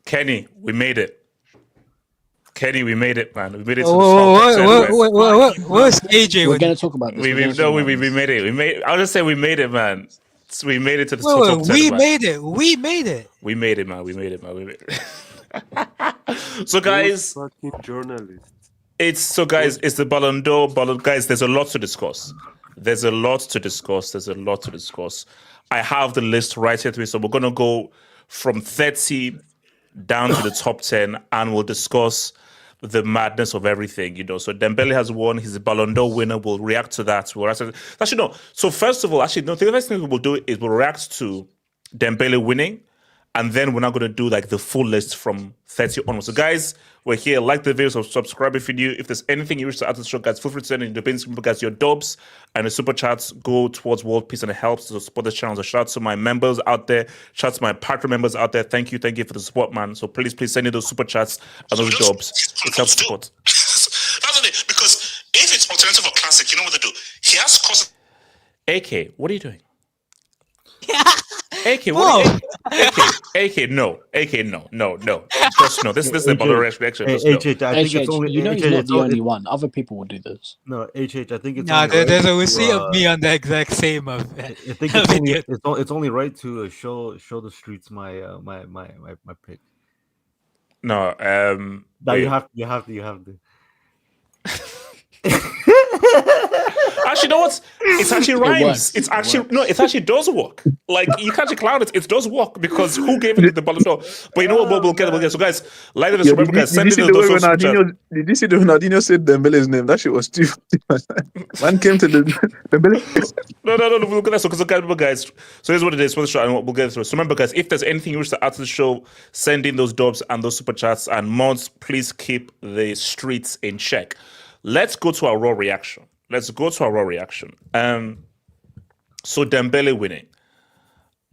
Kenny, we made it. Kenny, we made it, man. We made it to the What's AJ? We're going to talk about this. We made it. We made. I'll just say we made it, man. We made it to the top 10. We made it. We made it. We made it, man. We made it, man. We made it. So, guys, fucking journalists. It's the Ballon d'Or. Guys, there's a lot to discuss. I have the list right here to me, so we're gonna go from 30 down to the top 10, and we'll discuss the madness of everything, you know. So Dembele has won. He's a Ballon d'Or winner. We'll react to that. Actually, no. So first of all, the first thing we'll do is we'll react to Dembele winning, and then we're not going to do like the full list from 30 onwards. So guys, we're here. Like the video, subscribe if you're new. If there's anything you wish to add to the show, guys, feel free to send in the bins, guys, your dubs and the super chats go towards world peace, and it helps to support this channel. So shout out to my members out there. Shout out to my Patreon members out there. Thank you for the support, man. So please send in those super chats and those dubs. It helps support. That's it. Because if it's alternative or classic, you know what they do. He has cost. AK, what are you doing? AK, what? AK, no. Just no. This is a Ballon reaction. I think it's only. You know, he's not the only one. Other people will do this. No, I think it's. There's a receipt of me on the exact same. I think it's only right to show the streets my pick. No, you have to. Actually, you know what? It actually rhymes. It actually does work. Like, you can't clown it. It does work because who gave it the Ballon d'Or? But you know what? We'll get. So, guys, like this. Remember, guys, send in those. Did you see the Ronaldinho said Dembele's name? That shit was stupid. Man came to the Dembele. No. We'll get that. So, guys. So here's what it is for the show, and we'll get through. So remember, guys, if there's anything you wish to add to the show, send in those dubs and those super chats. And mods, please keep the streets in check. Let's go to our raw reaction. So Dembele winning.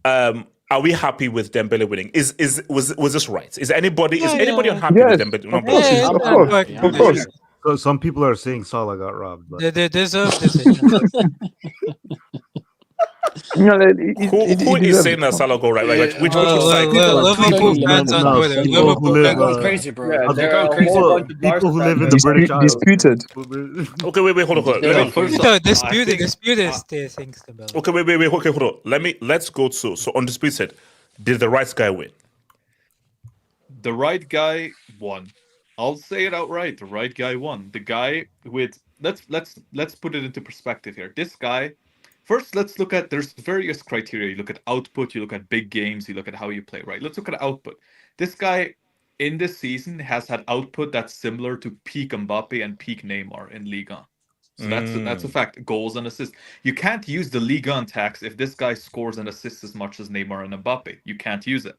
Are we happy with Dembele winning? Was this right? Is anybody unhappy with Dembele? Of course. So some people are saying Salah got robbed. But... They deserve this. Who is saying that Salah go right? Like, which side? Liverpool fans on Twitter. They're going crazy, bro. Yeah, they're going crazy. People who live in the British Isles. Disputed. Okay, wait, hold on. Disputed things. Okay, wait, hold on. Let's go to undisputed. Did the right guy win? The right guy won. I'll say it outright. The right guy won. The guy with let's put it into perspective here. This guy. First, let's look at, there's various criteria. You look at output, you look at big games, you look at how you play, right? Let's look at output. This guy, in this season, has had output that's similar to peak Mbappe and peak Neymar in Liga. So that's a fact. Goals and assists. You can't use the Liga tax if this guy scores and assists as much as Neymar and Mbappe. You can't use it.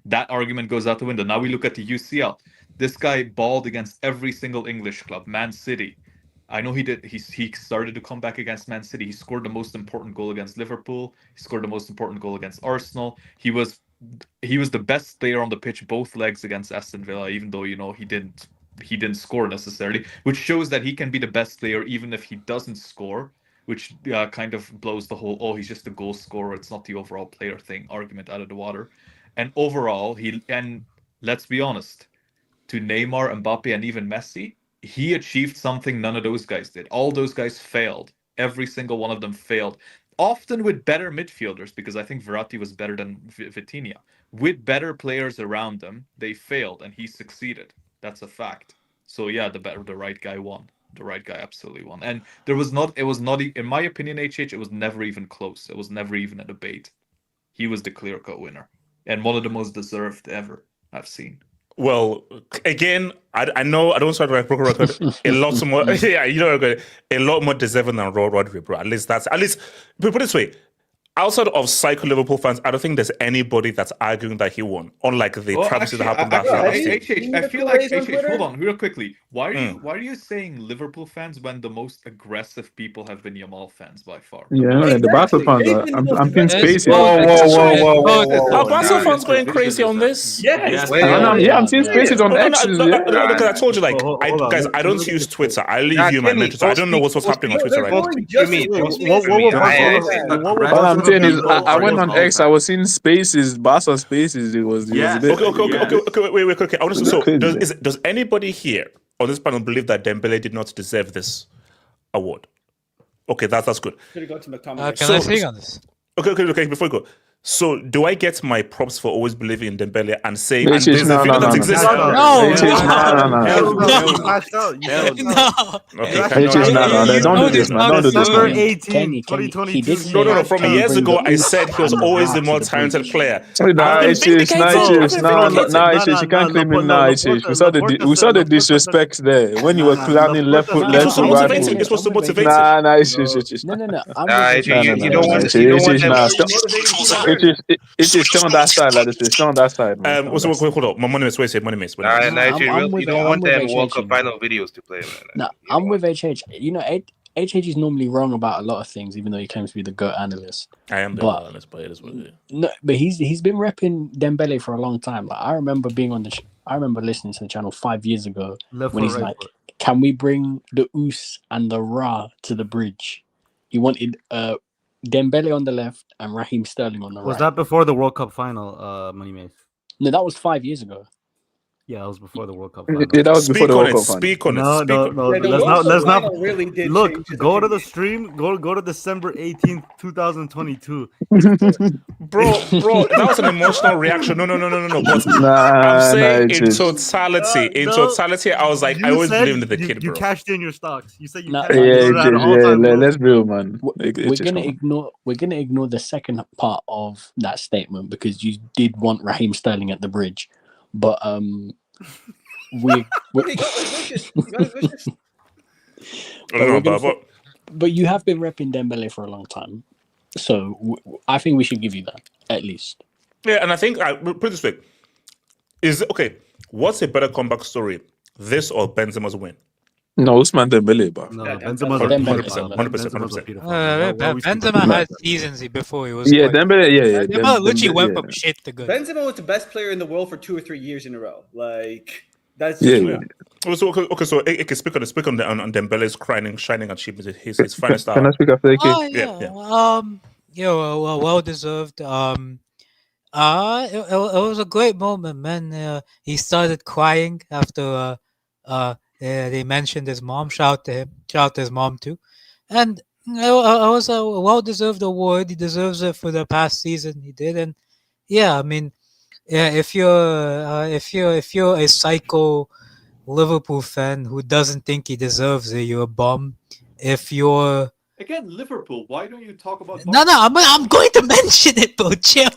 That argument goes out the window. Now we look at the UCL. This guy balled against every single English club. Man City. I know he did. He started to come back against Man City. He scored the most important goal against Liverpool. He scored the most important goal against Arsenal. He was the best player on the pitch, both legs against Aston Villa. Even though he didn't score necessarily, which shows that he can be the best player even if he doesn't score. Which kind of blows the whole he's just a goal scorer. It's not the overall player thing argument out of the water. And overall, let's be honest, to Neymar, Mbappe, and even Messi. He achieved something none of those guys did. All those guys failed. every single one of them failed. Often with better midfielders, because I think Verratti was better than Vitinha. With better players around them, they failed, and he succeeded. That's a fact. So yeah, the right guy won. The right guy absolutely won. And it was not, in my opinion, HH, it was never even close. It was never even a debate. He was the clear-cut winner. And one of the most deserved ever I've seen. Well, again, I know I don't start to broken record. A lot more, yeah, a lot more deserving than Rodri, bro. At least, put it this way. Outside of psycho Liverpool fans, I don't think there's anybody that's arguing that he won. Unlike the travesty that happened that I feel like hold on, real quickly. Why are you saying Liverpool fans when the most aggressive people have been Yamal fans by far? Yeah, the Barca fans. I'm seeing spaces. Are Barca fans going crazy on this? Yes. Yeah, I'm seeing spaces on X. Because I told you, like, guys, I don't use Twitter. I leave you my mentor, so I don't know what's happening on Twitter right now. I went on X. I was seeing spaces, Barca spaces. It was a bit. Okay. Wait. I want to. So, does anybody here on this panel believe that Dembele did not deserve this award? Okay, that's good. Can I speak on this? Okay. Before you go, so do I get my props for always believing in Dembele and saying There's a figure that exists? No. Don't do this, man. Don't do this, December man. 18, 2022. No. From years ago, I said he was always the more talented player. Nah, you can't claim it now. We saw the disrespect there when you were planning left foot, right foot. It was to motivate. Nah, No. you don't want it is still on that side, like this. Still on that side. Hold on. Money miss. You don't want them World Cup final videos to play, man. No, I'm with HH. HH is normally wrong about a lot of things, even though he claims to be the GOAT analyst. I am the GOAT analyst, but it is what it is. No, but he's been repping Dembele for a long time. Like, I remember being on I remember listening to the channel 5 years ago when he's like, "Can we bring the Us and the Ra to the bridge?" He wanted Dembele on the left and Raheem Sterling on the right. Was that before the World Cup final, Money Mace? No, that was 5 years ago. Yeah, it was before the World Cup final. Yeah, that was before the World Cup final. Speak on it. No. Let's not. Really look, go to the stream. Go to December 18th, 2022. Bro, that was an emotional reaction. No. But I'm saying in totality, I was like, I always believed in the kid, bro. You cashed in your stocks. You said you cashed let's be real, man. We're gonna ignore the second part of that statement because you did want Raheem Sterling at the bridge, but but you have been repping Dembele for a long time, so I think we should give you that at least. Yeah, and I think put it this way: what's a better comeback story, this or Benzema's win? No, Usman Dembele, bro. No, Benzema's 100%. Benzema had seasons before he was. Yeah, Dembele. Benzema literally went from shit to good. Benzema was the best player in the world for 2 or 3 years in a row. Like that's So speak on Dembele's shining achievements. His finest hour. Can I speak after AK? Well deserved. It was a great moment, man. He started crying after they mentioned his mom. Shout to his mom too, and it was a well-deserved award. He deserves it for the past season he did, and yeah, I mean, if you're a psycho Liverpool fan who doesn't think he deserves it, you're a bum. If you're again Liverpool, why don't you talk about? No, I'm going to mention it, bro. Chill.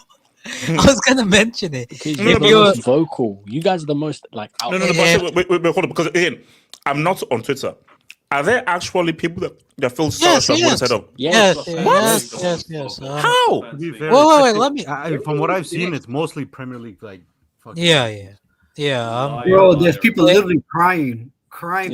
I was gonna mention it. You're the most vocal. You guys are the most like. Wait, hold on. Because again, I'm not on Twitter. Are there actually people that feel sorry for what I said up? Yes. How? Wait. Let me. From what I've seen, it's mostly Premier League. Like. Yeah. Bro, there's people literally crying. In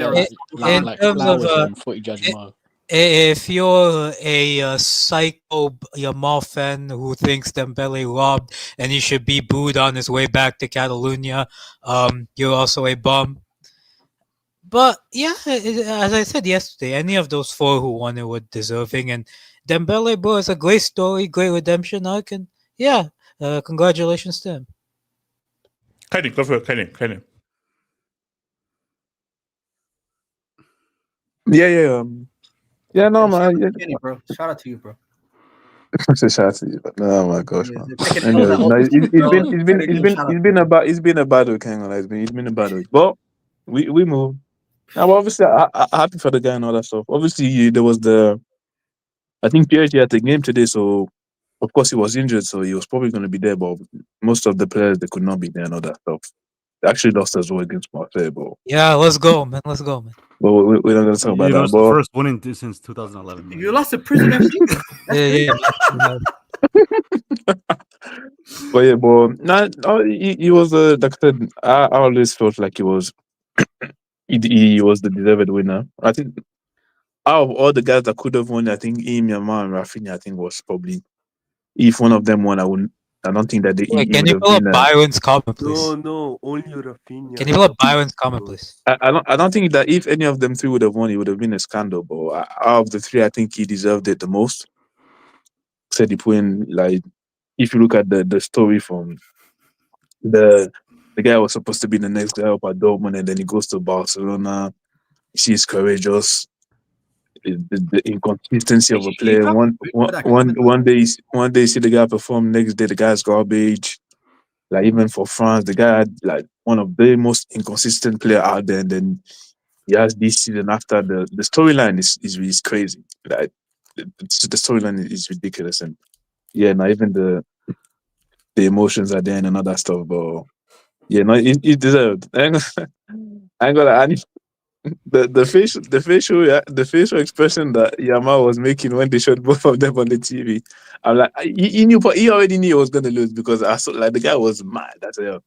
terms of footy judgment. If you're a psycho Yamal fan who thinks Dembele robbed and he should be booed on his way back to Catalonia, you're also a bum. But yeah, as I said yesterday, any of those four who won it were deserving. And Dembele, bro, is a great story, great redemption arc, and yeah, congratulations to him. Kenny, go for it, Kenny. Yeah. Yeah, no, man. Yeah. Kenny, bro. Shout out to you, bro. Shout out to you. Oh my gosh, man. Taking L's Anyway, at all no, this season, bro. it's been a bad week. Hang on, it's been a bad week. But we move. Now, well, obviously, I happy for the guy and all that stuff. Obviously, there was I think PSG had the game today, so of course he was injured, so he was probably going to be there. But most of the players they could not be there and all that stuff. They actually lost as well against Marseille, but yeah, let's go, man. Let's go, man. But we're not going to talk about that. Lost the first win since 2011. Man. You lost to Prison FC. yeah. But yeah, no, he was like I said. I always felt like he was he was the deserved winner. I think out of all the guys that could have won, I think Yamal and Raphinha, I think was probably if one of them won, I don't think that they. Wait, can you pull up Byron's comment, please? No, only Raphinha. Can you pull up Byron's comment, please? I don't think that if any of them three would have won, it would have been a scandal. But out of the three, I think he deserved it the most. Said he put in, like, if you look at the story from the guy was supposed to be the next guy up at Dortmund, and then he goes to Barcelona. You see his courageous. The inconsistency of a player. One day you see the guy perform, next day the guy's garbage. Like even for France, the guy had like one of the most inconsistent player out there, and then he has this season after the storyline is crazy. Like the storyline is ridiculous, and yeah, not even the emotions are there and all that stuff. But yeah, no, he deserved. I ain't gonna. The facial expression that Yamal was making when they showed both of them on the TV, I'm like, he already knew he was gonna lose because I saw like the guy was mad. That's it.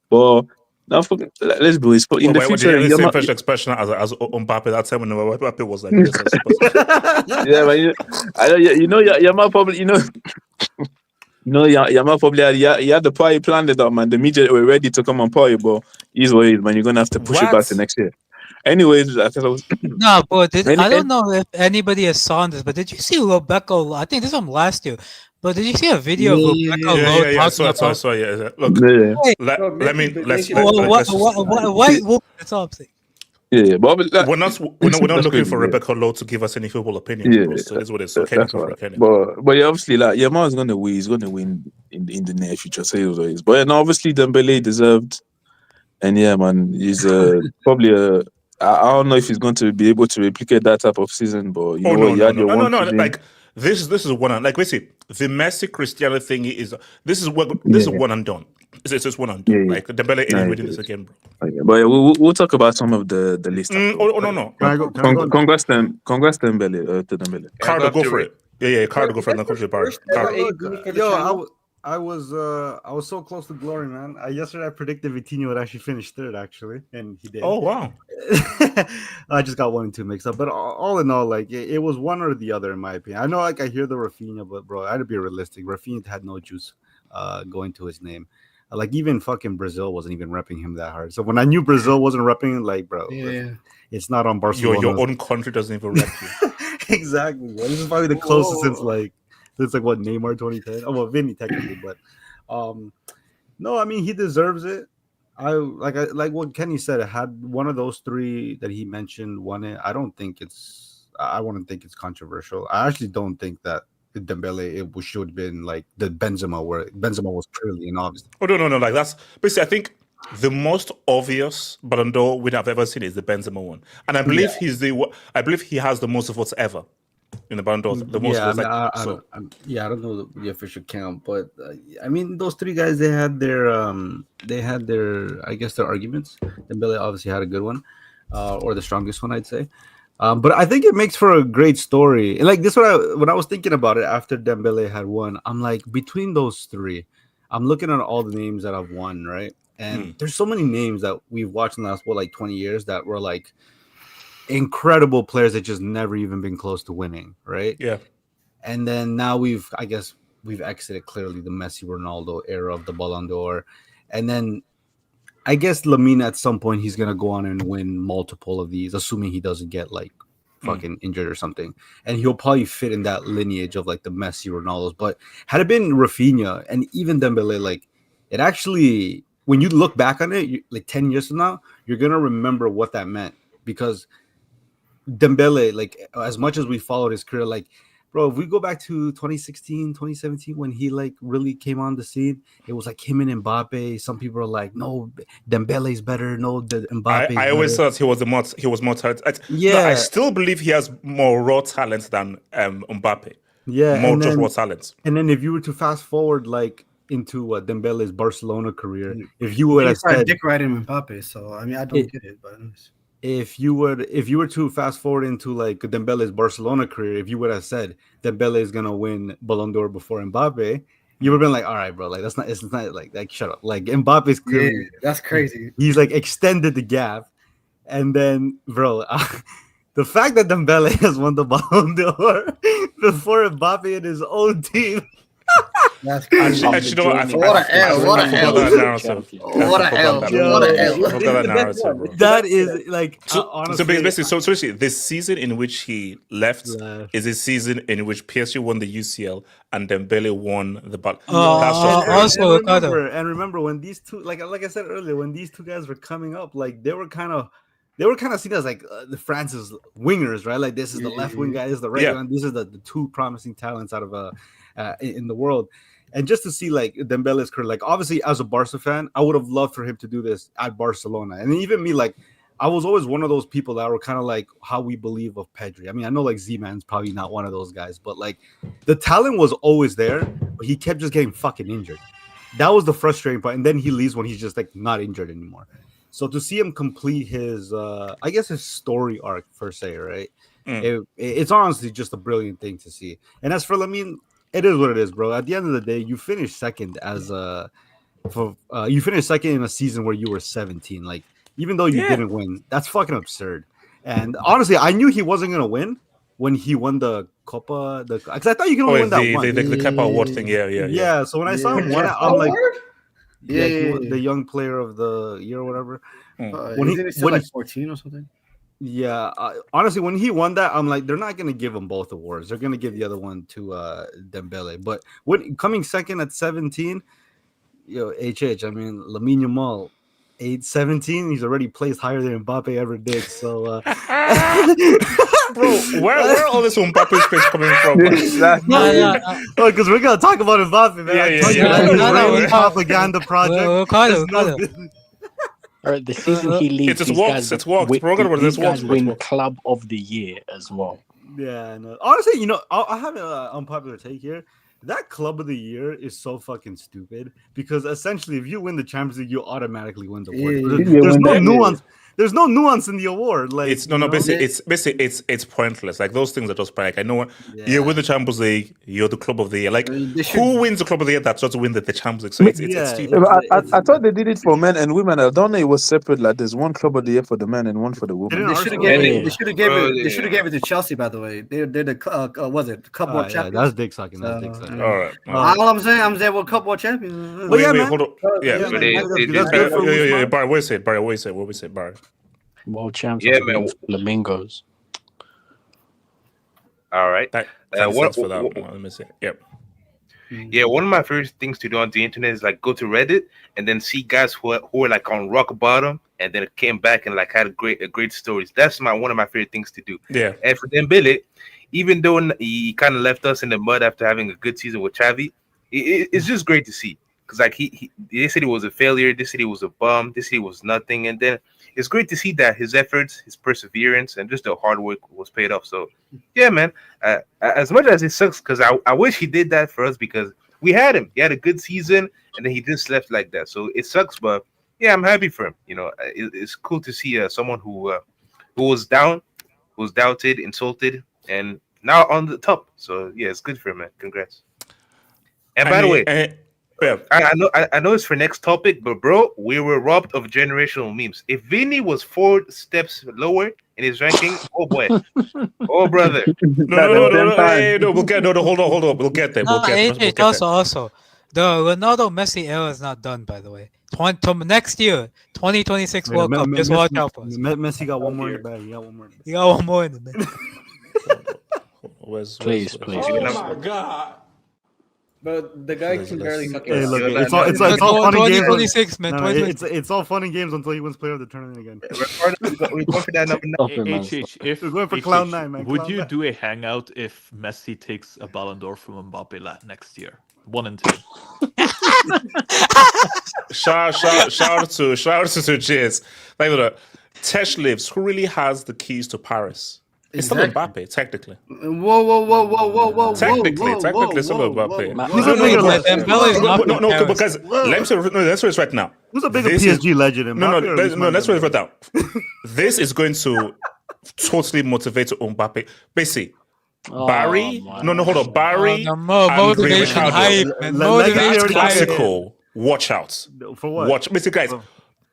But now, let's be honest. In the future, the same facial expression as Mbappe that time when Mbappe was like this. Yeah, but Yamal probably Yamal probably had the party planned it out, man. The media were ready to come on party, but he's what it is, man. You're gonna have to push it back to next year. Anyways, I thought no, but I don't know if anybody has saw this, but did you see Rebecca? I think this was from last year. But did you see a video of Rebecca? Yeah. I saw. Yeah. Look, let me. It's up. Yeah, but we're not looking for Rebecca Lowe to give us any football opinion. Yeah, so this is what it's okay. But yeah, obviously, like Yamal is gonna win. He's gonna win in the near future. So it is. But yeah, no, obviously Dembele deserved. And yeah, man, he's probably I don't know if he's going to be able to replicate that type of season, but you know what? You had your one season. Like this is one. Like basically, the Messi Cristiano thing is this is one and done. It's just one and done. Like Dembele ain't winning this again, bro. Okay. But yeah, we'll talk about some of the list. No. Congrats Dembele to Dembele. Cardo, go for it. Yeah, Cardo, go for it. Now come to the bar. I was so close to glory, man. Yesterday I predicted Vitinho would actually finish third, actually, and he did. Oh wow! I just got 1 and 2 mixed up, but all in all, like it was one or the other in my opinion. I know, like I hear the Raphinha, but bro, I had to be realistic. Raphinha had no juice going to his name. Like even fucking Brazil wasn't even repping him that hard. So when I knew Brazil wasn't repping, like bro, it's not on Barcelona. Your own country doesn't even rep you. Exactly. Bro. This is probably the closest since like what Neymar 2010. Oh well, Vinny technically, but no, I mean he deserves it. I like what Kenny said. Had one of those three that he mentioned won it, I wouldn't think it's controversial. I actually don't think that Dembele should have been like the Benzema, where Benzema was clearly an obvious. Oh no! Like that's basically I think the most obvious Ballon d'Or win I've ever seen is the Benzema one, and I believe I believe he has the most votes ever in the Ballon d'Or. The most votes. I don't know the official count, but I mean those three guys they had their I guess their arguments. Dembele obviously had a good one, or the strongest one I'd say. But I think it makes for a great story. And like this, when I was thinking about it after Dembele had won, I'm like, between those three, I'm looking at all the names that have won, right? And there's so many names that we've watched in the last 20 years that were like incredible players that just never even been close to winning, right? Yeah. And then now we've exited clearly the Messi Ronaldo era of the Ballon d'Or, and then I guess Lamine at some point he's gonna go on and win multiple of these, assuming he doesn't get like fucking injured or something, and he'll probably fit in that lineage of like the Messi, Ronaldos. But had it been Raphinha and even Dembele, like it actually, when you look back on it, like 10 years from now, you're gonna remember what that meant, because Dembele, like as much as we followed his career, like bro, if we go back to 2016, 2017, when he like really came on the scene, it was like him and Mbappe. Some people are like, no, Dembele's better. No, Mbappe's I always better. thought he was more talented. Yeah. No, I still believe he has more raw talent than Mbappe. Yeah, more and just then, raw talent. And then if you were to fast forward like into Dembele's Barcelona career, if you would have said dick riding Mbappe, so I mean I don't get it, but if you were to fast forward into like Dembele's Barcelona career, if you would have said Dembele is gonna win Ballon d'Or before Mbappe, you would have been like, all right, bro, like it's not like shut up. Like Mbappe's clearly that's crazy. He's like extended the gap, and then bro, the fact that Dembele has won the Ballon d'Or before Mbappe and his own team. That's crazy. What a L. What a L. What a L. That is like honestly, so basically, so especially this season in which he left is a season in which PSG won the UCL and Dembele won the Ballon. And remember when these two, like I said earlier, when these two guys were coming up, like they were kind of seen as like the France's wingers, right? Like this is the left wing guy, this is the right one. These are the two promising talents out of in the world. And just to see like Dembele's career, like obviously as a Barca fan, I would have loved for him to do this at Barcelona. And even me, like I was always one of those people that were kind of like how we believe of Pedri. I mean, I know like Z-Man's probably not one of those guys, but like the talent was always there, but he kept just getting fucking injured. That was the frustrating part. And then he leaves when he's just like not injured anymore. So to see him complete his, I guess his story arc per se, right? It's honestly just a brilliant thing to see. And as for Lamine, it is what it is, bro. At the end of the day, you finished second you finished second in a season where you were 17. Like, even though you didn't win, that's fucking absurd. And honestly, I knew he wasn't gonna win when he won the Copa. Because I thought you could only win that one. The Copa award thing, yeah. So when I saw him win it, I'm like, the young player of the year or whatever. When he's like 14 or something. Yeah, honestly, when he won that, I'm like, they're not gonna give him both awards. They're gonna give the other one to Dembele. But when coming second at 17, HH. I mean, Lamine Yamal, 17. He's already placed higher than Mbappe ever did. So, bro, where all this Mbappe space coming from? Because we're gonna talk about Mbappe, man. Propaganda project. All right, the season he leaves, these guys win Club of the Year as well. Yeah, no. Honestly, I have an unpopular take here. That Club of the Year is so fucking stupid because essentially, if you win the Champions League, you automatically win the award. There's no nuance. There's no nuance in the award. Like basically it's pointless. Like those things are just like I know you win the Champions League, you're the Club of the Year. Like who wins the Club of the Year? That's just win the Champions League. So it's stupid. I thought they did it for men and women. I don't know it was separate. Like there's one Club of the Year for the men and one for the women. They should have gave it to Chelsea. By the way, they're the was it Cup World Champions? That's dick sucking. That's dick sucking. All right. All I'm saying, we're Cup World Champions. Wait, hold on. Barry, what is it? Barry, what we say, Barry? World champs, Flamingos. All right. What for that one? Let me see. Yep. Yeah, one of my favorite things to do on the internet is like go to Reddit and then see guys who are like on rock bottom and then came back and like had great stories. That's one of my favorite things to do. Yeah. And for Dembele, even though he kind of left us in the mud after having a good season with Xavi, it's just great to see. Because like they said he was a failure, they said he was a bum, they said he was nothing, and then it's great to see that his efforts, his perseverance, and just the hard work was paid off. So, yeah, man. As much as it sucks, because I wish he did that for us because we had him. He had a good season, and then he just left like that. So it sucks, but yeah, I'm happy for him. It's cool to see someone who was down, who was doubted, insulted, and now on the top. So yeah, it's good for him, man. Congrats. And by the way. I know it's for next topic, but bro, we were robbed of generational memes. If Vinny was 4 steps lower in his ranking, oh boy, oh brother. No, we'll get hold on, we'll get there. Also, the Ronaldo Messi era is not done, by the way. Next year, 2026 World Cup. Just watch out for us. Messi got one more in the bag. He got one more in the bag. Please. Oh my God. But the guy can barely fucking. Hey, look, steal it's that. all fun and games. 2026, man. No, it's all fun and games until he wins player of the tournament again. We're going for that number 9. If We're going for HH, Cloud 9, man. Would Cloud you 9. do a hangout if Messi takes a Ballon d'Or from Mbappe next year? 1 and 2. Shout out to Cheers. Like Tesh lives. Who really has the keys to Paris? It's still Mbappe, technically. Whoa. Technically, it's still Mbappe. No, because let's say this right now. Who's a bigger PSG legend? Let's say right now. This is going to totally motivate Mbappe. Basically, Barry. Hold on. Barry. Motivation hype. That's classical. Watch out. For what? Watch, basically, guys.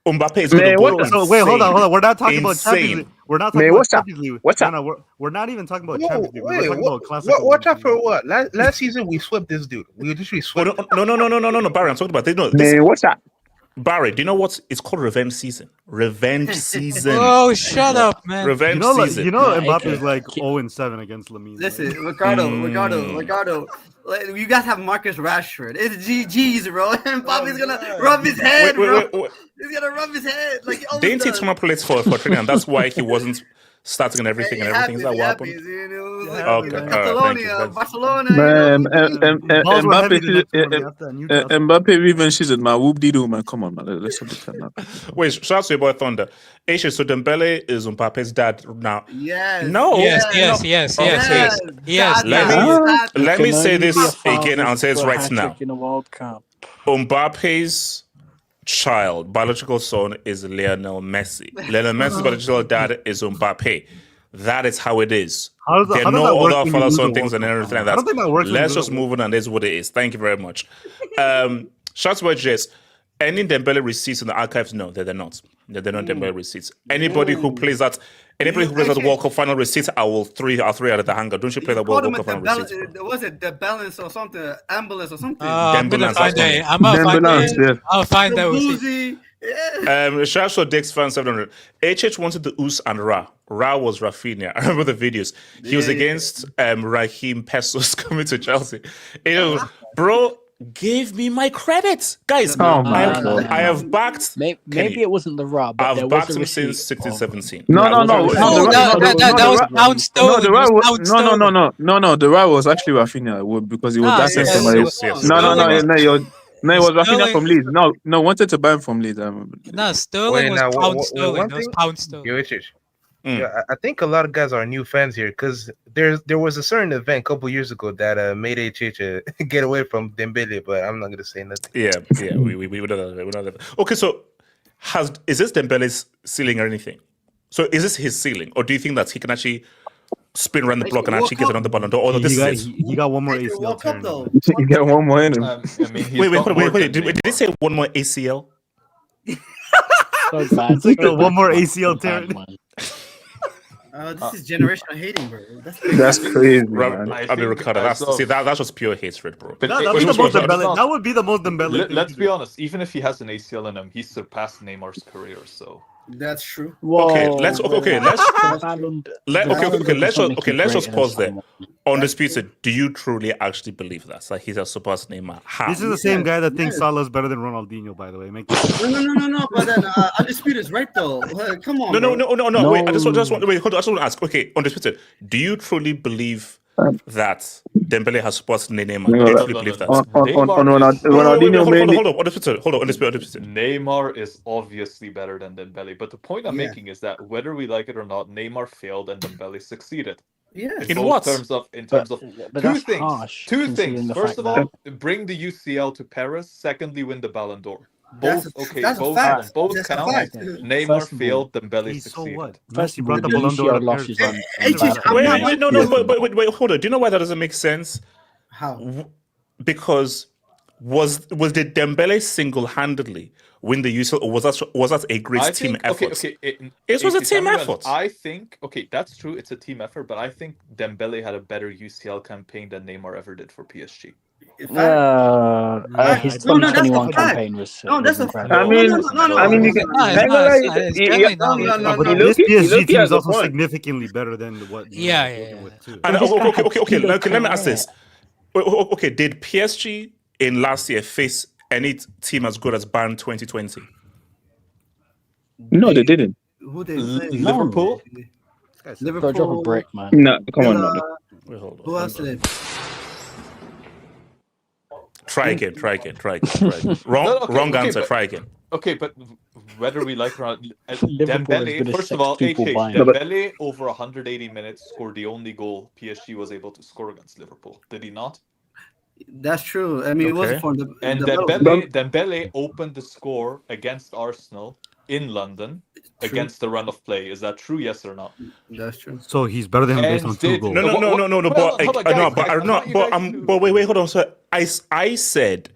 Mbappe is going to go. So wait, hold on. We're not talking about Champions League. We're not talking about Champions League. What's up? We're not even talking about Champions League. We're talking about classic. Watch out for what? Last season we swept this dude. We literally swept. No, Barry. I'm talking about this. Man, what's up? Barry, do you know what? It's called revenge season. Revenge season. Oh, shut up, man. Revenge season. You know, Mbappe is like 0-7 against Lamine. Listen, Ricardo. You guys have Marcus Rashford. It's GG's, bro. And Mbappe's gonna rub his head, bro. He's gonna rub his head. Like didn't he turn up plates for training, and that's why he wasn't starting and everything and everything. Is that what happened? Okay. Barcelona. Man, Mbappe revenge season, man. Whoop de doo, man. Come on, man. Let's have the now. Wait, shout out to your boy Thunder. Aisha, so Dembele is Mbappe's dad now. Yes. No. Yes. Let me say this again. I'll say it right now. In a World Cup. Mbappe's child, biological son, is Lionel Messi. Lionel Messi's biological dad is Mbappe. That is how it is. There are no other father son things and everything like that. Let's just move on, and this is what it is. Thank you very much. Shots by Jess. Any Dembele receipts in the archives? No, they're not. They're not Dembele receipts. Anybody who plays that World Cup final receipts, I'll throw out of the hangar. Don't you play that World Cup final receipts? Was it the balance or something? Ambulance or something? I'm gonna find that. I'll find that. Shout out to Dix fan 700. HH wanted the Us and Ra. Ra was Raphinha. I remember the videos. He was against Raheem Pesos coming to Chelsea. Bro, give me my credits, guys. I have backed. Maybe it wasn't the Ra, but I've backed him since 16-17. No. That was Pound Stone. No. The Ra was actually Raphinha because he was dancing somebody. No, it was Raphinha from Leeds. No, wanted to buy him from Leeds. I remember. No, Sterling was Pound Sterling. That was Pound Sterling. Yeah, I think a lot of guys are new fans here because there was a certain event a couple years ago that made HH get away from Dembele, but I'm not gonna say nothing. Yeah, we would not. Okay, so is this Dembele's ceiling or anything? So is this his ceiling, or do you think that he can actually spin around the block and actually get another Ballon d'Or? He got one more ACL turn. You get one more in him. Wait. Did he say one more ACL? So bad. One more ACL turn. This is generational hating, bro. That's crazy, man. I'll be recorded. That's just pure hatred, bro. That would be the most Dembele. Let's be honest. Even if he has an ACL in him, he surpassed Neymar's career. So that's true. Let's just pause there. Undisputed, do you truly actually believe that? Like he's a surpassed Neymar? How? This is the same guy that thinks Salah is better than Ronaldinho, by the way. No. But then Undisputed is right though. Come on. No. Wait, I just want to ask. Okay, Undisputed, do you truly believe that Dembele has surpassed Neymar? Do you truly believe that? Hold on. Undisputed. Neymar is obviously better than Dembele, but the point I'm making is that whether we like it or not, Neymar failed and Dembele succeeded. Yeah. In terms of two things. First of all, bring the UCL to Paris. Secondly, win the Ballon d'Or. Both count. Neymar failed, Dembele succeeded. First, he brought the Ballon d'Or. Wait, hold on. Do you know why that doesn't make sense? How? Because was the Dembele single-handedly win the UCL, or was that a great team effort? It was a team effort. I think that's true. It's a team effort, but I think Dembele had a better UCL campaign than Neymar ever did for PSG. His 2021 campaign was. No, that's a fact. I mean, you can. This PSG team is also significantly better than what. Yeah. Okay. Let me ask this: Okay, did PSG in last year face any team as good as Bayern 2020? No, they didn't. Who they play? Liverpool. Gotta drop a break, man. No, come on, no. Wait, hold on. Who else did they? Try again. Wrong answer. Try again. Okay, but whether we like or not, Liverpool has Dembele, been a first of all, sextuple HH, bind. Dembele over 180 minutes scored the only goal PSG was able to score against Liverpool. Did he not? That's true. I mean, it wasn't for the. And the Dembele opened the score against Arsenal in London against the run of play. Is that true? Yes or not? That's true. So he's better than him based on 2 goals. But wait, hold on. So I said,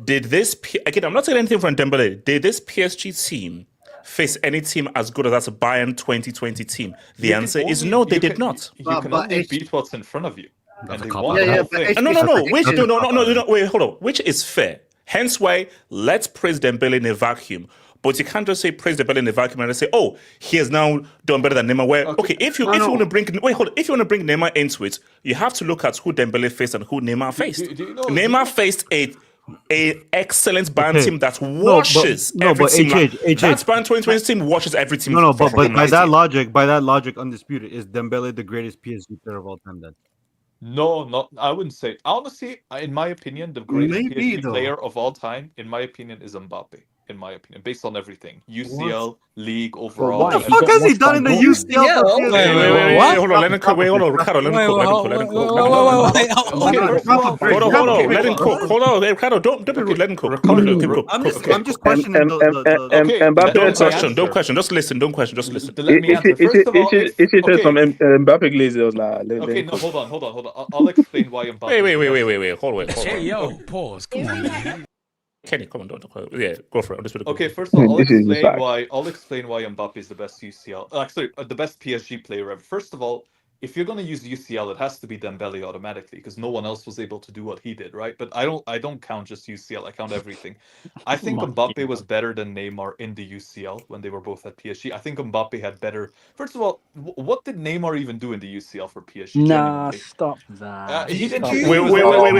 did this again? I'm not saying anything from Dembele. Did this PSG team face any team as good as that Bayern 2020 team? The answer is no, they did not. You can only beat what's in front of you. That's and a they cop won. No. Wait, hold on. Which is fair. Hence why let's praise Dembele in a vacuum. But you can't just say praise Dembele in a vacuum and say, oh, he has now done better than Neymar. Where if you want to bring Neymar into it, you have to look at who Dembele faced and who Neymar faced. Neymar faced a excellent Bayern team that washes every team. That Bayern 2020 team washes every team. But by that logic, undisputed, is Dembele the greatest PSG player of all time then? No, I wouldn't say. Honestly, in my opinion, the greatest PSG player of all time, in my opinion, is Mbappe. In my opinion, based on everything, UCL, league overall. What the fuck has he done in the UCL? Wait, hold on, let him cook. Ricardo, let him cook. Let him cook. Hold on, Ricardo, don't be rude. Let him cook. I'm just questioning. Don't question. Just listen. Don't question. Just listen. Let me answer. First of all, from Mbappe Glazer was like. Okay, no, hold on. I'll explain why Mbappe. Wait. Hold on. Hey, yo, pause. Come on, man. Kenny, come on, don't. Yeah, go for it. Okay, first of all, I'll explain why Mbappe is the best UCL. Actually, the best PSG player ever. First of all, if you're going to use UCL, it has to be Dembele automatically because no one else was able to do what he did, right? But I don't count just UCL. I count everything. I think Mbappe was better than Neymar in the UCL when they were both at PSG. I think Mbappe had better. First of all, what did Neymar even do in the UCL for PSG? Nah, stop that. He didn't. Wait, hold on.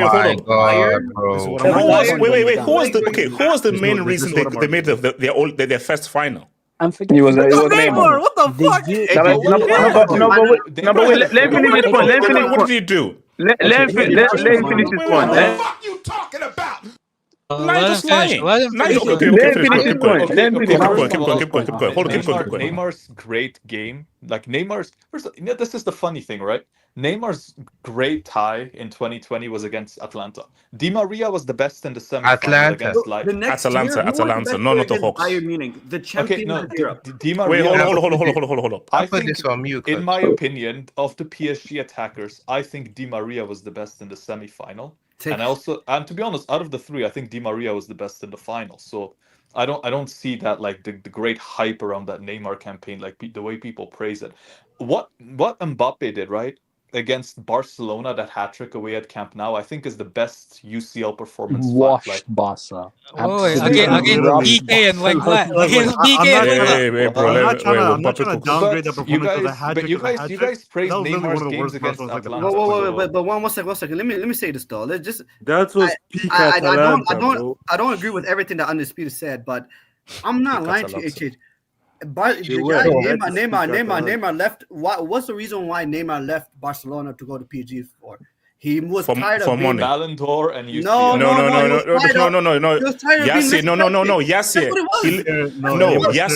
Who was the main reason they made their first final? I'm forgetting. It was Neymar. What the fuck? Let me finish this point. What did he do? Let him finish this point. What the fuck you talking about? Neymar's great game. Like Neymar's first, this is the funny thing, right? Neymar's great tie in 2020 was against Atlanta. Di Maria was the best in the semifinal against Atalanta. No, not the Hawks. The champions of Europe. Di Maria. Wait, hold on. I think, this on mute, in my opinion, of the PSG attackers, I think Di Maria was the best in the semifinal. And to be honest, out of the three, I think Di Maria was the best in the final. So I don't see that like the great hype around that Neymar campaign, like the way people praise it. What Mbappe did, right? Against Barcelona, that hat-trick away at Camp Nou, I think is the best UCL performance. Washed Barca. Again, BK and like what? Against BK. I'm not trying to downgrade the performance of the hat-trick. You guys praise Neymar's games against Atlanta. Wait, but one second. Let me say this though. Let's just. That was peak Atalanta, I don't agree with everything that Undisputed said, but I'm not lying to you. Neymar left. What's the reason why Neymar left Barcelona to go to PSG for? He was tired of being Ballon d'Or and UCL. No.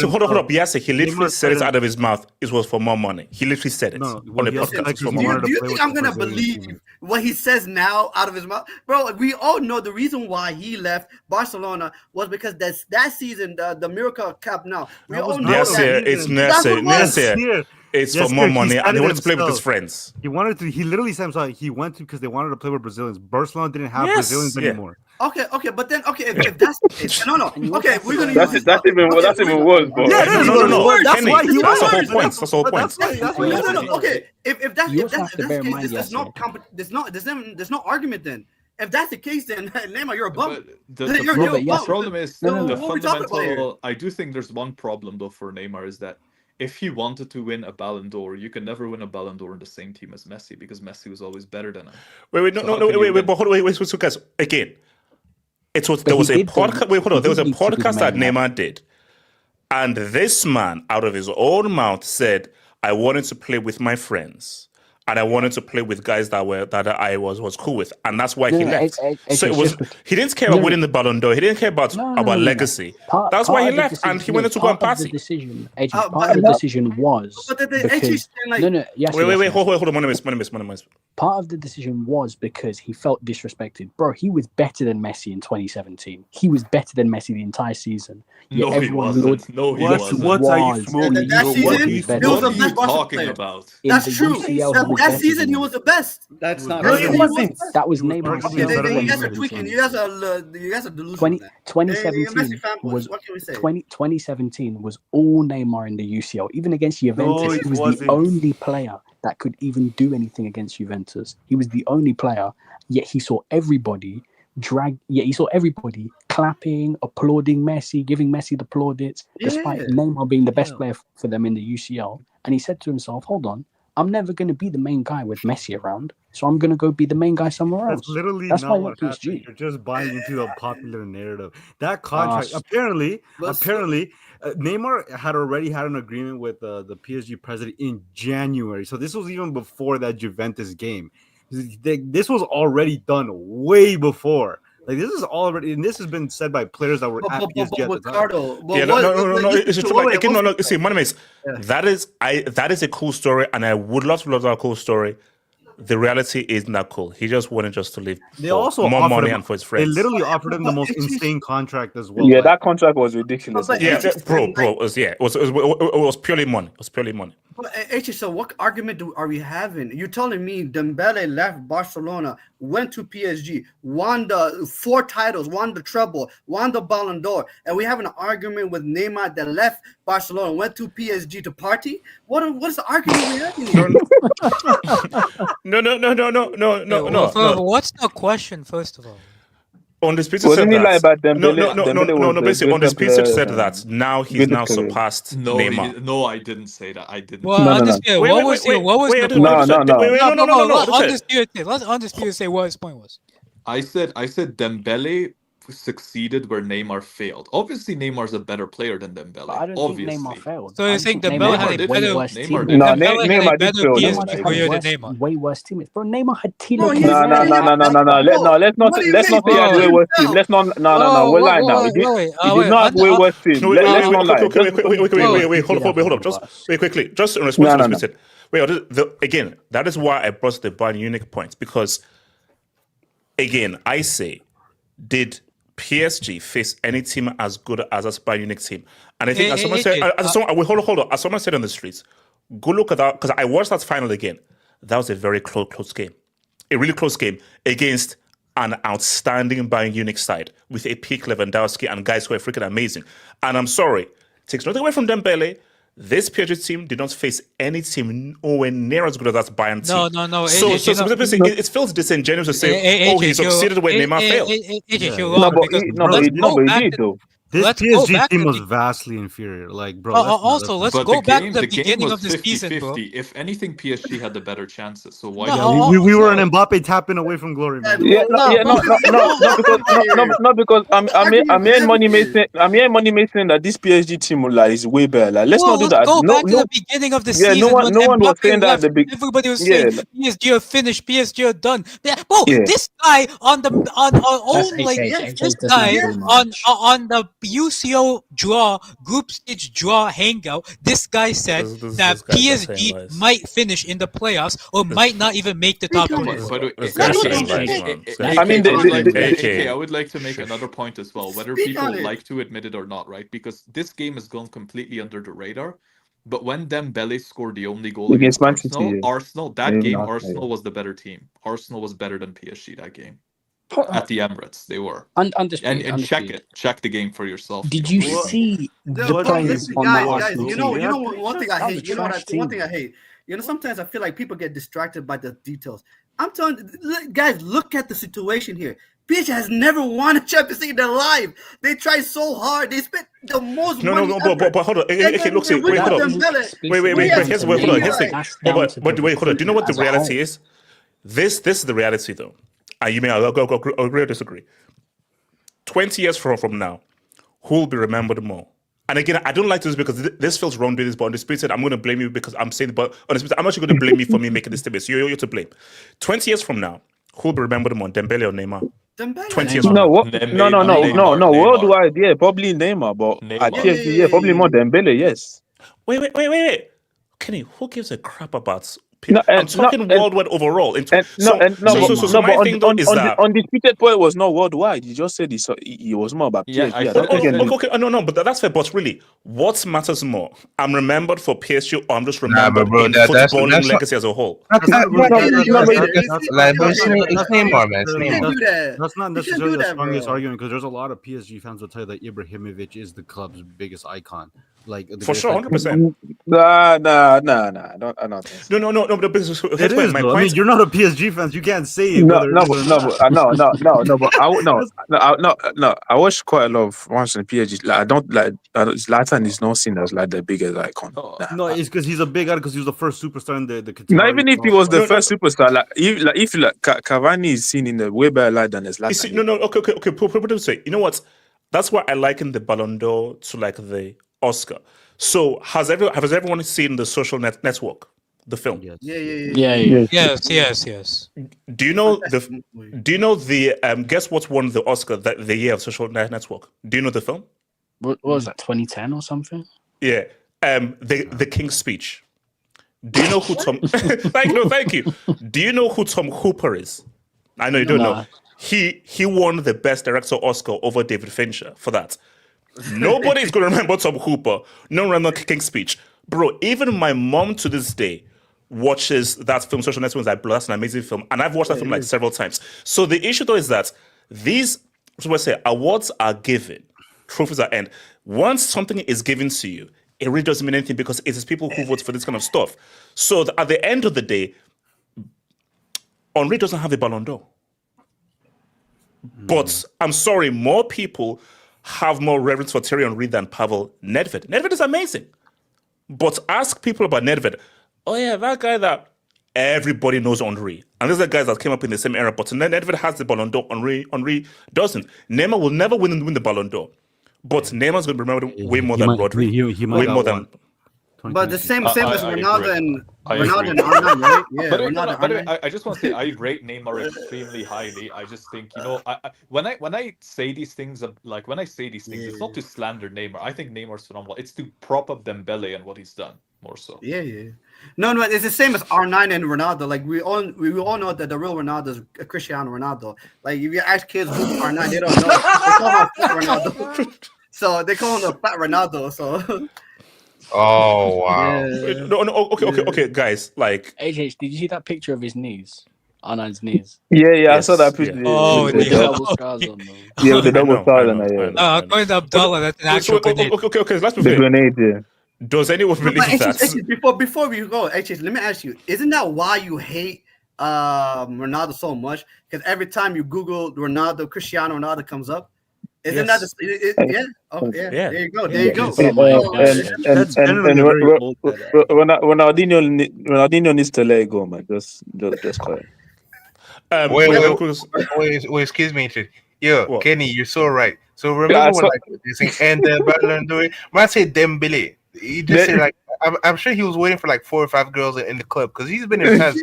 Hold up. Yassir, he literally said it out of his mouth. It was for more money. He literally said it on the podcast. Do you think I'm gonna believe what he says now out of his mouth, bro? We all know the reason why he left Barcelona was because that season, the Miracle Cup. Now we all know it's for more money, and he wanted to play with his friends. He literally said himself. He went to because they wanted to play with Brazilians. Barcelona didn't have Brazilians anymore. Okay, but then if that's the case, no. Okay, we're gonna use this. That's even worse, bro. Yeah, no. That's why he That's the whole point. No. Okay, if that's the case, there's no argument then. If that's the case, then Neymar, you're a bum. The problem is the fundamental. I do think there's one problem though for Neymar is that if he wanted to win a Ballon d'Or, you can never win a Ballon d'Or in the same team as Messi because Messi was always better than him. Wait, So how can you wait, win? but hold on, wait, so guys, again, But there he was a did though. podcast. Wait, hold He on, there was did a lead to good podcast that men, Neymar did, and this man, out of his own mouth, said, "I wanted to play with my friends." And I wanted to play with guys that I was cool with, and that's why he left. So it was he didn't care about winning the Ballon d'Or. He didn't care about legacy. That's why he left, and he wanted to go and Part of party. the decision, part of the decision was because Wait, hold on, Monimus. Part of the decision was because he felt disrespected. Bro, he was better than Messi in 2017. He was better than Messi the entire season. No, he wasn't. No, he wasn't. What are you smoking? That season, What he was the are best you Barca talking player. about? That's true. That season, he was the best. That's not No, true. he wasn't. That was Neymar's Okay, season. you guys are tweaking. You guys are delusional. 2017 was 2017 was all Neymar in the UCL. Even against Juventus, he was the only player that could even do anything against Juventus. He was the only player, yet he saw everybody clapping, applauding Messi, giving Messi the plaudits, despite Neymar being the best player for them in the UCL. And he said to himself, hold on, I'm never going to be the main guy with Messi around, so I'm going to go be the main guy somewhere else. That's literally That's not why what PSG. happened. You're just buying into the popular narrative. That contract, apparently, Neymar had already had an agreement with the PSG president in January. So this was even before that Juventus game. This was already done way before. Like this is already, and this has been said by players that were at PSG at the time. It's true. Like, again, no. See, Monimus, that is a cool story, and I would love to love that cool story. The reality isn't that cool. He just wanted just to leave. They also more money him, and for his friends. They literally offered him the most insane contract as well. Yeah, that contract was ridiculous. Bro, it was purely money. It was purely money. But so what argument are we having? You're telling me Dembele left Barcelona, went to PSG, won the 4 titles, won the treble, won the Ballon d'Or, and we have an argument with Neymar that left Barcelona, went to PSG to party? What's the argument we having here? No. What's the question, first of all? On the speech said that. Basically, on the speech said that now he's surpassed Neymar. No, I didn't say that. I didn't. Well, undisputed. What was the point? Let's undisputed say what his point was. I said Dembele succeeded where Neymar failed. Obviously, Neymar's a better player than Dembele. But I don't think Neymar failed. So you're saying Dembele had a better worse team? Neymar did fail. Way worse teammates, bro. Neymar had team. No. Let's not say he had way worse team. Let's not. No. We're lying now. He did not have way worse team. Let's not lie. Wait, hold up. Just wait quickly. Just in response to this. Wait, again, that is why I brought the Bayern Munich points, because again, I say, did PSG face any team as good as a Bayern Munich team? And I think as someone said, hold on. As someone said on the streets, go look at that, because I watched that final again. That was a very close game. A really close game against an outstanding Bayern Munich side with a peak Lewandowski and guys who are freaking amazing. And I'm sorry, takes nothing away from Dembele. This PSG team did not face any team nowhere near as good as that Bayern team. No. So it feels disingenuous to say, he succeeded where Neymar failed. He did though. This PSG team was vastly inferior. Like, bro. Also, let's go back to the beginning of the season, bro. If anything, PSG had the better chances. So why? We were an Mbappe tapping away from glory, man. Not because I'm hearing money making that this PSG team is way better. Like, let's not do that. Go back to the beginning of the season. No one was saying that. Everybody was saying PSG are finished, PSG are done. This guy on the UCO group stage draw hangout, this guy said that PSG might finish in the playoffs or might not even make the top 2. I would like to make another point as well, whether people like to admit it or not, right? Because this game has gone completely under the radar. But when Dembele scored the only goal against Arsenal, Arsenal was the better team. Arsenal was better than PSG that game. At the Emirates, they were. And check the game for yourself. Did you see the players on the Arsenal team? You know one thing I hate. One thing I hate. Sometimes I feel like people get distracted by the details. I'm telling you, guys, look at the situation here. PSG has never won a Champions League in their life. They tried so hard. They spent the most money but hold on. Okay, look, wait, hold on. Wait. Here's hold on. Here's the but wait, hold on. Do you know what the reality is? This is the reality, though. And you may agree or disagree. 20 years from now, who will be remembered more? And again, I don't like this because this feels wrong doing this, but Undisputed, I'm going to blame you because I'm saying, but Undisputed, I'm actually going to blame you for me making this statement. So you're to blame. 20 years from now, who will be remembered more, Dembele or Neymar? Dembele. 20 years from now. No. Worldwide, yeah, probably Neymar, but at PSG, yeah, probably more Dembele, yes. Wait. Kenny, who gives a crap about? No, I'm talking worldwide overall. My thing though is that Undisputed point was not worldwide. You just said it was more about PSG. Okay, no, but that's fair. But really, what matters more? I'm remembered for PSG, or I'm just remembered in footballing legacy as a whole. It's Neymar, man. It's Neymar. That's not necessarily the strongest argument because there's a lot of PSG fans will tell you that Ibrahimovic is the club's biggest icon. Like for sure, 100%. Nah. I don't think so. No. But it is. I mean, you're not a PSG fan. You can't say it. No. I watched quite a lot of ones in PSG. Like, I don't like. Zlatan is not seen as like the biggest icon. No, it's because he's a big guy because he was the first superstar in the. Not even if he was the first superstar. Like if Cavani is seen in a way better light than Zlatan. Okay. Put it say. You know what? That's why I liken the Ballon d'Or to like the Oscar. So has everyone seen the Social Network, the film? Yeah. Yes. Do you know the guess what won the Oscar the year of Social Network? Do you know the film? What was that, 2010 or something? Yeah. The King's Speech. Do you know who Tom Thank you. Do you know who Tom Hooper is? I know you don't know. He won the Best Director Oscar over David Fincher for that. Nobody's going to remember Tom Hooper. No one remember King's Speech. Bro, even my mom to this day watches that film, Social Network, like, bro, that's an amazing film. And I've watched that film like several times. So the issue though is that these, awards are given, trophies are earned. Once something is given to you, it really doesn't mean anything because it is people who vote for this kind of stuff. So at the end of the day, Henry doesn't have a Ballon d'Or. But I'm sorry, more people have more reverence for Thierry Henry than Pavel Nedved. Nedved is amazing. But ask people about Nedved. Oh yeah, that guy that everybody knows Henry. And these are guys that came up in the same era. But Nedved has the Ballon d'Or. Henry doesn't. Neymar will never win the Ballon d'Or. But Neymar's going to be remembered way more than Rodri. He might way more than. But the same as Ronaldo and R9, right? Yeah, by the way, I just want to say I rate Neymar extremely highly. I just think, when I say these things, it's not to slander Neymar. I think Neymar's phenomenal. It's to prop up Dembele and what he's done more so. Yeah. No, it's the same as R9 and Ronaldo. Like we all know that the real Ronaldo is Cristiano Ronaldo. Like if you ask kids who's R9, they don't know. They call him Fat Ronaldo. So they call him the Fat Ronaldo. So. Oh wow! Yeah. No, okay, guys. Like, HH, did you see that picture of his knees? R9's knees. Yeah, yes, I saw that picture. Yeah. Oh, with the double scars on them. Yeah, with the double stars on it. According to Abdullah, that's an actual grenade. Okay, let's be The fair. grenade, yeah. Does anyone believe that? Before we go, HH, let me ask you: isn't that why you hate Ronaldo so much? Because every time you Google Ronaldo, Cristiano Ronaldo comes up. Isn't that yeah? Oh yeah. There you go. Ronaldinho needs to let it go, man. Just quiet. Wait, excuse me. Yo, Kenny, you're so right. So remember when you saying and the Ballon d'Or? When I say Dembele, he just said like I'm sure he was waiting for like 4 or 5 girls in the club because he's been in France.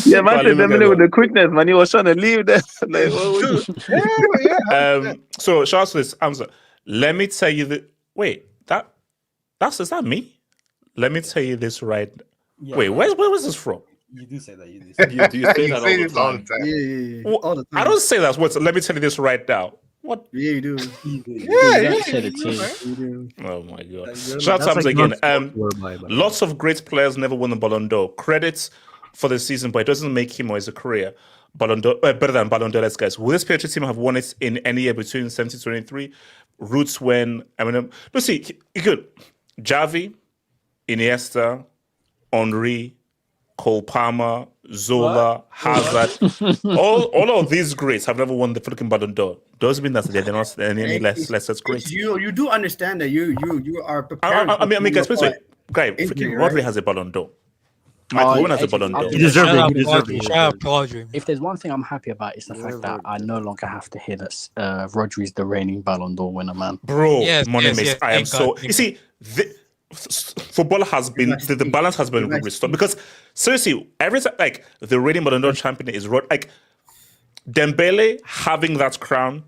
Yeah, man, Dembele with the quickness, man. He was trying to leave there. Like, So, shout out to this answer. Let me tell you that. Wait, is that me? Let me tell you this right. Yeah, wait, where was this from? You do say that. You do say that all the time. Yeah. Well, all the time. I don't say that. Let me tell you this right now. What? Yeah, you do. Oh my god! Shout out again. Lots of great players never won the Ballon d'Or. Credits for the season, but it doesn't make him or his career Ballon d'Or better than Ballon d'Or. Guys, will this PSG team have won it in any year between 1723? Roots when let's see. You could Xavi, Iniesta, Henry, Cole Palmer, Zola, Hazard. all of these greats have never won the freaking Ballon d'Or. Doesn't mean that they're not any less great. You do understand that you are prepared. I mean, guys, freaking Rodri has a Ballon d'Or. Mike Owen has a Ballon d'Or. He deserves it. If there's one thing I'm happy about, it's the fact that I no longer have to hear that Rodri's the reigning Ballon d'Or winner, man. Bro, I am so. You see, football has been the balance has been restored because seriously, every time like the reigning Ballon d'Or champion is like Dembele having that crown,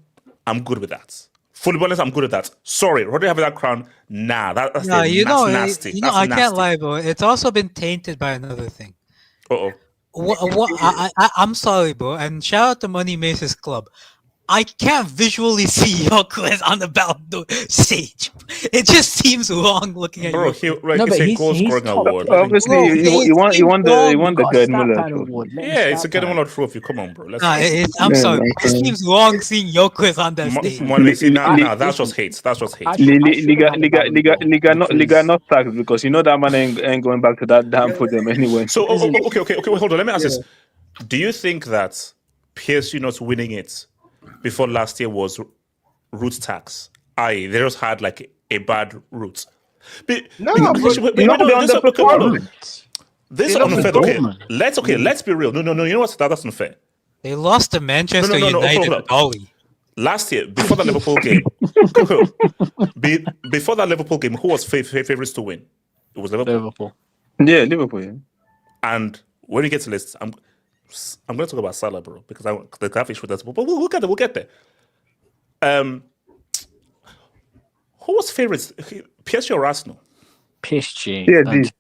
I'm good with that. Footballers, I'm good at that. Sorry, Rodri having that crown, nah, that's nasty. I can't lie, bro. It's also been tainted by another thing. I'm sorry, bro, and shout out to Money Mace's club. I can't visually see your quiz on the Ballon d'Or stage. It just seems wrong looking at you. It's a goal scoring award. Obviously, you want the Gerd Muller award. Yeah, it's a Gerd Muller trophy. Come on, bro. I'm sorry. It seems wrong seeing your quiz on that stage. That's just hate. That's just hate. Liga not taxed because you know that man ain't going back to that damn for them anyway. So okay. Wait, hold on. Let me ask this: do you think that PSG not winning it before last year was root tax? They just had like a bad route. This is unfair. Let's be real. No. You know what? That's unfair. They lost to Manchester United. Last year, before the Liverpool game, who was favorites to win? It was Liverpool. Yeah, Liverpool. Yeah. And when you get to lists, I'm going to talk about Salah, bro, because the graphics with that. But we'll get there. Who was favorites? PSG or Arsenal? PSG. PSG.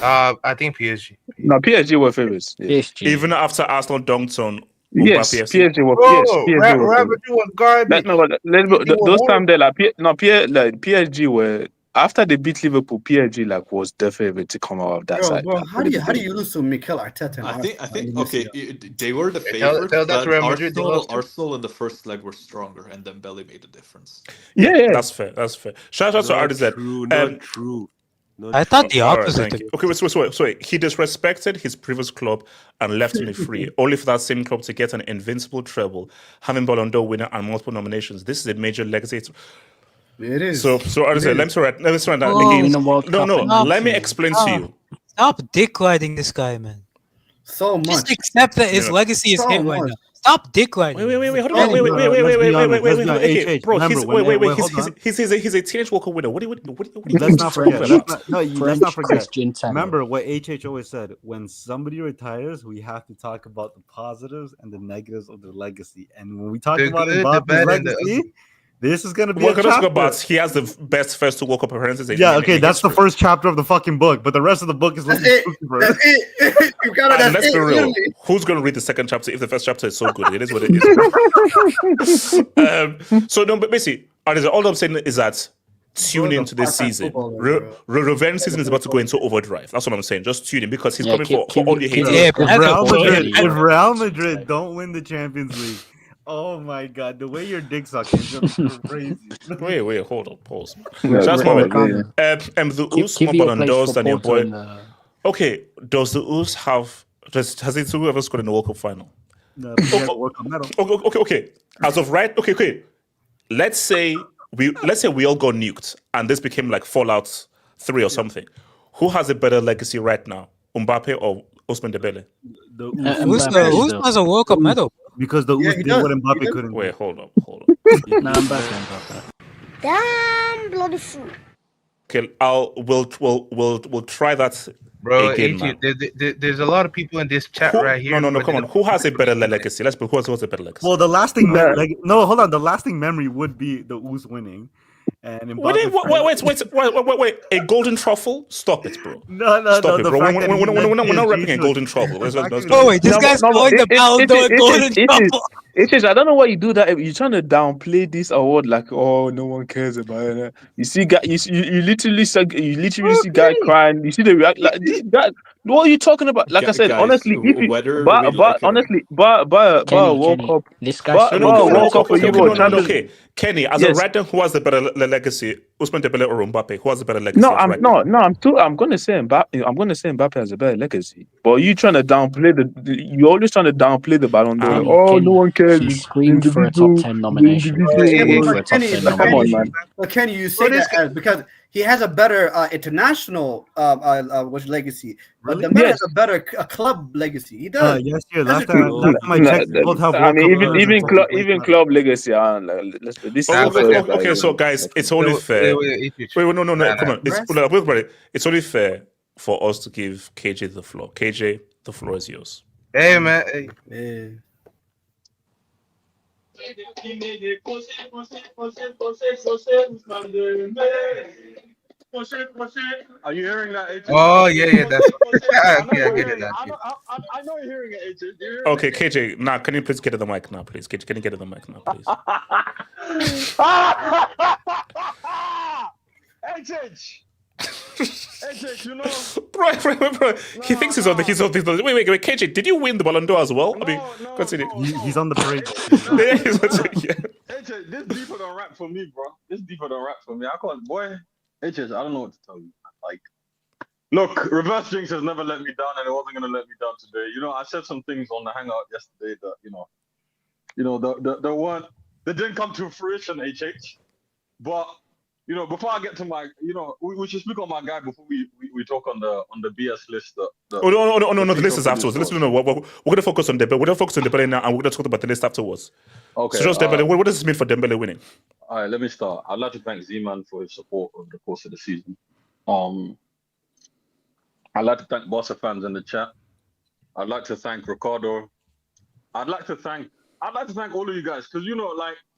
I think PSG. No, PSG were favorites. Yeah. PSG. Even after Arsenal dunked on Yes, Mbappe. PSG were. Those times they PSG were. After they beat Liverpool, PSG was the favorite to come out of that side. Bro, how do you lose to Mikel Arteta? I think they were the favorite. Arsenal in the first leg were stronger, and Dembele made a difference. Yeah. That's fair. Shout out to RDZ. Not true. I thought the opposite. Right, okay, wait. He disrespected his previous club and left me free, only for that same club to get an invincible treble, having Ballon d'Or winner and multiple nominations. This is a major legacy. It is. So let me explain to you. Stop dick riding this guy, man. So much. Just accept that his legacy is hit right now. Stop dick riding. Wait, hold on. He's a teenage World Cup winner. What do you Let's not forget. Remember what HH always said: when somebody retires, we have to talk about the positives and the negatives of their legacy. And when we talk about Mbappe's legacy, this is going to be a chapter. About he has the best first two World Cup appearances. Yeah, okay, that's the first chapter of the fucking book, but the rest of the book is That's it. You gotta. Let's be real. Who's going to read the second chapter if the first chapter is so good? It is what it is. But basically, all I'm saying is that tune into this season. Revenge season is about to go into overdrive. That's what I'm saying. Just tune in because he's coming for all your haters. If Real Madrid don't win the Champions League. Oh my God! The way your dick sucking is crazy. Wait, hold on, pause. Just a moment. The Oos more Ballon d'Ors than your boy. Okay, does the Oos has it ever scored in the World Cup final? No, World Cup medal. Okay. As of right, okay. Let's say we all got nuked and this became like Fallout 3 or something. Who has a better legacy right now, Mbappe or Ousmane Dembele? Who has a World Cup medal? Because the Oos did what Mbappe couldn't. Wait, hold on. Nah, Mbappe. Damn bloody fool. Okay, we'll try that. Bro, again, there's a lot of people in this chat right here. No, come on. Who has a better legacy? Let's put who has a better legacy. Well, the lasting the lasting memory would be the Oos winning. And wait! A golden truffle? Stop it, bro! No, stop it, bro. We're not rapping a golden truffle. This guy's calling the Ballon d'Or golden truffle. I don't know why you do that. You're trying to downplay this award like, oh, no one cares about it. You see, you literally see guy crying. You see the react like this guy. What are you talking about? Like I said, honestly, World Cup. Okay, Kenny, as a writer, who has the better legacy? Ousmane Dembele or Mbappe? Who has a better legacy? No, I'm going to say Mbappe. I'm going to say Mbappe has a better legacy. But you trying to downplay you're always trying to downplay the Ballon d'Or. No one cares. He screamed for a top 10 nomination. He screamed for a top 10 Come on, nomination. man. But Kenny, you say that because he has a better international legacy, but Dembele has a better club legacy. He does. Yes, yeah. Last time I checked, both have I mean, World Cup even club legacy. Okay, so guys, it's only fair. Wait, no, come on. It's only fair for us to give KJ the floor. KJ, the floor is yours. Hey, man. Hey. Are you hearing that, AJ? Oh, yeah, that's okay, I get it now. I know you're hearing it, AJ. Okay, KJ, now can you please get to the mic now, please? KJ, can you get to the mic now, please? HH, you know, bro. He thinks he's on the. Wait, KJ, did you win the Ballon d'Or as well? Continue. He's on the parade. HH, this deeper than rap for me, bro. This deeper than rap for me. I can't, boy. HH, I don't know what to tell you. Like, look, reverse jinx has never let me down, and it wasn't gonna let me down today. You know, I said some things on the Hangout yesterday that they didn't come to fruition, HH. But you know, before I get to my, we should speak on my guy before we talk on the BS list. No. The list is afterwards. Listen, we're gonna focus on Dembele. We're gonna focus on Dembele now, and we're gonna talk about the list afterwards. Okay. So just Dembele. What does this mean for Dembele winning? All right, let me start. I'd like to thank Z-Man for his support over the course of the season. I'd like to thank Barca fans in the chat. I'd like to thank Ricardo. I'd like to thank all of you guys because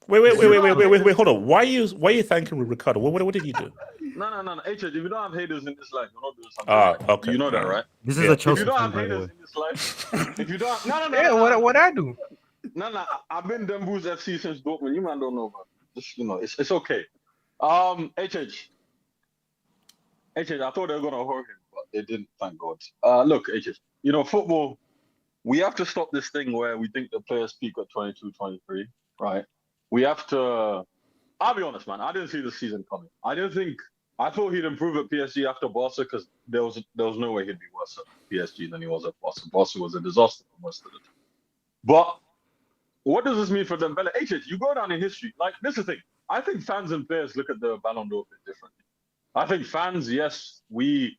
Wait, hold on. Why are you thanking Ricardo? What did he do? No. HH, if you don't have haters in this life, you're not doing something right. Okay. You know that, right? This is a Chelsea If you don't have fan, by the haters way. in this life, if you don't, Yeah, what I do? No. I've been Dembo's FC since Dortmund. You man don't know, man. Just it's okay. HH, I thought they were gonna hurt him, but they didn't. Thank God. Look, HH, football. We have to stop this thing where we think the players peak at 22, 23, right? We have to. I'll be honest, man. I didn't see the season coming. I thought he'd improve at PSG after Barca because there was no way he'd be worse at PSG than he was at Barca. Barca was a disaster for most of the time. But what does this mean for Dembele? HH, you go down in history. Like, this is the thing. I think fans and players look at the Ballon d'Or a bit differently. I think fans, yes, we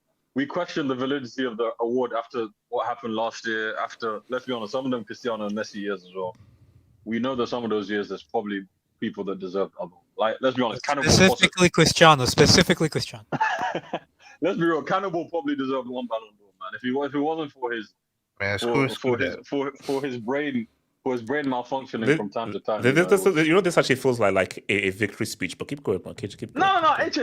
question the validity of the award after what happened last year. After, let's be honest, some of them Cristiano and Messi years as well. We know that some of those years there's probably people that deserve other. Like, let's be honest, Specifically Cristiano. Let's be real. Cannibal probably deserved one Ballon d'Or, man. If it wasn't for his for his brain malfunctioning from time to time. This actually feels like a victory speech. But keep going, man. Keep going. No, it's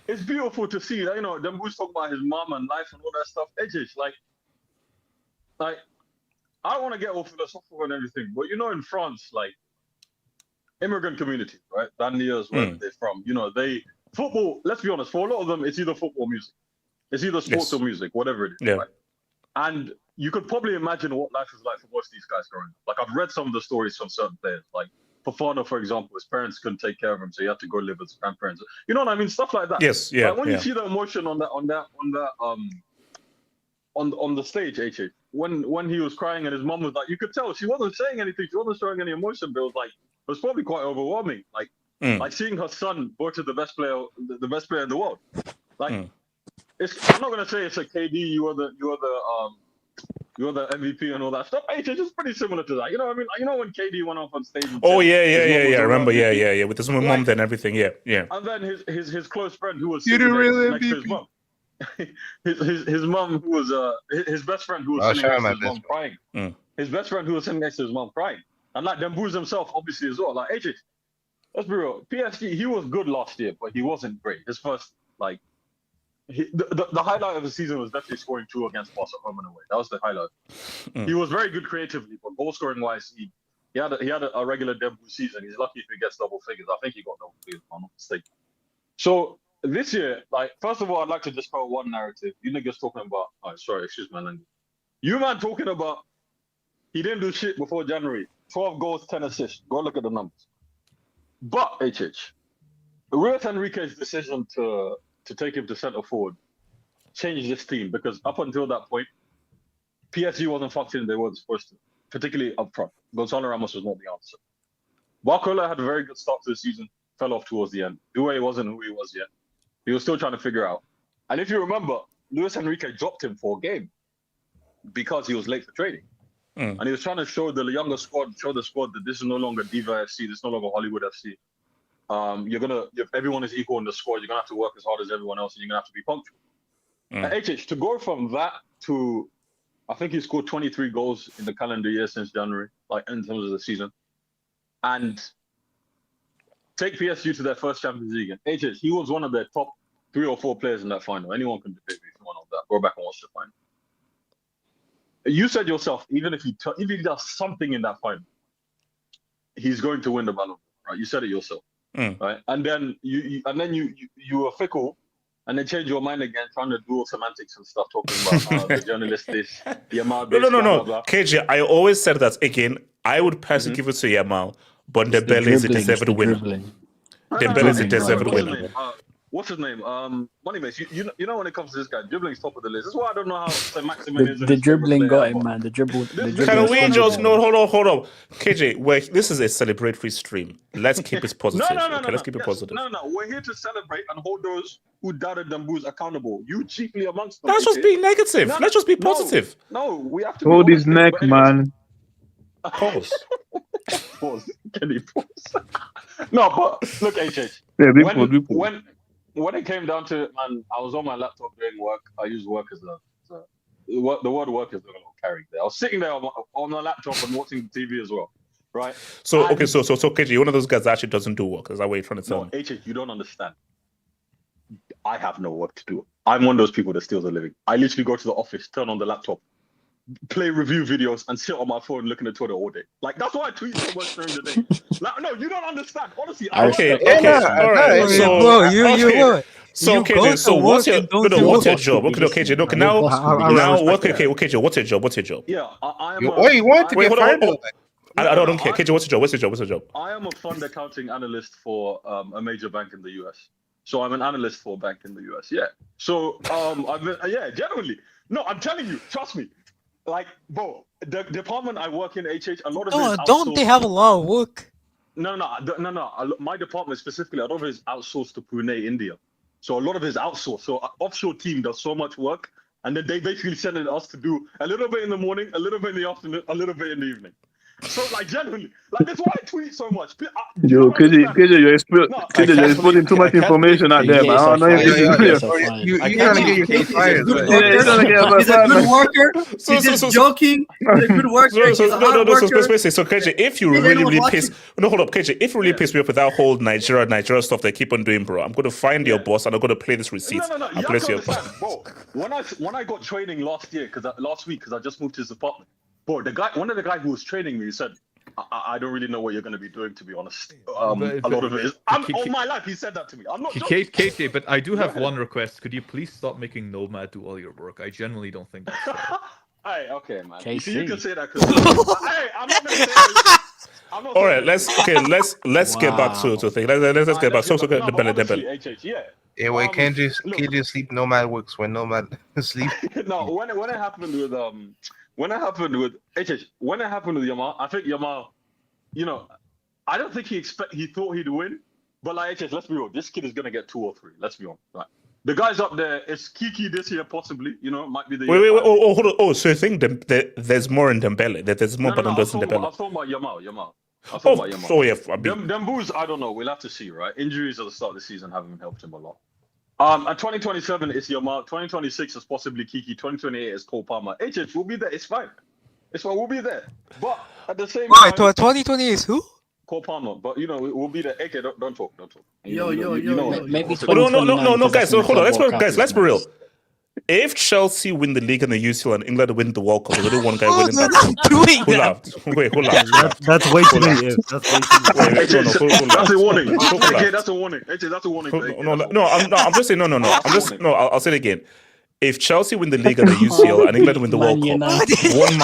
it's beautiful to see that Dembo's talking about his mom and life and all that stuff. It's like I don't want to get all philosophical and everything, but in France, like immigrant community, right? Banlieues, where they're from. Football. Let's be honest. For a lot of them, it's either football, music, it's either sports or music, whatever it is. Yeah. Right? And you could probably imagine what life is like for most of these guys growing up. Like I've read some of the stories from certain players. Like Fofana, for example, his parents couldn't take care of him, so he had to go live with his grandparents. You know what I mean? Stuff like that. Yes, yeah. Like when you see the emotion on the stage, HH, when he was crying and his mom was like, you could tell she wasn't saying anything, she wasn't showing any emotion, but it was probably quite overwhelming. Like seeing her son voted the best player in the world. Like I'm not gonna say it's a KD, you're the MVP and all that stuff. It's just pretty similar to that. You know what I mean? You know when KD went off on stage. Oh yeah. I remember. Yeah. With his mom and everything. Yeah. And then his close friend who was sitting next to his mom. his mom who was his best friend who was sitting next to his mom crying. His best friend who was sitting next to his mom crying. And like Dembouz himself, obviously as well. Like AJ, let's be real. PSG, he was good last year, but he wasn't great. His first the highlight of the season was definitely scoring 2 against Barca home and away. That was the highlight. He was very good creatively, but goal scoring wise, he had a regular Dembouz season. He's lucky if he gets double figures. I think he got double figures, if I'm not mistaken. So this year, first of all, I'd like to dispel one narrative. You niggas talking about, excuse my language. You man talking about he didn't do shit before January. 12 goals, 10 assists. Go look at the numbers. But HH, Luis Enrique's decision to take him to centre forward changed this team because up until that point, PSG wasn't functioning they weren't supposed to, particularly up front. Gonzalo Ramos was not the answer. Barcola had a very good start to the season, fell off towards the end. Doué wasn't who he was yet. He was still trying to figure out. And if you remember, Luis Enrique dropped him for a game because he was late for training. And he was trying to show the younger squad, that this is no longer Diva FC, this is no longer Hollywood FC. If everyone is equal in the squad, you're gonna have to work as hard as everyone else, and you're gonna have to be punctual. HH, to go from that to, I think he scored 23 goals in the calendar year since January, like in terms of the season, and take PSG to their first Champions League. And HH, he was one of their top 3 or 4 players in that final. Anyone can debate me if you want on that. Go back and watch the final. You said yourself, even if he does something in that final, he's going to win the Ballon, right? You said it yourself, right? And then you were fickle, and then change your mind again, trying to do semantics and stuff, talking about the journalist this, Yamal. No. KJ, I always said that again. I would personally give it to Yamal, but Dembele is a deserved winner. Dembele is a deserved winner. What's his name? Moneymates. You know when it comes to this guy, dribbling's top of the list. That's why I don't know how St. Maximin is. The dribbling got him, man. The dribble. Can we just hold on, KJ? This is a celebratory stream. Let's keep it positive. Let's keep it positive. No, we're here to celebrate and hold those who doubted Dembouz accountable. You chiefly amongst them. That's just being negative. Let's just be positive. No, we have to hold his neck, man. Pause. Pause. Can you pause? No, but look, HH. Yeah, when it came down to it, man, I was on my laptop doing work. I use work as the word work is a little carried there. I was sitting there on my laptop and watching the TV as well, right? So KJ, you're one of those guys that actually doesn't do work. Is that what you're trying to tell me? HH, you don't understand. I have no work to do. I'm one of those people that steals a living. I literally go to the office, turn on the laptop, play review videos, and sit on my phone looking at Twitter all day. Like, that's why I tweet so much during the day. Like, no, you don't understand. Honestly, all right. So KJ, so what's your job? Okay, KJ, look now. KJ, what's your job? Yeah, I am. What you want to get fired? I don't care. KJ, what's your job? I am a fund accounting analyst for a major bank in the US. So I'm an analyst for a bank in the US. Yeah. So I've been genuinely. No, I'm telling you, trust me. Like, bro, the department I work in, HH, a lot of it is outsourced. Don't they have a lot of work? No. My department specifically, a lot of it is outsourced to Pune, India. So a lot of it is outsourced. So our offshore team does so much work, and then they basically send it us to do a little bit in the morning, a little bit in the afternoon, a little bit in the evening. So, like, genuinely, like, that's why I tweet so much. Yo, KJ, you're exposing too much information out there, man. I don't know if this is you trying to get yourself fired. He's a good worker. He's just joking. He's a good worker. He's a hard worker. So, KJ, if you really piss... No, hold up, KJ. If you really piss me off with that whole Nigeria stuff they keep on doing, bro, I'm going to find your boss and I'm going to play this receipt. No. And place your boss. Bro, when I got training last week, because I just moved to his apartment, bro, one of the guys who was training me said, I don't really know what you're going to be doing, to be honest. A lot of it is... all my life, he said that to me. I'm not joking. KJ, but I do have one request. Could you please stop making Nomad do all your work? I genuinely don't think that's fair. Hey, okay, man. You can say that because... hey, I'm not going to say that. All right, let's get back to things. Let's get back. So Dembele. Yeah, wait, can't you sleep? Nomad works when Nomad sleep. No, when it happened with Yamal, I think Yamal, I don't think he thought he'd win, but like HH, let's be real, this kid is gonna get 2 or 3. Let's be honest, right? The guys up there, it's Kiki this year possibly, might be the. Wait, hold on. Oh, so you think there's more in Dembele? That there's more Ballon d'Ors in Dembele? I was talking about Yamal. Oh yeah, Dembouz, I don't know. We'll have to see, right? Injuries at the start of the season haven't helped him a lot. At 2027 is Yamal. 2026 is possibly Kiki. 2028 is Cole Palmer. HH, we'll be there. It's fine. We'll be there. But at the same time, 2020 is who? Cole Palmer. But we'll be there. AK, don't talk. Yo. Maybe no, guys. Hold on. Let's be real. If Chelsea win the league and the UCL and England win the World Cup, there's only one guy winning that. Who laughed? Wait, who laughed? That's way too many. That's a warning. That's a warning. That's a warning. No, I'm just saying. No. I'll say it again. if Chelsea win the Liga, the UCL, and England win the World Man Cup, United. one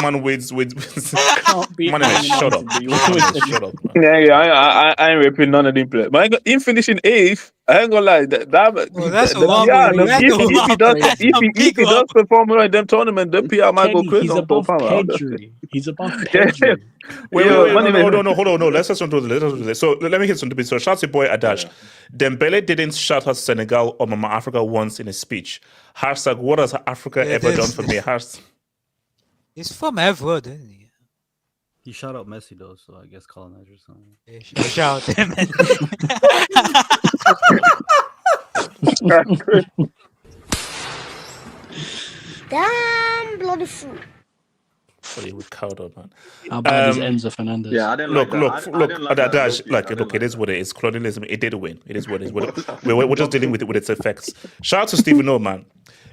man wins. Can't beat Man, Man shut up. United, but you Man, win the shut up, man. I ain't ripping none of them players. But him finishing 8th, I ain't gonna lie. That's a The robbery. PR, That's a if he does, robbery. if he does perform well in them tournament, the PR might go Kenny, crazy he's on Cole above Palmer. Pedri. He's above Yeah. Pedri. Wait, Yo, no, man, hold on, no. Let's just do this. So let me hit some debate. So shout to boy Adash. Dembele didn't shout out Senegal or Mama Africa once in a speech. Hashtag, what has Africa ever done for me? He's from Everwood, isn't he? He shot out Messi though, so I guess colonizer something. Yeah, shout him. Damn bloody fool. Funny with Caldo, man. How bad is Enzo Fernandez? Yeah, I didn't Look, like that. I didn't like that Dash, low-key. like, I didn't look, like it is that. what it is. Colonialism, it did win. It is what it is. We're just dealing with it with its effects. Shout out to Stephen O, man.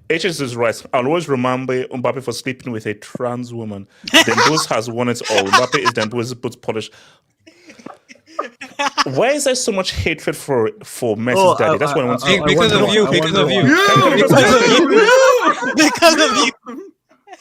HS is right. I'll always remember Mbappe for sleeping with a trans woman. Dembele has won it all. Mbappe is Dembele's boots polished. Why is there so much hatred for Messi's daddy? That's what I want to know. Because of you. Because of you. Because of you.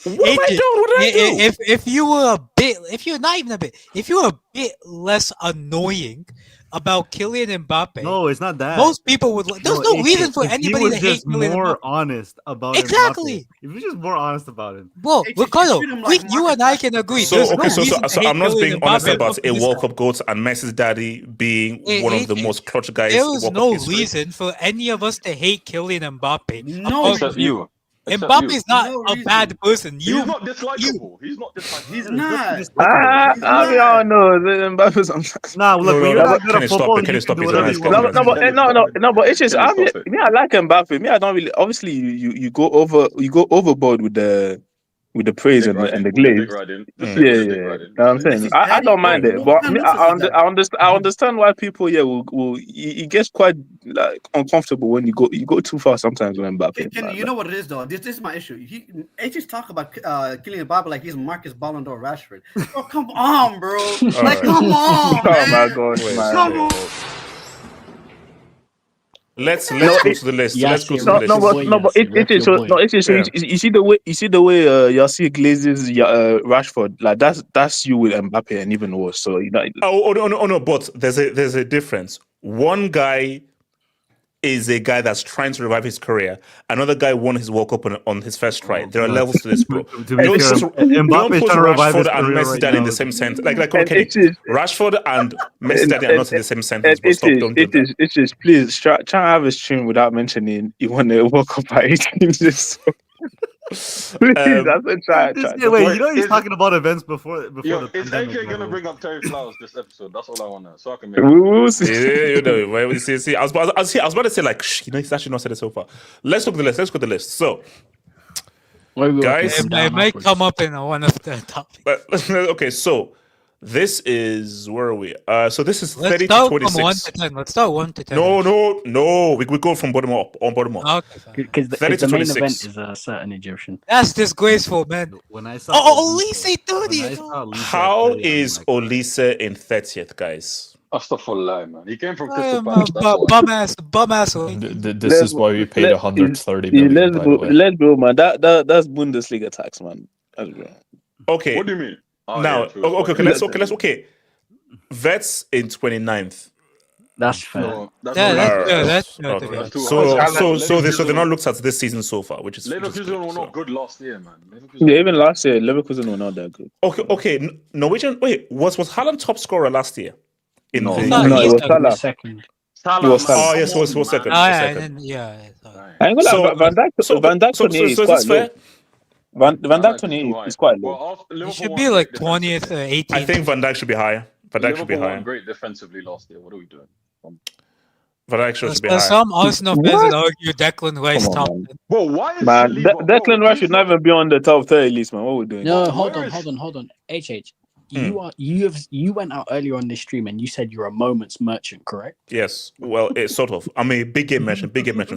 What have I done? What did I do? If you were a bit, if you're not even a bit, if you were a bit less annoying about Kylian Mbappe, No, it's not that. most people would. There's no it's reason just- for if anybody he to was hate just Kylian more Mbappe. honest about Exactly. Mbappe. If he's just more honest about it. Bro, It just Ricardo, treat him like you and I can agree. So There's okay, no so reason to hate I'm not Kylian being honest Mbappe about for a this World guy. Cup goat and Messi's daddy being one of the most clutch guys. There in is World no Cup history. reason for any of us to hate Kylian Mbappe. No, apart Except from you. Except Mbappe you. is not No a reason. bad person. He's not dislikable. He's not dislikable. He's not. I don't know. Mbappe's sometimes. Nah, look, No, when you're no, not good Kenny, at stop football, it, Kenny, you can stop do it. whatever Kenny, you stop want. it. No, but it's just Kenny, stop it. me. I like Mbappe. Me, I don't really. Obviously, you go overboard with the praise and the glaze. Yeah. I'm saying I don't mind it, but me, I understand why people will it gets quite like uncomfortable when you go too far sometimes with Mbappe. Kenny, you know what it is though. This is my issue. H's talk about Kylian Mbappe like he's Marcus Ballon d'Or Rashford. Oh come on, bro! Like come on, Oh man. my gosh, man. Come on. Let's go to the list. Yeah, Let's go to no, the no, list. but It's you see the way you see Glazes Rashford, like that's you with Mbappe and even worse. So you know. Oh no! But there's a difference. One guy is a guy that's trying to revive his career. Another guy won his World Cup on his first try. There are levels to this, bro. To be fair, Mbappe is trying to revive his Rashford and career Messi right dad in now. the same sentence. Like okay, Rashford and Messi dad are not in the same sentence. But stop, don't do that. It's just please try and have a stream without mentioning you want to World Cup by 18. Just please, that's a try. Wait, you know he's talking about events before Yo, the is pandemic. AK gonna bring up Terry Flowers this episode? That's all I want to know. So I can make We'll see. Yeah, you know, well, see. I was about to say like, he's actually not said it so far. Let's look at the list. Let's go to the list. So, guys, it might come up in one of the topics. But okay, so this is where are we? So this is Let's 30 to start 26. from 1 to 10. Let's start 1 to 10. No. We go from bottom up. On bottom up. Okay, because the 30 to main 26. event is a certain Egyptian. That's disgraceful, man. When I saw Olise 30. How is Olise in 30th, guys? That's the full lie, man. He came from Crystal Palace. Bum ass. This is why we paid 130 million. By the way. Let's go, man. That's Bundesliga tax, man. Okay. What do you mean? Now, okay. Vets in 29th. That's fair. No, that's okay. So they're not looked at this season so far, which is Leverkusen were not good last year, man. Yeah, even last year, Leverkusen were not that good. Okay. Norwegian. Wait, was Haaland top scorer last year? No, it was Salah. Second. Oh yes, it was second. Yeah. I ain't gonna lie, Van Dijk 28 is quite low. Van Dijk 28 is quite low. It should be like 20th, 18th. I think Van Dijk should be higher. Van Dijk should be higher. Great defensively last year. What are we doing? Van Dijk should be higher. Some Arsenal fans would argue Declan Rice top 10. Bro, why is man, Declan Rice should never be on the top 30 list, man. What are we doing? No, hold on. HH. You went out earlier on this stream and you said you're a moments merchant, correct? Yes. Well, it's sort of. I'm a big game merchant.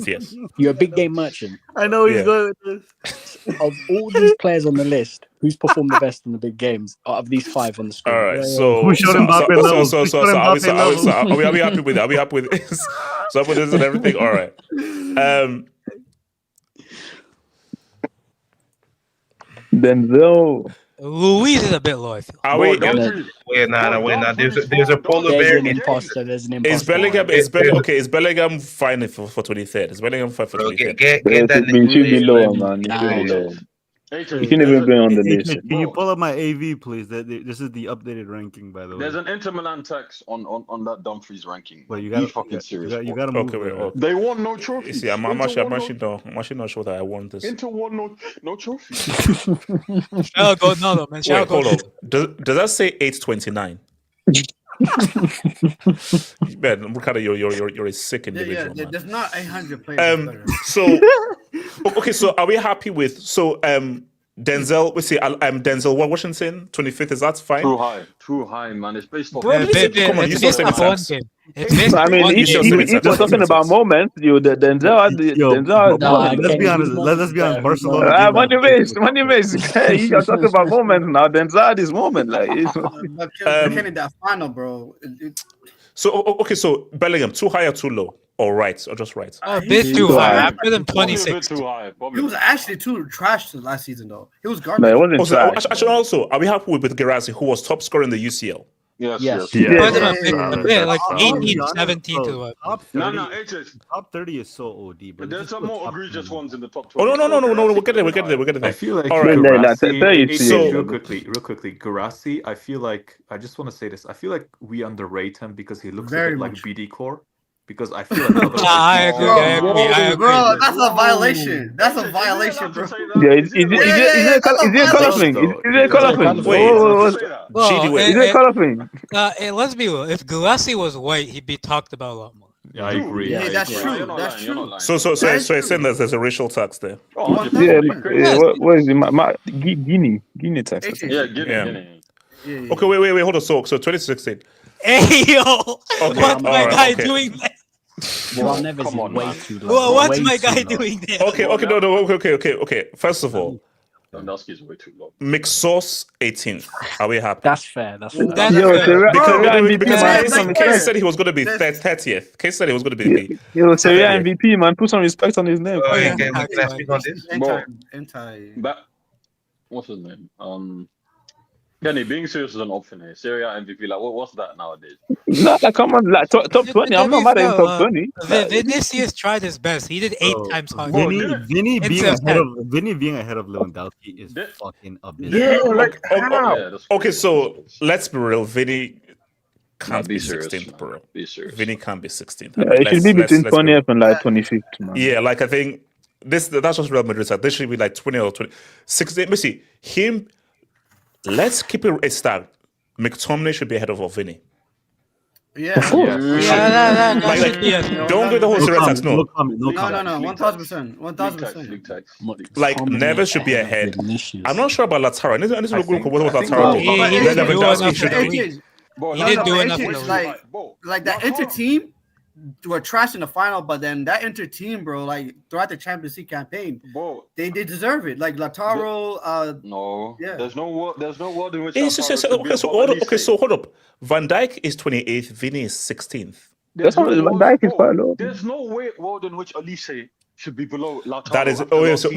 Yes. You're a big game merchant. I know he's going with this. Of all these players on the list, who's performed the best in the big games out of these 5 on the screen? All right. So who showed Mbappe levels? Are we happy with it? Are we happy with this? So I put this and everything. All right. Denzel. Luis is a bit low, I feel. Are we? Dumfries. Wait, nah. There's a polar There's bear. an imposter. There's an Is imposter. Bellingham? Is Bellingham fine for 23rd? Is Bellingham fine for Bro, 23rd? get It that should be nigga. lower, man. It should be Nah. lower. AJ, You shouldn't even be on the list. Can you pull up my AV, please? This is the updated ranking, by the way. There's an Inter Milan text on that Dumfries ranking. But you Be gotta fucking serious. You gotta move. They won no trophies. See, I'm Inter actually won not sure that I want this. Inter won no trophies. Shall go no, man. Shall Wait, go. hold on. Does that say 829? Man, look at it. You're a sick individual, man. There's not 800 players. So okay, so are we happy with Denzel? We see Denzel Washington 25th. Is that fine? Too high, man. It's based off. Bro, come on, you still saying tax. I mean, if you're talking about moments, Denzel. Let's be honest. Let's be honest. Barcelona. Money waste. Hey, you're talking about moments now. Denzel had his moment, like. Kenny, that final, bro. So okay, so Bellingham too high or too low, or right, or just right? A bit too high. I put him 26. Too high. He was actually too trash last season, though. He was garbage. No, it wasn't trash. Actually, also, are we happy with Guirassy, who was top scorer in the UCL? Yes. Put him a bit, like 18, 17 to what? Top 30 is so OD, but there's some more egregious ones in the top 20. Oh no, we'll get there. I feel like all right. real quickly, Guirassy, I just want to say this. I feel like we underrate him because he looks a bit like BD Core. Because I feel like I agree. Bro, that's a violation. That's a violation, bro. Yeah, is it a color thing? Is it a color thing? Is it a color thing? Let's be real. If Guirassy was white, he'd be talked about a lot more. Yeah, I agree. Yeah, that's true. That's true. So you're saying there's a racial tax there? Yeah, what is it? Guinea tax. Yeah, Guinea. Okay, wait, hold on. So 2016. Hey yo, what's my guy doing there? Joao Neves is way too low. Well, what's my guy doing there? Okay, okay. First of all, Lewandowski's way too low. McSauce 18th. Are we happy? That's fair. That's fair. Because Case said he was going to be 30th. Case said he was going to be Yo, Serie MVP, man. Put some respect on his name. Can I speak on this? What's his name? Kenny, being serious is an option here. Serie A MVP, like what's that nowadays? No, come on, like top 20. I'm not mad at him top 20. Vinicius tried his best. He did 8 times harder. Vinny being ahead of Lewandowski is fucking abysmal. Yeah, okay, so let's be real. Vinny can't be 16th, bro. Be serious. Vinny can't be 16th. Yeah, it should be between 20th and like 25th, man. Yeah, like I think that's just Real Madrid side. This should be like 20 or 20. 16. Let me see him. Let's keep it a stack. McTominay should be ahead of Vinny. Yeah. Don't go the whole Serie tax. No. 1,000%. 1,000%. Like Neves should be ahead. I'm not sure about Lautaro. I need to look what Lautaro did. He didn't do enough. Like that Inter team were trash in the final, but then that Inter team, bro, like throughout the Champions League campaign, bro, they deserve it. Like Lautaro, there's no world in which. So hold up. Van Dijk is 28th. Vinny is 16th. Van Dijk is quite low. There's no world in which Olise should be below Lautaro. That is Olise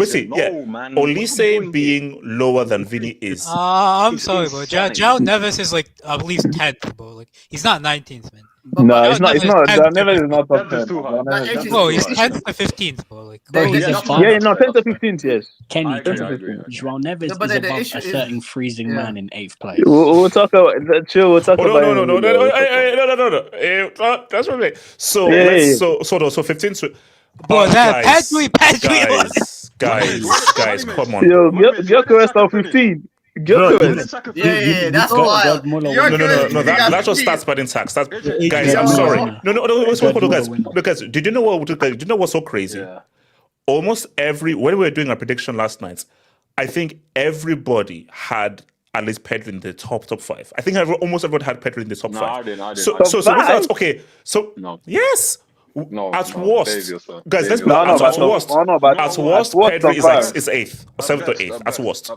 being lower than Vinny is. I'm sorry, bro. Joao Neves is like at least 10th, bro. Like he's not 19th, man. No, it's not. Neves is not top 10. Bro, he's 10th to 15th, bro. Like, 10th to 15th, yes. Kenny, Joao Neves is above a certain freezing man in 8th place. We'll talk about chill. We'll talk about. No. That's what I mean. So 15th. Bro, Pedri. Guys, come on. Yo, Gyökeres top 15. Yeah, that's wild. No, that just starts spreading tax. Guys, I'm sorry. No, guys. Because did you know what's so crazy? Yeah. Almost when we were doing our prediction last night, I think everybody had at least Pedri in the top 5. I think almost everyone had Pedri in the top 5. I didn't. So okay. So no. Yes. At worst, guys, let's put at worst. At worst, Pedri is 8th or 7th or 8th. At worst.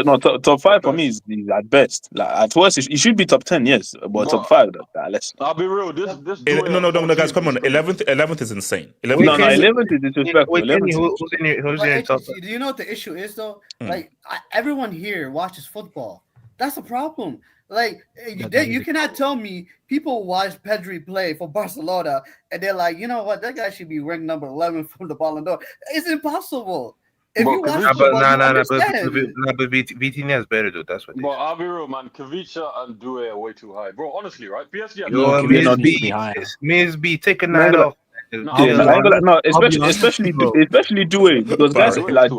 No, top 5 for me is at best. Like at worst, it should be top 10, yes, but top 5. Let's. I'll be real. This No, guys, come on. 11th is insane. 11th is disrespectful. Who's in top? Do you know what the issue is though? Like everyone here watches football. That's the problem. Like you cannot tell me people watch Pedri play for Barcelona and they're like, you know what, that guy should be ranked number 11 from the Ballon d'Or. It's impossible. If you watch but Vitinha is better, dude. That's what. But I'll be real, man. Kavicha and Due are way too high, bro. Honestly, right? PSG. Miss B, take a night off. No, especially Due, because guys like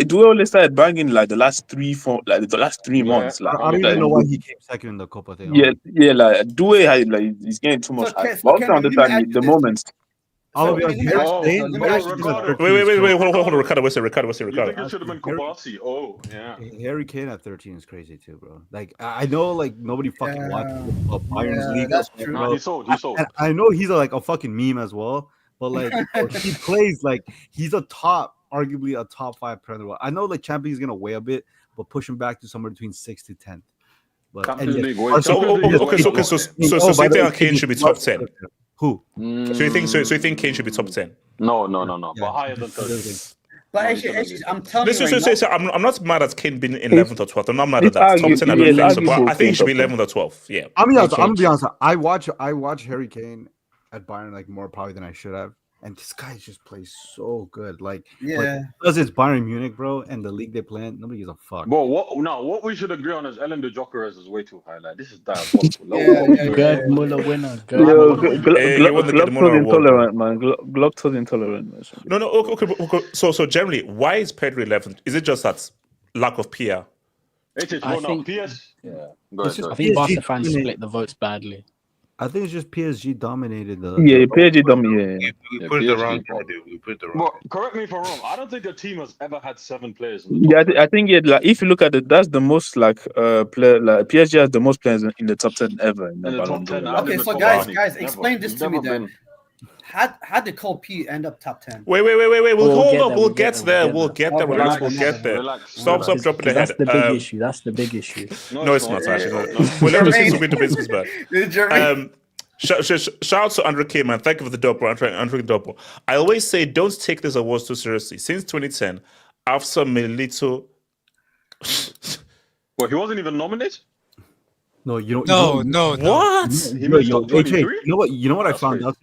Due only started banging like the last 3 months. Like, I don't even know why he came second in the Copa thing. Yeah, like Due he's getting too much hype. But also understand the moments. I'll be honest. Wait, hold on, Ricardo. What's it? You think it should have been Kobasi? Oh, yeah. Harry Kane at 13 is crazy too, bro. Like I know, like nobody fucking watches Bayern's Liga. That's true. Nah, he sold. I know he's like a fucking meme as well, but like he plays like he's arguably a top 5 player in the world. I know like Champions is gonna weigh a bit, but push him back to somewhere between 6th to 10th. But so you think Kane should be top 10? Who? So you think Kane should be top 10? No. But higher than 30. But actually, I'm telling you I'm not mad at Kane being 11th or 12th. I'm not mad at that. Top 10, I don't think so. But I think he should be 11th or 12th. Yeah. I'm gonna be honest. I watch Harry Kane at Bayern like more probably than I should have. And this guy just plays so good. Like, because it's Bayern Munich, bro, and the league they play in, nobody gives a fuck. But what we should agree on is Ellen de Jokeres is way too high. Like, this is diabolical. Good Muller winner. Glock intolerant, man. Glock intolerant. No. Okay. So generally, why is Pedri 11th? Is it just that lack of PR? I think Barca fans split the votes badly. I think it's just PSG dominated the. Yeah, PSG dominated. We put it the wrong guy, dude. We put it the wrong. Well, correct me if I'm wrong. I don't think a team has ever had 7 players. I think like if you look at it, that's the most like player. Like PSG has the most players in the top 10 ever. In the top 10. Okay, so guys, explain this to me then. How did Cole P end up top 10? Wait. We'll get there. We'll get there. Relax. We'll get there. Stop dropping the head. That's the big issue. No, it's not actually. Well, let me see some business back. Shout out to Andre K, man. Thank you for the double. Andre double. I always say don't take this awards too seriously. Since 2010, after Milito. Well, he wasn't even nominated. No, you know. No. What? You know what I found out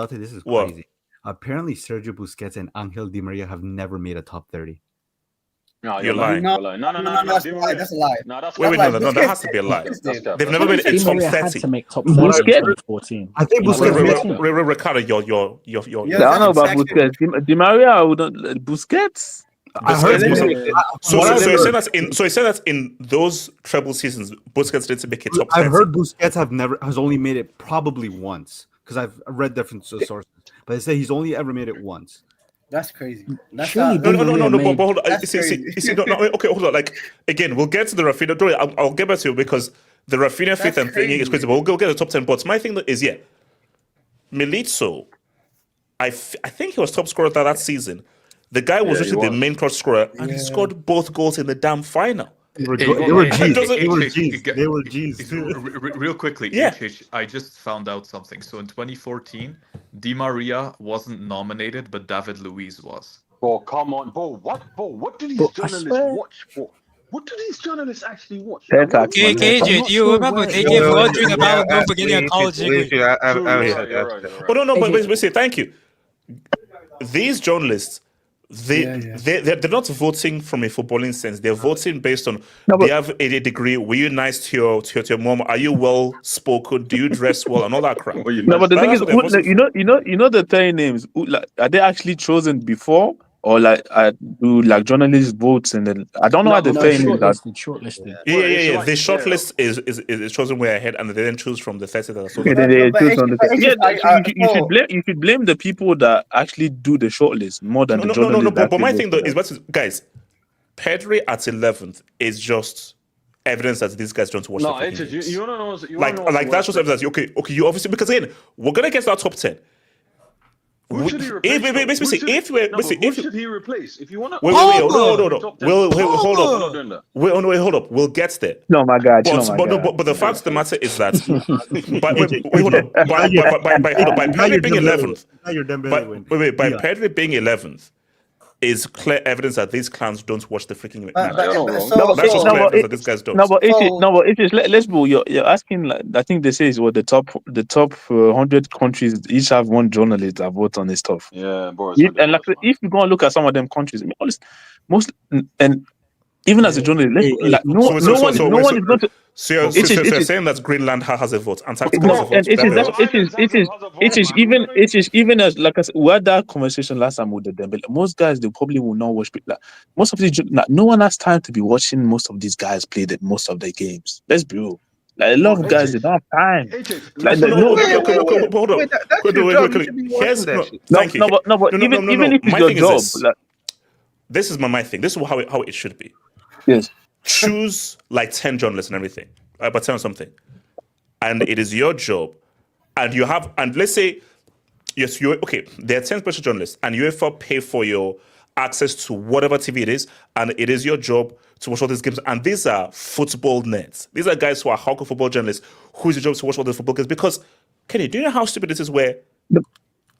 today? This is crazy. Apparently, Sergio Busquets and Angel Di Maria have never made a top 30. No, you're lying. No, that's a lie. That's a lie. No, that's wait, no, that has to be a lie. They've never made a top 30. To make top 30 in 2014. I think Busquets. Ricardo, you're. I don't know about Busquets. Di Maria wouldn't. Busquets. I heard. So you said that in those treble seasons, Busquets didn't make a top 10. I've heard Busquets has only made it probably once because I've read different sources, but they say he's only ever made it once. That's crazy. That's no. But hold on. Okay, hold on. Like again, we'll get to the Raphinha. I'll get back to you because the Raphinha fifth and thing is crazy. But we'll get the top 10. But my thing is, Milito. I think he was top scorer that season. The guy was literally the main clutch scorer, and he scored both goals in the damn final. They were G's. Real quickly, I just found out something. So in 2014, Di Maria wasn't nominated, but David Luiz was. Oh, come on, bro. What do these journalists watch for? What do these journalists actually watch? KJ, do you remember they gave Rodri the Ballon d'Or for getting a college degree? But say thank you. These journalists, they're not voting from a footballing sense. They're voting based on they have a degree. Were you nice to your mom? Are you well spoken? Do you dress well and all that crap? But the thing is, you know the 30 names. Like, are they actually chosen before, or do journalists votes and then I don't know how the 30 names are shortlisted. Yeah. The shortlist is chosen way ahead, and they then choose from the 30 that are chosen. You should blame the people that actually do the shortlist more than the journalists. But my thing though is, guys, Pedri at 11th is just evidence that these guys don't watch the freaking HH, games. you wanna know? Like that's just evidence. Okay, you obviously, because again, we're gonna get to that top 10. Who should he replace? Who should he replace? If you want to, wait, no. Wait, hold up. We'll get there. No, my God. But the fact of the matter is that by Pedri being 11th, by Pedri being 11th, is clear evidence that these clowns don't watch the freaking match. That's just clear evidence that these guys don't. Let's go. You're asking. Like, I think they say is what the top 100 countries each have one journalist that vote on this stuff. Yeah, Boris. If you go and look at some of them countries, I mean, most and even as a journalist, no one is going to. So you're saying that Greenland has a vote, Antarctica has a vote. It is even as like I said, we had that conversation last time with the Dembele. Most guys they probably will not watch. Like, most of these, no one has time to be watching most of these guys play most of their games. Let's be real. Like a lot of guys, they don't have time. Like hold on. Thank you. But even if it's your job, this is my thing. This is how it should be. Yes. Choose like 10 journalists and everything, but tell them something, and it is your job, and you have, and let's say, yes, there are 10 special journalists, and UEFA pay for your access to whatever TV it is, and it is your job to watch all these games. And these are football nerds. These are guys who are hardcore football journalists. Whose job to watch all the football games? Because, Kenny, do you know how stupid this is? Where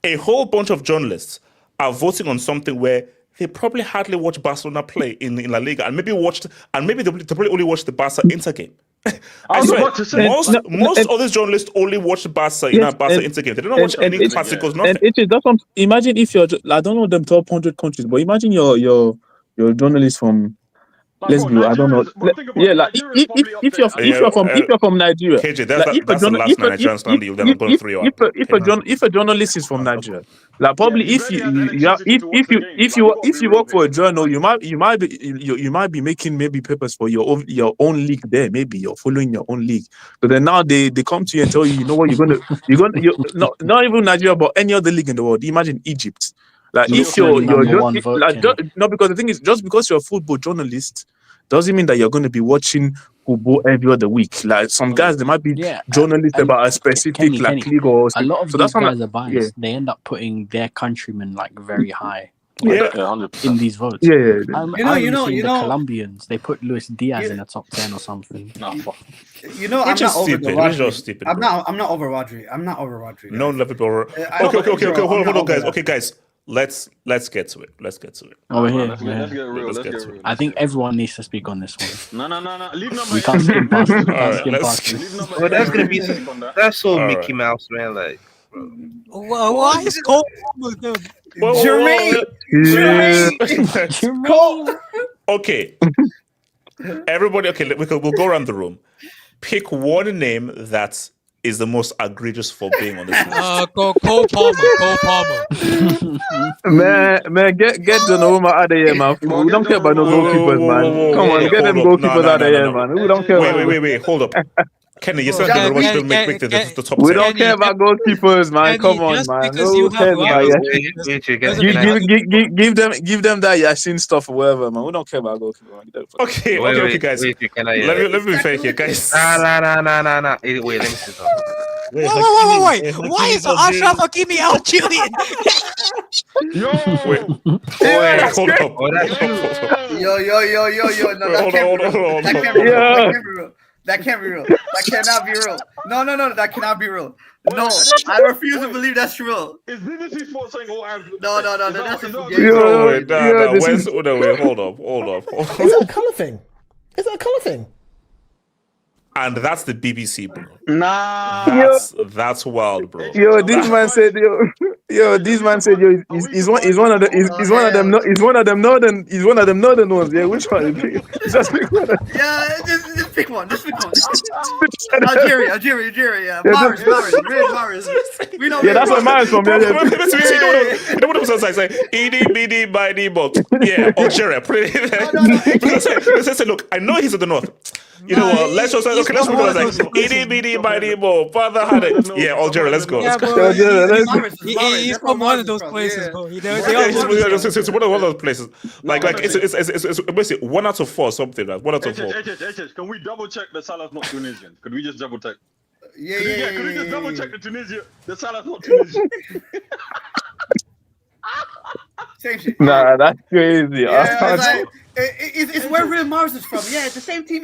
a whole bunch of journalists are voting on something where they probably hardly watch Barcelona play in La Liga, and maybe they probably only watch the Barca Inter game. I swear, most of these journalists only watch Barca Inter game. They don't watch any classicals, nothing. Imagine if you're, I don't know them top 100 countries, but imagine you're journalist from. Let's go. I don't know. Yeah, like if you're from Nigeria, KJ, that's the last Nigerian stand you'll then go through. If a journalist is from Nigeria, like probably if you work for a journal, you might be making maybe papers for your own league there. Maybe you're following your own league. But then now they come to you and tell you, you know what, you're not even Nigeria, but any other league in the world. Imagine Egypt. Like if because the thing is, just because you're a football journalist doesn't mean that you're going to be watching football every other week. Like some guys, they might be journalists about a specific league or a lot of these guys are biased. They end up putting their countrymen like very high. In these votes. You know, the Colombians, they put Luis Diaz in the top 10 or something. You know, I'm not over Rodri. I'm not over Rodri. No, let people over. Okay, hold on, guys. Okay, guys. Let's get to it. Over here. Let's get real. I think everyone needs to speak on this one. No. Leave number. We can't skim past it. Well, that's gonna be that's so Mickey Mouse, man. Like, why is Cole with them? Jermaine. Okay. Everybody. Okay, we'll go around the room. Pick one name that is the most egregious for being on this list. Cole Palmer. Man, get Donnarumma out of here, man. We don't care about no goalkeepers, man. Come on, get them goalkeepers out of here, man. We don't care. Wait, hold up. Kenny, you said Donnarumma should make the top 10. We don't care about goalkeepers, man. Come on, man. No cares about give them that Yashin stuff or whatever, man. We don't care about goalkeepers. Okay, guys. Let me be fair here, guys. Nah. Wait, let me see something. Wait. Why is Ashraf Hakimi out, Julian? Hold up. Yo. No, that can't be real. That cannot be real. No, that cannot be real. No, I refuse to believe that's real. Is BBC Sports saying all I'm... No, that's a Wait, hold up. Is that a colour thing? And that's the BBC, bro. Nah. That's wild, bro. This man said, he's one of them northern ones. Yeah, which one? Just pick one. Yeah, just pick one. Algeria. Yeah, Maris. We know. Yeah, that's what Maris from. You know what it was like? ED, by the book. Yeah, Algeria. Put it in there. Say, look, I know he's in the north. You know what? Let's just let's put it like itty bitty mighty mo. Father had it. Yeah, Algeria. Let's go. Yeah, bro. He's from one of those places, bro. It's one of those places. Like it's basically 1 out of 4 something. Like 1 out of 4. Can we double check that Salah's not Tunisian? Could we just double check? Yeah. Could we just double check the Tunisia? The Salah's not Tunisian. Same shit. Nah, that's crazy. Yeah, it's where Real Mars is from. Yeah, it's the same team.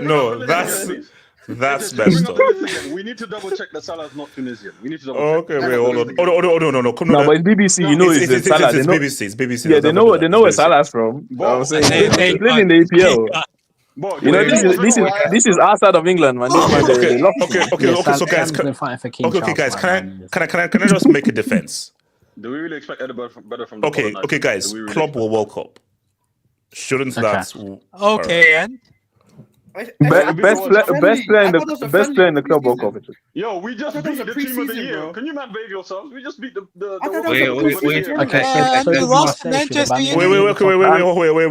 No, that's messed up. We need to double check that Salah's not Tunisian. We need to double check. Okay, wait, hold on. Oh, no. Come no, but it's BBC. You know, it's Salah. It's BBC. It's BBC. Yeah, they know where Salah's from. I'm saying they played in the APL. You know, this is outside of England, man. Okay. So guys, can I just make a defense? Do we really expect any better from the Okay, guys. Club World Cup. Shouldn't that? Okay, and best player in the Club World Cup. Yo, we just beat the team of the year. Bro. Can you man behave yourselves? We just beat the wait. Wait.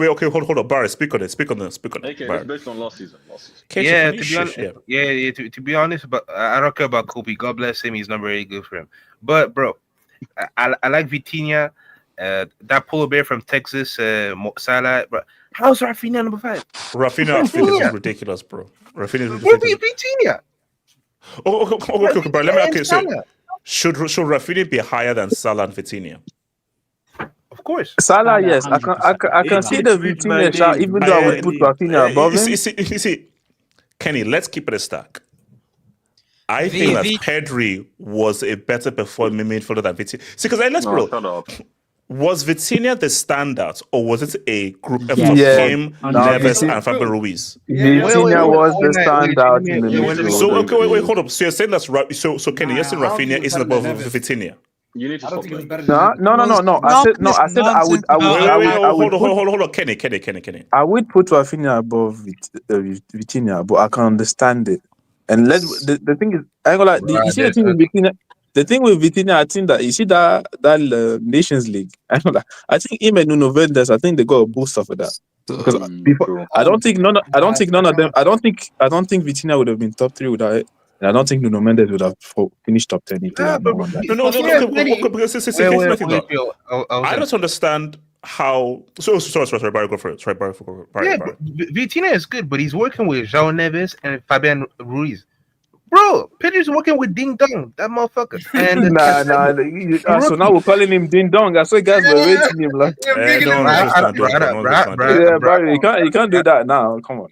Okay, hold on. Barry, speak on it. Okay, it's based on last season. Yeah, to be honest, but I don't care about Kobe. God bless him. He's not very good for him. But bro, I like Vitinha. That polar bear from Texas, Salah. Bro. How's Raphinha number 5? Raphinha is ridiculous, bro. Raphinha is ridiculous. Vitinha. Okay, bro. Let me say, should Raphinha be higher than Salah and Vitinha? Of course. Salah, yes. I can see the Vitinha shot, even though I would put Raphinha above him. You see, Kenny, let's keep it a stack. I think that Pedri was a better performing midfielder than Vitinha. See, because let's go. Was Vitinha the standout, or was it a group effort of him, Neves, and Fabian Ruiz? Vitinha was the standout in the midfield. So okay, wait, hold up. So you're saying that's so Kenny, you're saying Raphinha isn't above Vitinha? You need to stop playing. No. I said I would. Hold on, Kenny. I would put Raphinha above Vitinha, but I can understand it. And the thing is, I ain't gonna lie. You see the thing with Vitinha. The thing with Vitinha, I think that you see that Nations League. I think him and Nuno Mendes, I think they got a boost off of that. Because I don't think none of them. I don't think Vitinha would have been top 3 without it. And I don't think Nuno Mendes would have finished top 10 if they had won that. I don't understand how. Sorry, Barry, go for it. Vitinha is good, but he's working with João Neves and Fabian Ruiz. Bro, Pedri's working with Ding Dong, that motherfucker. And so now we're calling him Ding Dong. I saw guys were rating him like. Bro, you can't do that now. Come on.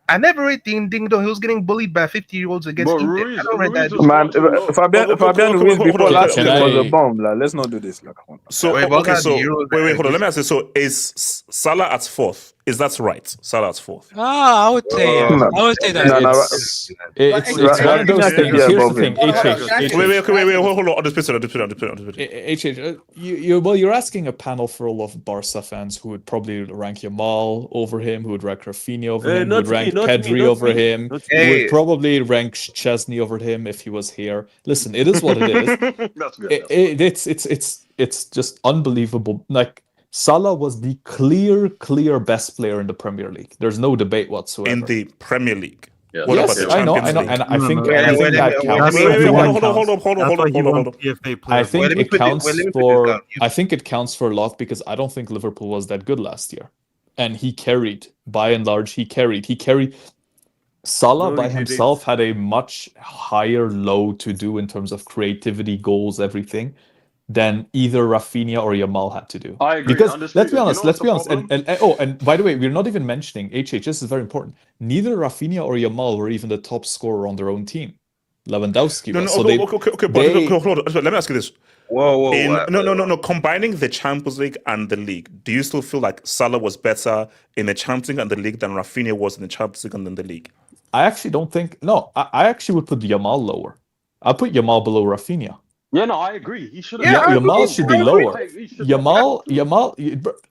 I never rate Ding Dong. He was getting bullied by 50-year-olds against Inter. I don't rate that. Man, Fabian Ruiz before last year was a bomb. Like, let's not do this. Like, come on. So wait, hold on. Let me ask you. So is Salah at 4th? Is that right? Salah at 4th? I would say that. It's one of those things. Here's the thing. Wait. Hold on. On this you're asking a panel full of Barca fans who would probably rank Yamal over him, who would rank Raphinha over him, who would rank Pedri over him, who would probably rank Chesney over him if he was here. Listen, it is what it is. That's good. It's just unbelievable. Like, Salah was the clear best player in the Premier League. There's no debate whatsoever. In the Premier League. Yeah. Yes, I know, and I think that counts. I think it counts for a lot because I don't think Liverpool was that good last year, and he carried. By and large, he carried. Salah by himself had a much higher load to do in terms of creativity, goals, everything, than either Raphinha or Yamal had to do. I agree. Because let's be honest. And by the way, we're not even mentioning HH. This is very important. Neither Raphinha or Yamal were even the top scorer on their own team. Lewandowski was. But let me ask you this. Whoa. No. Combining the Champions League and the league, do you still feel like Salah was better in the Champions League and the league than Raphinha was in the Champions League and in the league? I actually don't think. No, I actually would put Yamal lower. I'll put Yamal below Raphinha. Yeah, no, I agree. He should. Yamal should be lower. Yamal.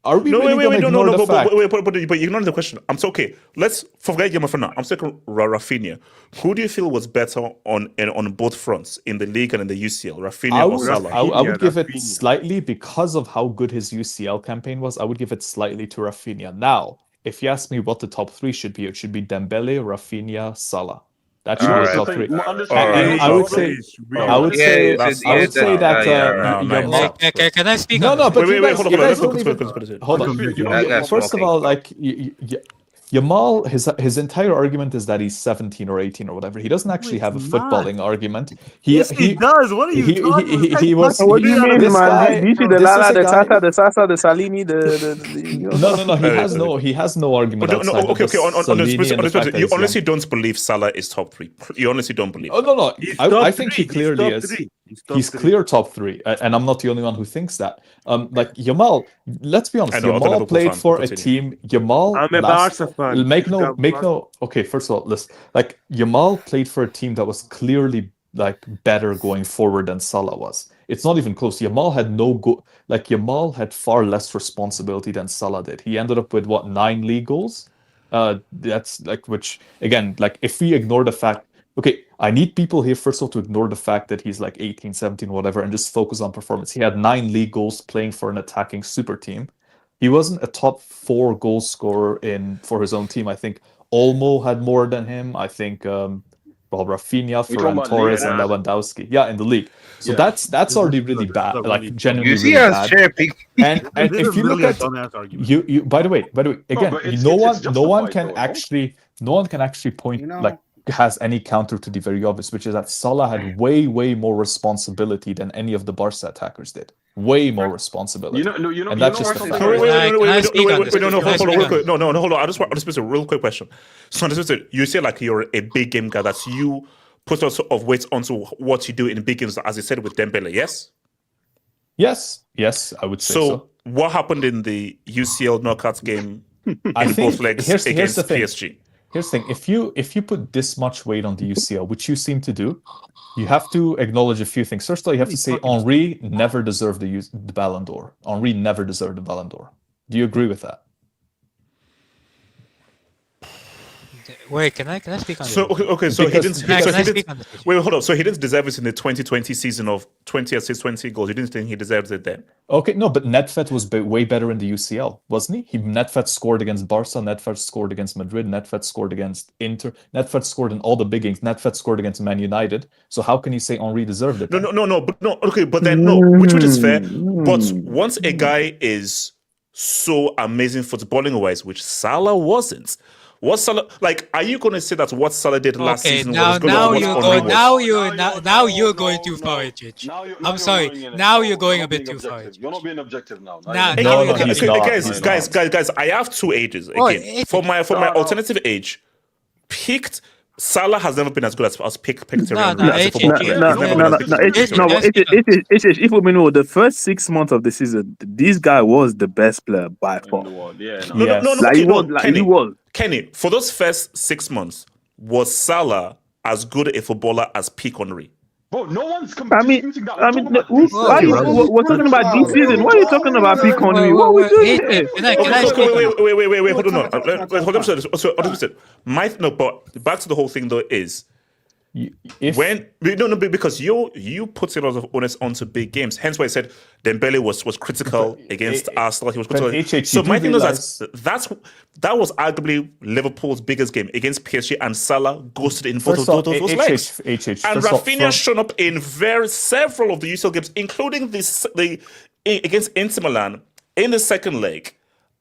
Are we really going to ignore the fact? But you're not the question. I'm so okay. Let's forget Yamal for now. I'm saying Raphinha. Who do you feel was better on both fronts in the league and in the UCL? Raphinha or Salah? I would give it slightly because of how good his UCL campaign was. I would give it slightly to Raphinha. Now, if you ask me what the top 3 should be, it should be Dembele, Raphinha, Salah. That should All be right. the top 3. Alright. I would say that Yamal. Can I speak No, on no, this? but Wait, you wait, guys, hold on, you guys hold on, don't let's even. go. Hold on. I got First of smoking. all, like Yamal, his entire argument is that he's 17 or 18 or whatever. He doesn't actually have a footballing argument. Yes, he does. What are you talking about? He was. What do you mean, This man? guy. Do you see the This Lala, is a the guy. Tata, the Sasa, the Salini, No. He has no argument But outside of the on this, Salini and the fact that you he's honestly young. don't believe Salah is top 3. You honestly don't believe. Oh no, He's I top think three. he clearly He's top is. three. He's clear top 3, and I'm not the only one who thinks that. Like Yamal, let's be honest. I know, other Yamal Liverpool played fans, for but a continue. team. Yamal I'm a Barca fan. make no. Okay, first of all, listen. Like Yamal played for a team that was clearly like better going forward than Salah was. It's not even close. Yamal had Yamal had far less responsibility than Salah did. He ended up with 9 league goals. That's like, which again, like if we ignore the fact. Okay, I need people here first of all to ignore the fact that he's like 18, 17, whatever, and just focus on performance. He had 9 league goals playing for an attacking super team. He wasn't a top 4 goal scorer for his own team. I think Olmo had more than him. I think Raphinha, Ferran Torres, and Lewandowski. Yeah, in the league. So that's already really bad. Like genuinely You see really us bad. cherry pick. And if you look at you by the way, again, no one can actually point like has any counter to the very obvious, which is that Salah had way more responsibility than any of the Barca attackers did. Way more responsibility. And that's just a fact. Hold on. I just want a real quick question. So you say like you're a big game guy. That's you put a sort of weight onto what you do in big games, as you said with Dembele. Yes, I would say so. What happened in the UCL knockout game in both legs against PSG? Here's the thing: if you put this much weight on the UCL, which you seem to do, you have to acknowledge a few things. First of all, you have to say Henry never deserved the Ballon d'Or. Henry never deserved the Ballon d'Or. Do you agree with that? Wait, can I speak on this? Okay. So he didn't. Wait, hold on. So he didn't deserve it in the 2020 season of 20 assists, 20 goals. You didn't think he deserved it then? Okay, no, but Nedved was way better in the UCL, wasn't he? Nedved scored against Barca. Nedved scored against Madrid. Nedved scored against Inter. Nedved scored in all the big games. Nedved scored against Man United. So how can you say Henry deserved it? No. Okay, but then no, which is fair. But once a guy is so amazing footballing wise, which Salah wasn't. What Salah like? Are you going to say that what Salah did last season was good? Now you're going too far, Chich. I'm sorry. Now you're going a bit too far. You're not being objective now. Guys. I have 2 ages again. For my alternative age, picked. Salah has never been as good as picked. If we know the first 6 months of the season, this guy was the best player by far. He was. Kenny, for those first 6 months, was Salah as good a footballer as peak Henry? Bro, no one's disputing that. We're talking about this season. What are you talking about peak Henry? What are we doing here? Wait, hold on. But back to the whole thing though is because you put a lot of onus onto big games. Hence why I said Dembele was critical against Arsenal. He was critical. So my thing is that was arguably Liverpool's biggest game against PSG, and Salah ghosted in both of those legs. And Raphinha shown up in several of the UCL games, including the against Inter Milan in the second leg.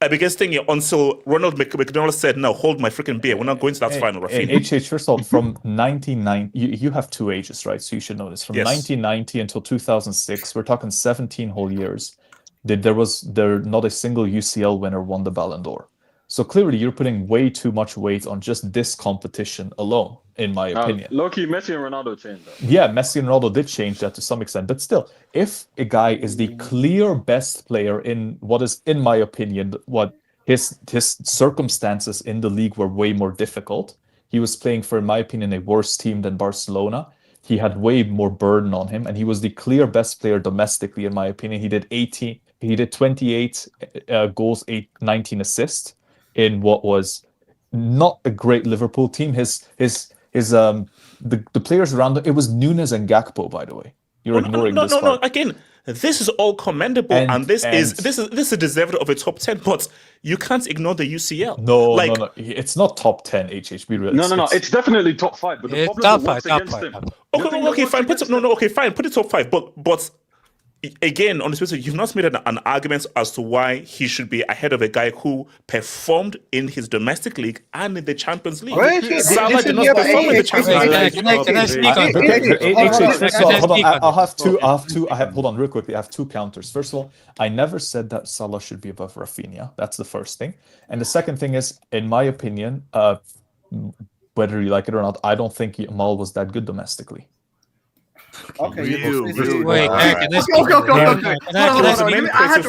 Against thing until Ronald McDonald said, "No, hold my freaking beer. We're not going to that final." Raphinha. First of all, from 1990, you have 2 ages, right? So you should know this. From 1990 until 2006, we're talking 17 whole years. There not a single UCL winner won the Ballon d'Or. So clearly, you're putting way too much weight on just this competition alone, in my opinion. Low-key, Messi and Ronaldo changed that. Yeah, Messi and Ronaldo did change that to some extent. But still, if a guy is the clear best player in what is, in my opinion, what his circumstances in the league were way more difficult. He was playing for, in my opinion, a worse team than Barcelona. He had way more burden on him, and he was the clear best player domestically, in my opinion. He did 28 goals, 19 assists in what was not a great Liverpool team. The players around him, it was Nunes and Gakpo, by the way. You're ignoring this part. Again, This is all commendable, and this is deserving of a top 10. But you can't ignore the UCL. No, it's not top 10. Be real. No. It's definitely top 5. But the problem that works against him. Okay, fine. Put it top 5. But again, on the Twitter, you've not made an argument as to why he should be ahead of a guy who performed in his domestic league and in the Champions League. Salah did not perform in the Champions League. Hold on, real quickly. I have two counters. First of all, I never said that Salah should be above Raphinha. That's the first thing. And the second thing is, in my opinion, whether you like it or not, I don't think Yamal was that good domestically. Okay. Wait, can I speak? Okay. I have to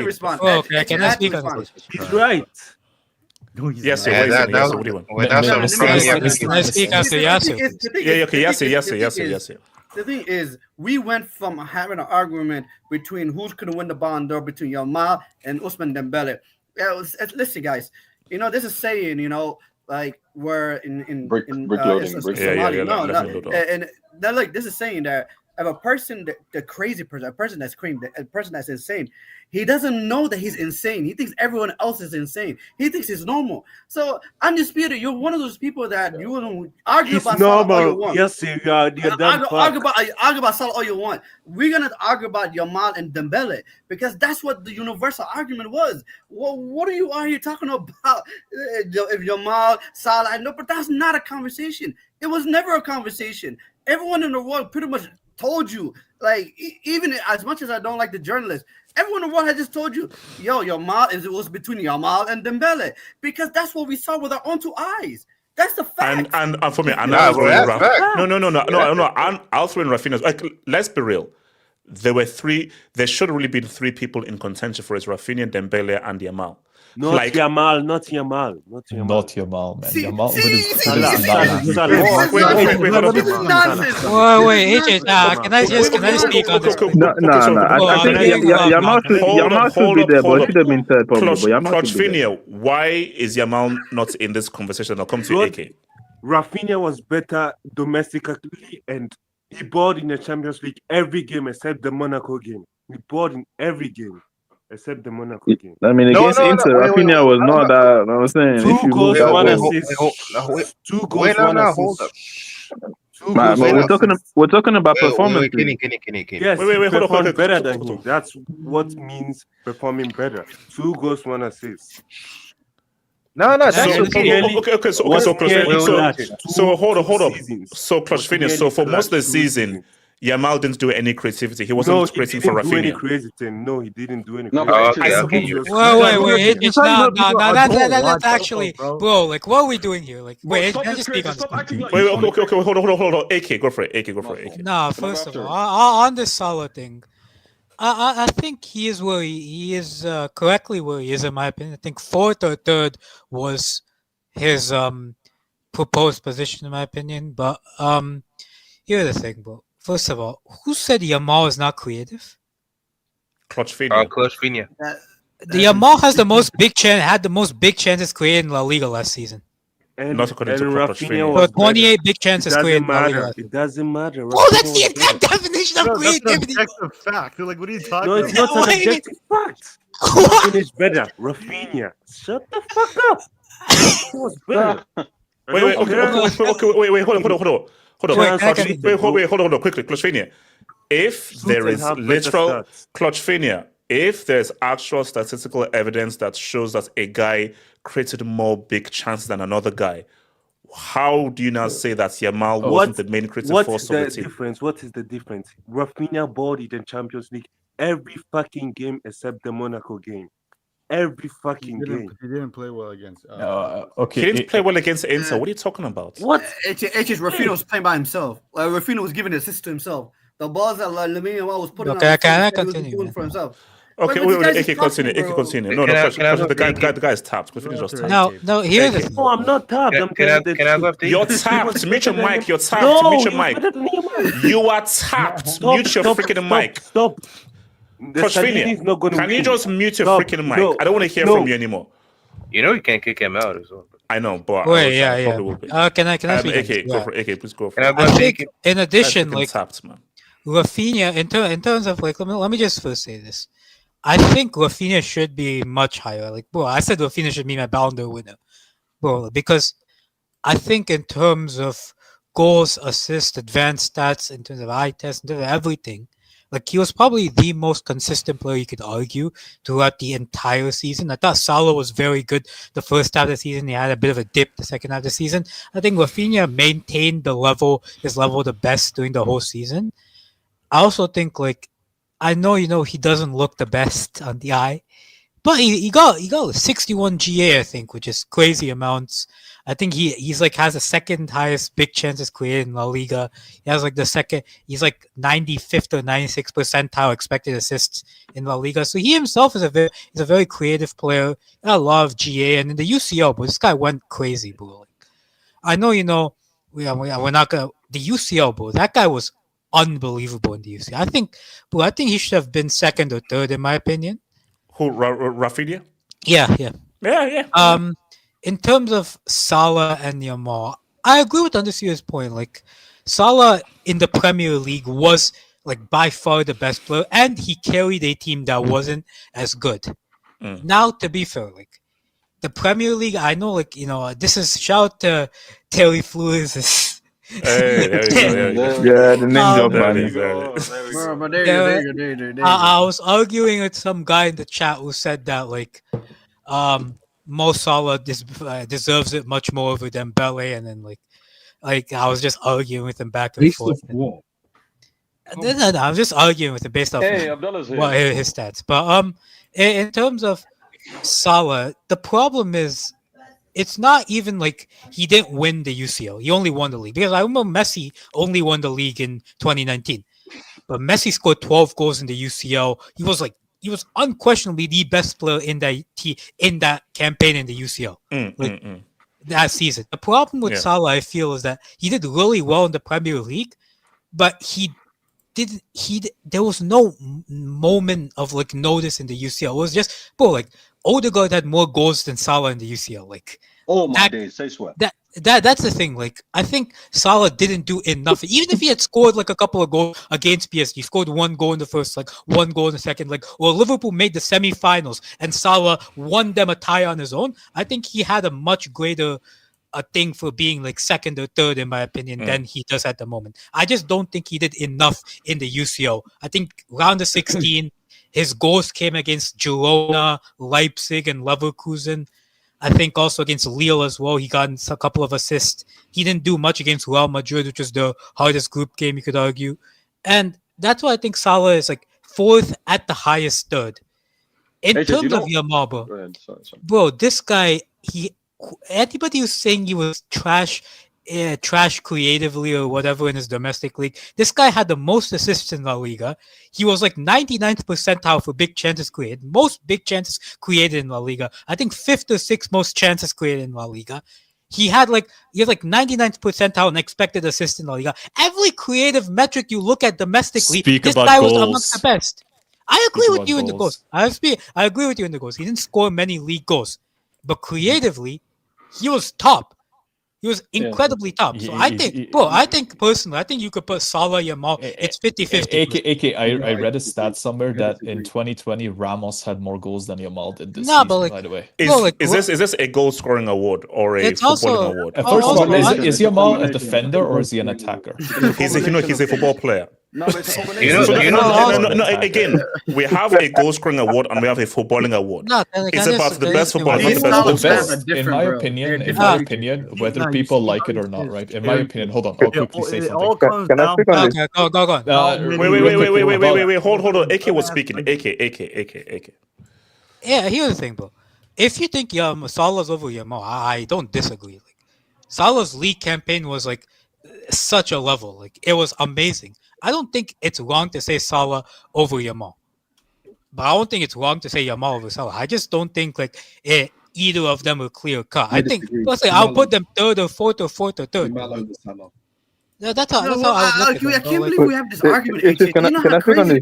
respond. Okay, can I speak on this? He's right. Yes, Can I speak after Yasser? Yeah, okay, Yasser. The thing is, we went from having an argument between who's going to win the Ballon d'Or between Yamal and Ousmane Dembele. Listen, guys, this is saying, like we're in Somalia. And they're like, this is saying that if a person, the crazy person, a person that's crazy, a person that's insane, he doesn't know that he's insane. He thinks everyone else is insane. He thinks he's normal. So undisputed, you're one of those people that you will argue about Salah all you want. Yes, you are. Argue about Salah all you want. We're gonna argue about Yamal and Dembele because that's what the universal argument was. Well, what are you talking about? If Yamal, Salah, no, but that's not a conversation. It was never a conversation. Everyone in the world pretty much told you, like, even as much as I don't like the journalists, everyone in the world had just told you, Yamal, it was between Yamal and Dembele, because that's what we saw with our own two eyes. That's the fact. And for me, I'll throw in Raphinha. Like, let's be real. There should have really been 3 people in contention for it: Raphinha, Dembele, and Yamal. Not Yamal, man. See, Yamal Wait, can I speak on this? No. I think Yamal should be there, but it should have been third probably. Raphinha, why is Yamal not in this conversation? I'll come to AK. Raphinha was better domestically, and he balled in the Champions League every game except the Monaco game. He balled in every game except the Monaco game. I mean, against Inter, Raphinha was not that. I'm saying 2 goals, 1 assist. 2 goals, 1 assist. We're talking about performance. Yes, wait, hold on. Better than him. That's what means performing better. 2 goals, 1 assist. No. So hold on. So Raphinha. So for most of the season, Yamal didn't do any creativity. He wasn't creating for Raphinha. No, he didn't do any. Wait. It's not. That's actually, bro. Like, what are we doing here? Like, wait, can I just speak on this? Okay. Hold on. AK, go for it. No, first of all, on this Salah thing, I think he is where he is correctly where he is, in my opinion. I think 4th or 3rd was his proposed position, in my opinion. But here's the thing, bro. First of all, who said Yamal is not creative? Raphinha. The Yamal has had the most big chances created in La Liga last season. Not according to Raphinha. So 28 big chances created in La Liga. It doesn't matter. Oh, that's the exact definition of creativity. That's an objective fact. Like, what are you talking about? No, it's not an objective fact. Raphinha better. Raphinha. Shut the fuck up. He was better. Wait, hold on. Hold on, quickly, Raphinha. If there is literal Raphinha, if there's actual statistical evidence that shows that a guy created more big chances than another guy, how do you now say that Yamal wasn't the main creative force of the team? What is the difference? Raphinha balled in the Champions League every fucking game except the Monaco game. Every fucking game. He didn't play well against. Okay. He didn't play well against Inter. What are you talking about? What? Raphinha was playing by himself. Raphinha was giving assist to himself. The balls that Lamine Yamal was putting on. Can I continue? Doing for himself. Okay, AK continue. No, the guy is tapped. No, here's the thing. No, I'm not tapped. You're tapped. Mute your mic. You're tapped. Mute your mic. You are tapped. Mute your freaking mic. Stop. Raphinha, can you just mute your freaking mic? I don't want to hear from you anymore. You can't kick him out as well. I know, but wait, yeah. Can I speak? AK, go for it. AK, please go for it. I think in addition, like tapped, man. Raphinha, in terms of like, let me just first say this. I think Raphinha should be much higher. Like, bro, I said Raphinha should be my Ballon d'Or winner, bro, because I think in terms of goals, assists, advanced stats, in terms of eye test, in terms of everything, like he was probably the most consistent player you could argue throughout the entire season. I thought Salah was very good the first half of the season. He had a bit of a dip the second half of the season. I think Raphinha maintained his level the best during the whole season. I also think like I know he doesn't look the best on the eye, but he got 61 GA, I think, which is crazy amounts. I think he's like has the second highest big chances created in La Liga. He has like the second. He's like 95th or 96th percentile expected assists in La Liga. So he himself is a very creative player. A lot of GA, and in the UCL, but this guy went crazy, bro. Like, I know we're not gonna the UCL, bro. That guy was unbelievable in the UCL. I think he should have been second or third in my opinion. Who, Raphinha? Yeah. Yeah. In terms of Salah and Yamal, I agree with Underseer's point. Like, Salah in the Premier League was like by far the best player, and he carried a team that wasn't as good. Now, to be fair, like the Premier League, I know, like this is shout out to Terry Flores. Hey, there you go. Yeah, the name drop, There man. you go. There you go. I was arguing with some guy in the chat who said that like Mo Salah deserves it much more over Dembele, and then like I was just arguing with him back and Based forth. off what? No, I'm just arguing with him based off Abdullah's here. his stats. But in terms of Salah, the problem is it's not even like he didn't win the UCL. He only won the league. Because I remember Messi only won the league in 2019. But Messi scored 12 goals in the UCL. He was unquestionably the best player in that campaign in the UCL. That season. The problem with Salah, I feel, is that he did really well in the Premier League, but there was no moment of like notice in the UCL. It was just like Odegaard had more goals than Salah in the UCL. Like, oh my days, say swear. That's the thing. Like, I think Salah didn't do enough. Even if he had scored like a couple of goals against PSG, scored one goal in the first, like one goal in the second, like, or Liverpool made the semi-finals and Salah won them a tie on his own, I think he had a much greater a thing for being like second or third, in my opinion, than he does at the moment. I just don't think he did enough in the UCL. I think round of 16, his goals came against Girona, Leipzig, and Leverkusen. I think also against Lille as well. He got a couple of assists. He didn't do much against Real Madrid, which was the hardest group game, you could argue. And that's why I think Salah is like fourth at the highest third. In terms of Yamal, bro, this guy, anybody who's saying he was trash creatively or whatever in his domestic league, this guy had the most assists in La Liga. He was like 99th percentile for big chances created, most big chances created in La Liga. I think 5th or 6th most chances created in La Liga. He had like 99th percentile and expected assists in La Liga. Every creative metric you look at domestically, this guy was amongst the best. I agree with you in the goals. I agree with you in the goals. He didn't score many league goals, but creatively, he was top. He was incredibly top. So I think personally, I think you could put Salah, Yamal. It's 50-50. I read a stat somewhere that in 2020 Ramos had more goals than Yamal did this No, season. but like, by the way, Is this a goal scoring award or a footballing award? First of all, is Yamal a defender or is he an attacker? He's a football player. No, again, we have a goal scoring award and we have a footballing award. It's about the best footballer, not the best goal. In my opinion, whether people like it or not, right? In my opinion, hold on, I'll quickly say something. Can I speak on this? Wait, hold on. AK was speaking. AK. Yeah, here's the thing, bro. If you think Salah's over Yamal, I don't disagree. Like, Salah's league campaign was like such a level. Like, it was amazing. I don't think it's wrong to say Salah over Yamal. But I don't think it's wrong to say Yamal over Salah. I just don't think like either of them are clear cut. I think personally, I'll put them third or fourth or third. Yeah, that's how I was looking at it. I can't believe we have this argument. Can I speak on this?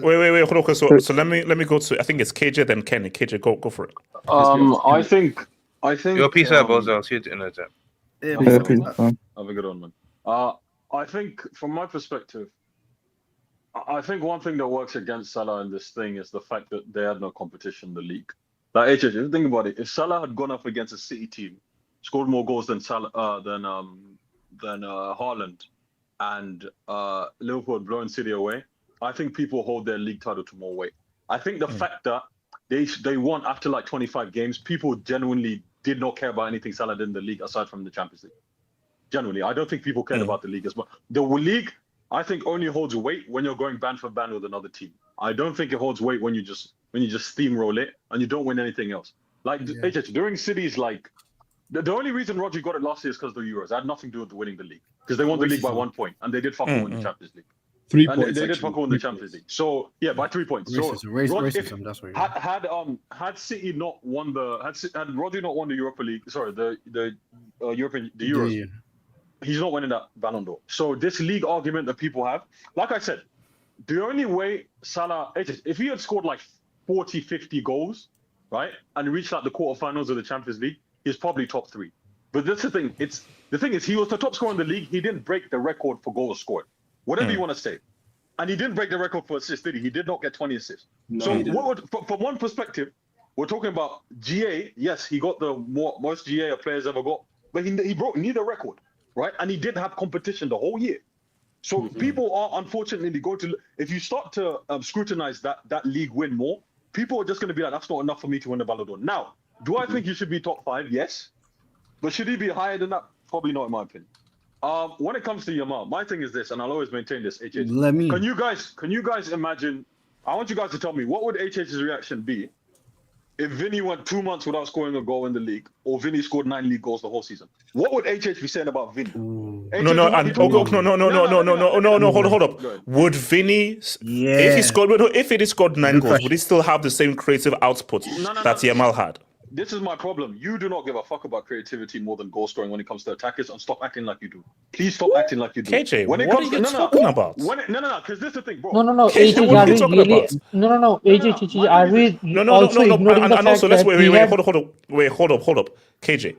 Wait, hold on. So let me go to. I think it's KJ then Kenny. KJ, go for it. I think. Your piece out, Bozo. I'll see you in the time. Have a good one, man. I think from my perspective, I think one thing that works against Salah in this thing is the fact that they had no competition in the league. Like, if you think about it, if Salah had gone up against a City team, scored more goals than Haaland, and Liverpool had blown City away, I think people hold their league title to more weight. I think the fact that they won after like 25 games, people genuinely did not care about anything Salah did in the league aside from the Champions League. Genuinely, I don't think people cared about the league as much. The league, I think, only holds weight when you're going band for band with another team. I don't think it holds weight when you just steamroll it and you don't win anything else. Like during City's like the only reason Rodri got it last year is because of the Euros. It had nothing to do with winning the league because they won the league by 1 point and they did fuck all in the Champions League. 3 and points. They did fuck all in the Champions League. So yeah, by 3 points. Racism. That's what. Had City not won had Rodri not won the Europa League, sorry, the Euros. Yeah. He's not winning that Ballon d'Or. So this league argument that people have, like I said, the only way Salah, if he had scored like 40, 50 goals, right, and reached like the quarterfinals of the Champions League, he's probably top 3. But that's the thing. The thing is, he was the top scorer in the league. He didn't break the record for goals scored, whatever you want to say, and he didn't break the record for assists, did he? He did not get 20 assists. No, so from one perspective, we're talking about GA. Yes, he got the most GA a player's ever got, but he broke neither record. Right, and he did have competition the whole year, so people are unfortunately going to. If you start to scrutinize that league win more, people are just going to be like, "That's not enough for me to win the Ballon d'Or." Now, do I think he should be top 5? Yes, but should he be higher than that? Probably not, in my opinion. When it comes to Yamal, my thing is this, and I'll always maintain this. HH, can you guys imagine? I want you guys to tell me what would HH's reaction be if Vinny went 2 months without scoring a goal in the league, or Vinny scored 9 league goals the whole season? What would HH be saying about Vinny? No, hold up. Would Vinny, if he scored 9 goals, would he still have the same creative output that Yamal had? This is my problem. You do not give a fuck about creativity more than goal scoring when it comes to attackers, and stop acting like you do. Please stop acting like you do. KJ, what are you talking about? Because this is the thing, bro. No. AJ, are we really? No. AJ, are we also ignoring the fact that hold up. KJ,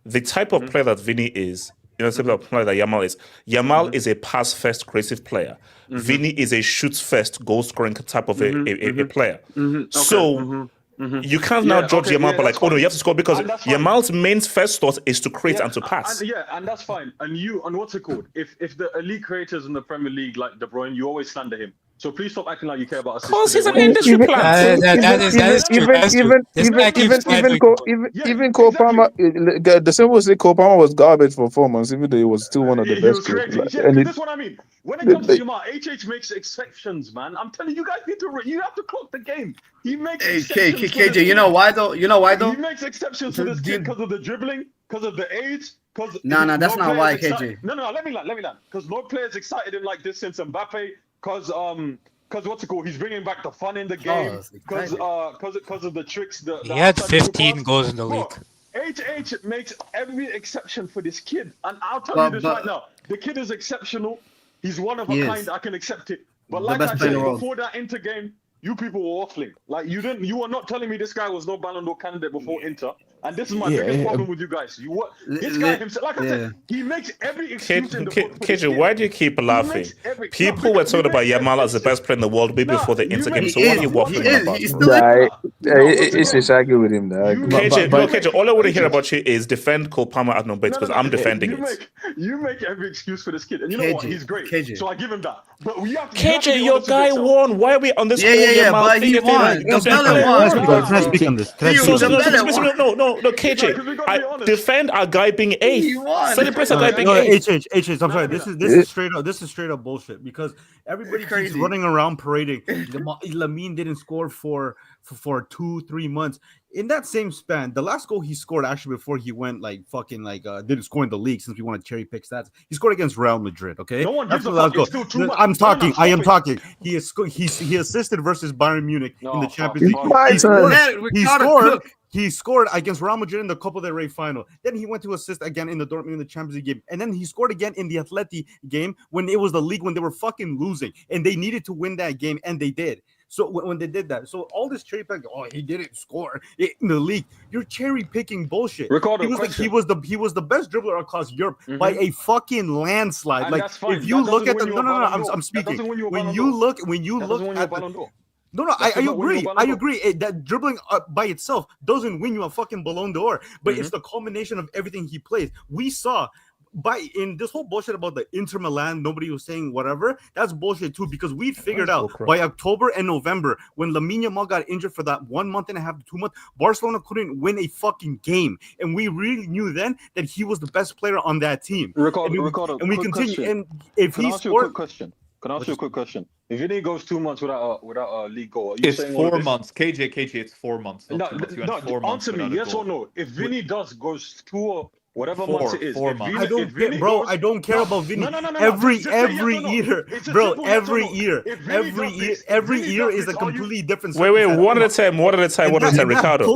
the type of player that Vinny is, the type of player that Yamal is. Yamal is a pass-first creative player. Vinny is a shoot-first goal-scoring type of a player. So. You can't now judge Yamal by like, oh no, you have to score, because Yamal's main first thought is to create and to pass. And that's fine. And what's it called? If the elite creators in the Premier League like De Bruyne, you always slander him. So please stop acting like you care about assists. Because he's an industry plant. Even Cole Palmer, the same way say Cole Palmer was garbage for 4 months, even though he was still one of the best. This is what I mean. When it comes to Yamal, HH makes exceptions, man. I'm telling you, guys you have to clock the game. He makes exceptions. KJ, you know why though? He makes exceptions for this kid because of the dribbling, because of the age. No, that's not why, KJ. No, let me land. Because no player's excited him like this since Mbappe. Because what's it called? He's bringing back the fun in the game. Because of the tricks. He had 15 goals in the league. HH makes every exception for this kid, and I'll tell you this right now: the kid is exceptional. He's one of a kind. I can accept it. But like I said before that Inter game, you people were waffling. Like you were not telling me this guy was no Ballon d'Or candidate before Inter. And this is my biggest problem with you guys. This guy himself, like I said, he makes every excuse in the book. KJ, why do you keep laughing? People were talking about Yamal as the best player in the world way before the Inter game. So what are you waffling about? It's just argue with him. KJ, all I want to hear about you is defend Cole Palmer at no bait, because I'm defending it. You make every excuse for this kid, and you know what? He's great. So I give him that. But we have to. KJ, your guy won. Why are we on this? But he won. Dembele won. Can I speak on this? No, KJ, I defend our guy being 8th. Celebrate our guy being 8th. I'm sorry. This is straight up bullshit, because everybody keeps running around parading. Lamine didn't score for 2-3 months. In that same span, the last goal he scored actually before he went didn't score in the league, since we want to cherry pick stats. He scored against Real Madrid. Okay, no one gives a fuck. It's still too much. I am talking. He assisted versus Bayern Munich in the Champions League. He scored against Real Madrid in the Copa del Rey final. Then he went to assist again in the Dortmund in the Champions League game. And then he scored again in the Atleti game when it was the league when they were fucking losing. And they needed to win that game, and they did. So when they did that, so all this cherry picking, oh, he didn't score in the league. You're cherry picking bullshit. Ricardo, he was question. like he was the best dribbler across Europe by a fucking landslide. And like that's fine. if you That look at doesn't the win you a Ballon I'm d'Or. speaking. That doesn't win you a When Ballon you d'Or. look That doesn't win you a Ballon d'Or. No, That I does not win you agree. a I Ballon d'Or. agree that dribbling by itself doesn't win you a fucking Ballon d'Or, but it's the culmination of everything he plays. We saw in this whole bullshit about the Inter Milan, nobody was saying whatever. That's bullshit too, because we figured out by October and November when Lamine Yamal got injured for that 1 month and a half to 2 months, Barcelona couldn't win a fucking game, and we really knew then that he was the best player on that team. Ricardo, and we continue. Question. And if Can he I ask you a scored, quick question? Can I ask you a quick question? If Vinny goes 2 months without a league goal, are you It's saying 4 months. KJ, it's 4 months. No, 2 months. You went 4 months answer me, without a yes goal. or no. If Vinny goes 2 or whatever months it is, 4 months. I don't care, bro. I don't care about Vinny. Every year, bro. Every year is a completely different. Wait, one at a time, Ricardo.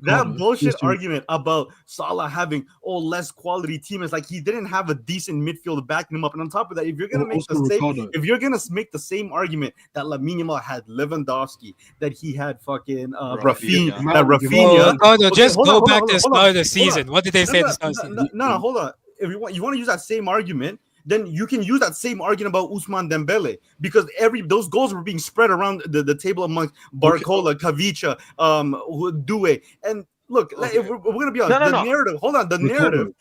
That bullshit argument about Salah having less quality team is like he didn't have a decent midfield backing him up. And on top of that, if you're gonna make the same argument that Lamine Yamal had Lewandowski, that he had fucking Raphinha, that Raphinha. Ricardo, just go back to the start of the season. What did they say at the start of the season? No, hold on. If you want to use that same argument, then you can use that same argument about Ousmane Dembele, because those goals were being spread around the table amongst Barcola, Kavicha, Doué, and look, if we're gonna be honest, narrative. Hold on, the narrative.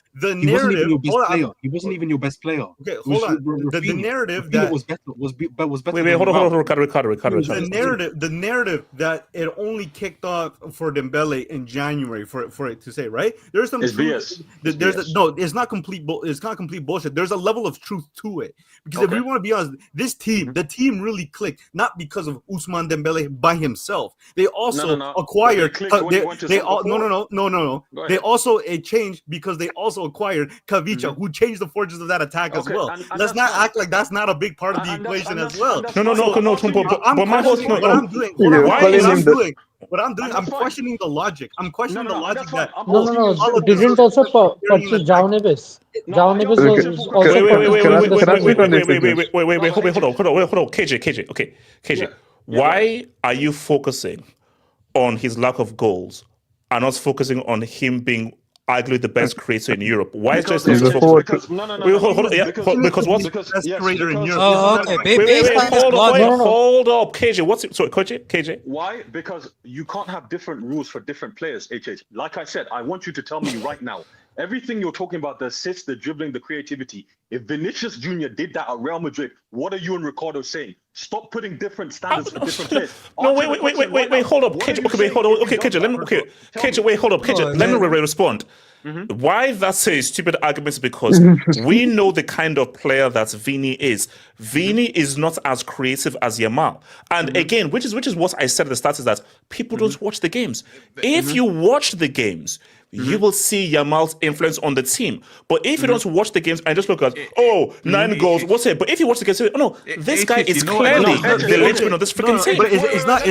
He wasn't even your best player. Okay, hold on. The narrative that was better. Was better. Wait, hold on, Ricardo. The narrative that it only kicked off for Dembele in January for it to say, right? There's some truth. It's not complete. It's not complete bullshit. There's a level of truth to it, because if we want to be honest, the team really clicked not because of Ousmane Dembele by himself. They also acquired. They also changed because they also acquired Kavicha, who changed the fortunes of that attack as well. Let's not act like that's not a big part of the equation as well. But I'm questioning the logic. I'm questioning the logic that no. Didn't also purchase João Neves. João Neves was also hold on. KJ. Why are you focusing on his lack of goals and not focusing on him being arguably the best creator in Europe? Why is there so much focus? Because what's best creator in Europe? Hold up, KJ. Why? Because you can't have different rules for different players. Like I said, I want you to tell me right now. Everything you're talking about, the assists, the dribbling, the creativity. If Vinicius Jr. did that at Real Madrid, what are you and Ricardo saying? Stop putting different standards for different players. Wait, hold up, KJ. Hold on. KJ, let me respond. Why that's a stupid argument is because we know the kind of player that Vini is. Vini is not as creative as Yamal. And again, which is what I said at the start, is that people don't watch the games. If you watch the games, you will see Yamal's influence on the team. But if you don't watch the games and just look at, 9 goals, what's it? But if you watch the games, this guy is clearly the linchpin of this freaking team. But it's not.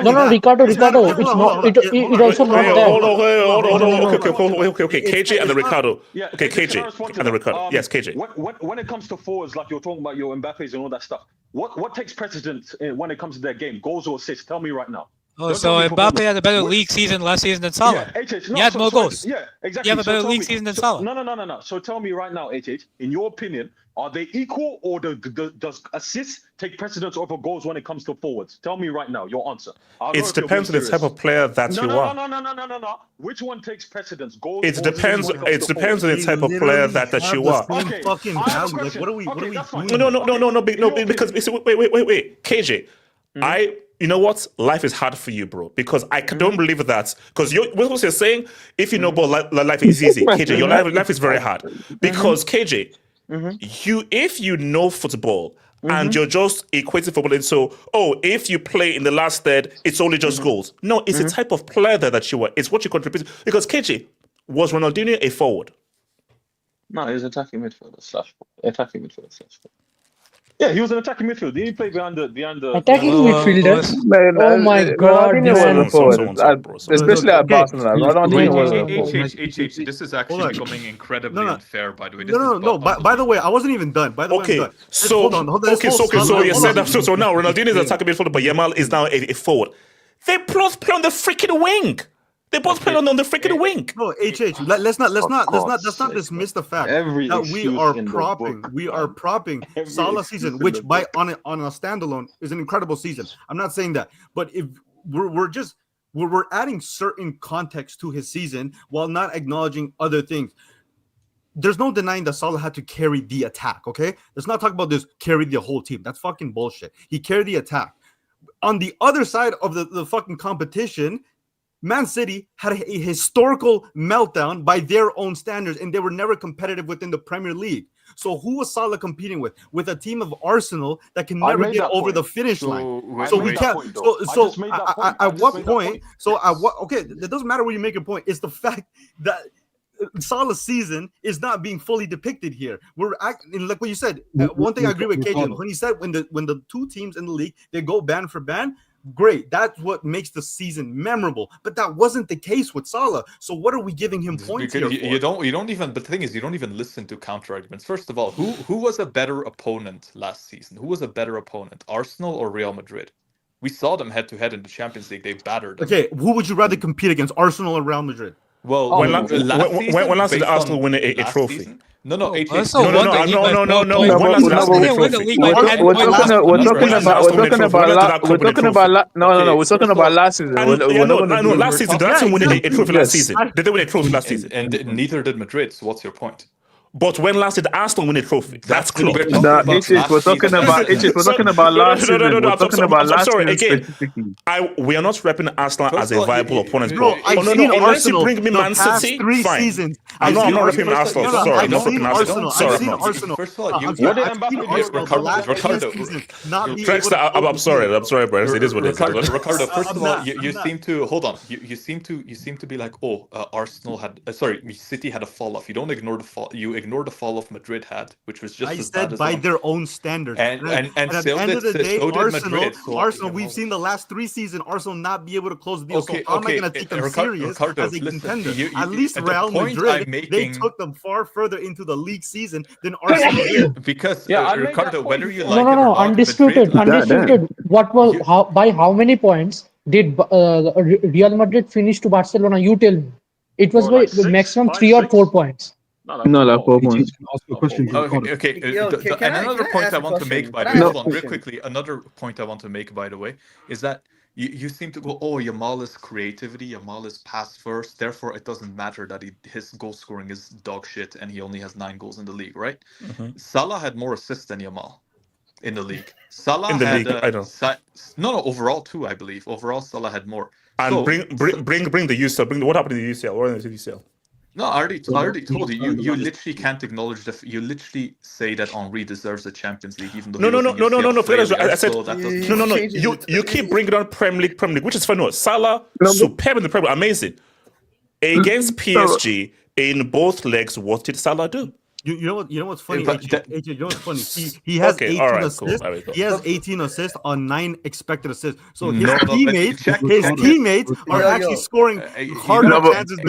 No, Ricardo. It's also not that. Hold on. Okay. KJ and then Ricardo. Okay, KJ and then Ricardo. Yes, KJ. When it comes to forwards, like you're talking about your Mbappes and all that stuff, what takes precedence when it comes to their game? Goals or assists? Tell me right now. So Mbappe had a better league season last season than Salah. He had more goals. Yeah, exactly. You have a better league season than Salah. No. So tell me right now, in your opinion, are they equal, or does assists take precedence over goals when it comes to forwards? Tell me right now, your answer. It depends on the type of player that you are. No. Which one takes precedence? Goals? It depends on the type of player that you are. Fucking value. Like, what are we doing? No, because wait, KJ. You know what? Life is hard for you, bro. Because I don't believe that. Because what you're saying, if you know ball, life is easy. KJ, your life is very hard. Because KJ, if you know football and you're just equating football into, if you play in the last third, it's only just goals. No, it's the type of player that you are. It's what you contribute. Because KJ, was Ronaldinho a forward? No, he was attacking midfielder slash. Yeah, he was an attacking midfield. Did he play behind the Attacking midfielder. Man, Oh my God, Ronaldinho was man. a forward, especially at Barcelona. Ronaldinho was a forward. This is actually becoming incredibly unfair, by the way. This No. By the way, I wasn't even done. By the way, I'm done. So hold on. So you said that. So now Ronaldinho is attacking midfielder, but Yamal is now a forward. They both play on the freaking wing. They both play on the freaking wing. No, let's not dismiss the fact that we are propping Salah's season, which on a standalone is an incredible season. I'm not saying that, but if we're adding certain context to his season while not acknowledging other things. There's no denying that Salah had to carry the attack. Okay, let's not talk about this. Carry the whole team. That's fucking bullshit. He carried the attack. On the other side of the fucking competition, Man City had a historical meltdown by their own standards, and they were never competitive within the Premier League. So who was Salah competing with? With a team of Arsenal that can never get over the finish line. So we can't. At what point? Okay, it doesn't matter when you make a point. It's the fact that Salah's season is not being fully depicted here. We're acting like what you said. One thing I agree with KJ when he said when the two teams in the league they go band for band. Great, that's what makes the season memorable. But that wasn't the case with Salah. So what are we giving him points here for? You don't even. But the thing is, you don't even listen to counter arguments. First of all, who was a better opponent last season? Who was a better opponent, Arsenal or Real Madrid? We saw them head to head in the Champions League. They battered them. Okay, who would you rather compete against, Arsenal or Real Madrid? Well, when last did Arsenal win a trophy? Season? No. No. We're talking about last season. Last season. Did Arsenal win a trophy last season? Did they win a trophy last season? And neither did Madrid. So what's your point? But when last did Arsenal win a trophy? That's close. We're talking about last season. We're talking about last season specifically. We are not repping Arsenal as a viable opponent. Bro, unless you bring me Man City, fine. Seasons. I'm not repping Arsenal. Sorry, I'm not repping Arsenal. Sorry, I'm not. First of all, I'm sorry, bro. It is what it is. Ricardo, first of all, you seem to hold on. You seem to be like, Arsenal had City had a fall off. You don't ignore the fall. You ignore the fall off Madrid had, which was just as bad as by their own standards. And at the end of the day, Arsenal, we've seen the last 3 seasons, Arsenal not be able to close the deal. So how am I going to take them serious as a contender? At least Real Madrid, they took them far further into the league season than Arsenal did. Because Ricardo, whether you like no, undisputed. What was by how many points did Real Madrid finish to Barcelona? You tell me. It was by maximum 3 or 4 points. No, like 4 points. Okay. And another point I want to make, by the way, hold on, real quickly. Another point I want to make, by the way, is that you seem to go, Yamal is creativity, Yamal is pass first, therefore it doesn't matter that his goal scoring is dog shit and he only has 9 goals in the league, right? Mm-hmm. Salah had more assists than Yamal in the league. Salah in the had, league, I don't. No, overall too, I believe. Overall, Salah had more. And so, bring the UCL. What happened to the UCL? What happened to the UCL? No, I already told you. You literally can't acknowledge you literally say that Henry deserves the Champions League, even though no. I said no. You keep bringing on Premier League, which is fine. No, Salah superb in the Premier League, amazing against PSG in both legs. What did Salah do? You know what's funny? AJ, you know what's funny? He has 18 assists. Cool. He has 18 assists on 9 expected assists. So his teammates are actually scoring harder chances. It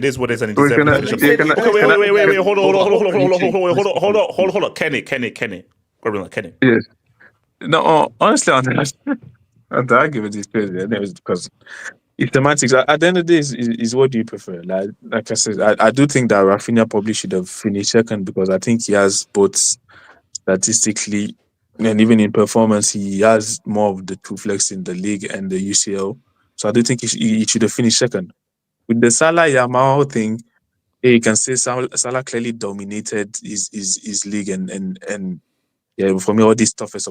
is what it is, and it Hold on. Kenny. Yes. No, honestly, on the argument is crazy. Because it's semantics. At the end of the day, is what do you prefer? Like I said, I do think that Raphinha probably should have finished second because I think he has both statistically and even in performance, he has more of the true flex in the league and the UCL. So I do think he should have finished second. With the Salah Yamal thing, you can say Salah clearly dominated his league and yeah, for me, all these toughest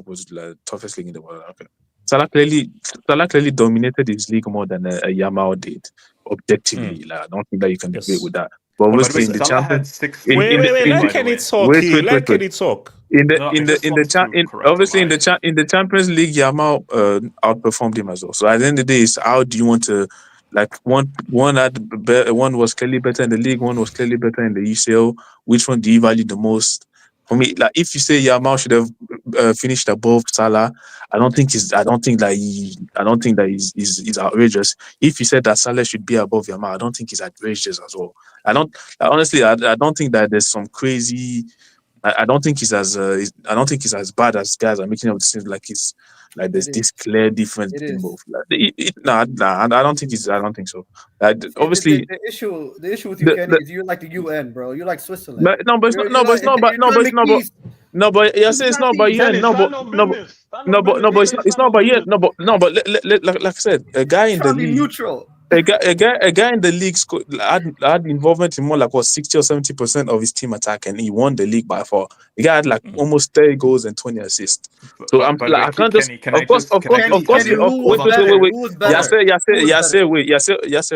league in the world. Okay. Salah clearly dominated his league more than a Yamal did, objectively. Like, I don't think that you can debate with that. But obviously in the Champions, let Kenny talk. In the Champions League, Yamal outperformed him as well. So at the end of the day, it's how do you want to Like one was clearly better in the league, one was clearly better in the UCL. Which one do you value the most? For me, like if you say Yamal should have finished above Salah, I don't think he's outrageous. If you said that Salah should be above Yamal, I don't think he's outrageous as well. I don't think that there's some crazy. I don't think he's as bad as guys are making it seem like it's like there's this clear difference between both. Like, I don't think so. Obviously, the issue with you, Kenny, is you're like the UN, bro. You're like Switzerland. But it's not about like I said, a guy in the league neutral. A guy in the league had involvement in more like 60 or 70% of his team attack, and he won the league by 4. The guy had like almost 30 goals and 20 assists. So I can't just. Of course.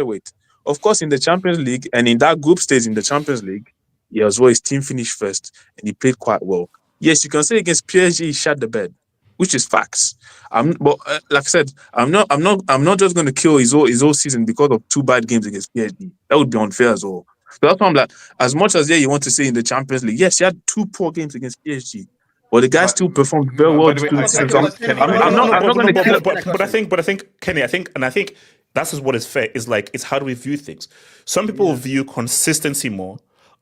Wait. Of course, in the Champions League and in that group stage in the Champions League, his team finished first and he played quite well. Yes, you can say against PSG he shot the bed, which is facts. But like I said, I'm not just going to kill his whole season because of 2 bad games against PSG. That would be unfair as well. So that's why I'm like, as much as you want to say in the Champions League, yes, he had 2 poor games against PSG, but the guy still performed very well. But I think Kenny, I think that's just what is fair. Is like it's how do we view things. Some people view consistency more.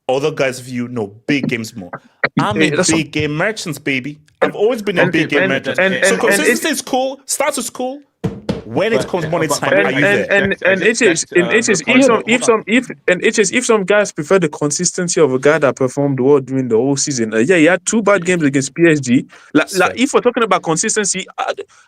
Other guys view big games more. I'm a big game merchants, baby. I've always been a big game merchant. So consistency is cool. Stats is cool. When it comes money time, are you there? If some guys prefer the consistency of a guy that performed well during the whole season, he had 2 bad games against PSG. Like if we're talking about consistency,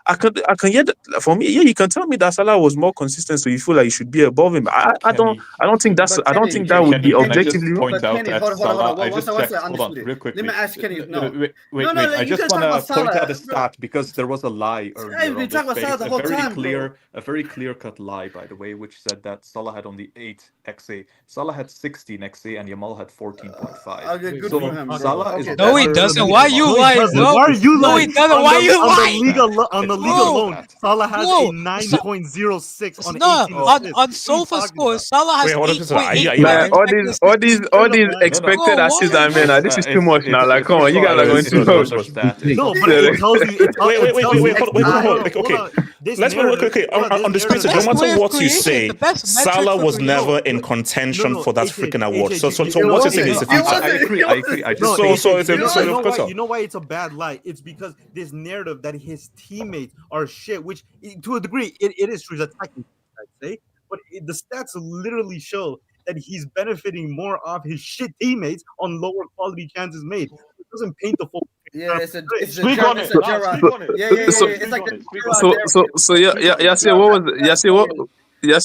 I can hear that. For me, you can tell me that Salah was more consistent, so you feel like you should be above him. I don't think that would be objectively. Point out at Salah. I just checked. Hold on, real quick. Let me ask Kenny. Wait. I just want to point out a stat because there was a lie earlier. A very clear-cut lie, by the way, which said that Salah had only 8 XA. Salah had 16 XA and Yamal had 14.5. Good for him. Salah is no, he doesn't. Why are you lying, bro? Why are you lying? No, he doesn't. Why are you lying? On the Liga alone, Salah has a 9.06 on 18 on Sofa scores. Salah has 8.8. All these expected assists, I mean, this is too much now. Like, come on, you guys are going too much. No, but it tells you. Wait, hold on. Okay. Let's look. Okay, on the screen, no matter what you say, Salah was never in contention for that freaking award. So what you're saying is the future. I agree. You know why it's a bad lie? It's because this narrative that his teammates are shit, which to a degree it is true. He's attacking, I'd say, but the stats literally show that he's benefiting more off his shit teammates on lower quality chances made. It doesn't paint the full. Yeah, it's a It's like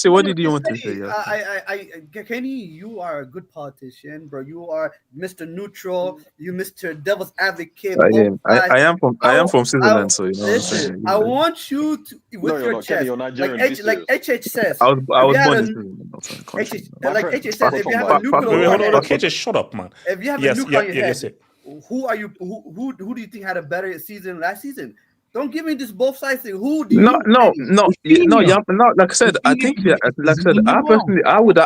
what did you want to say? Kenny, you are a good politician, bro. You are Mr. Neutral. You Mr. Devil's Advocate. I am from Switzerland, so you know. Listen, I want you to with your chest, like HH says. I was born in Switzerland. Like HH says, if you have a nuclear on your head, just shut up, man. If you have a nuclear on your head, who are you? Who do you think had a better season last season? Don't give me this both sides thing. Who do you? No. Like I said, I think like I said, I personally, I would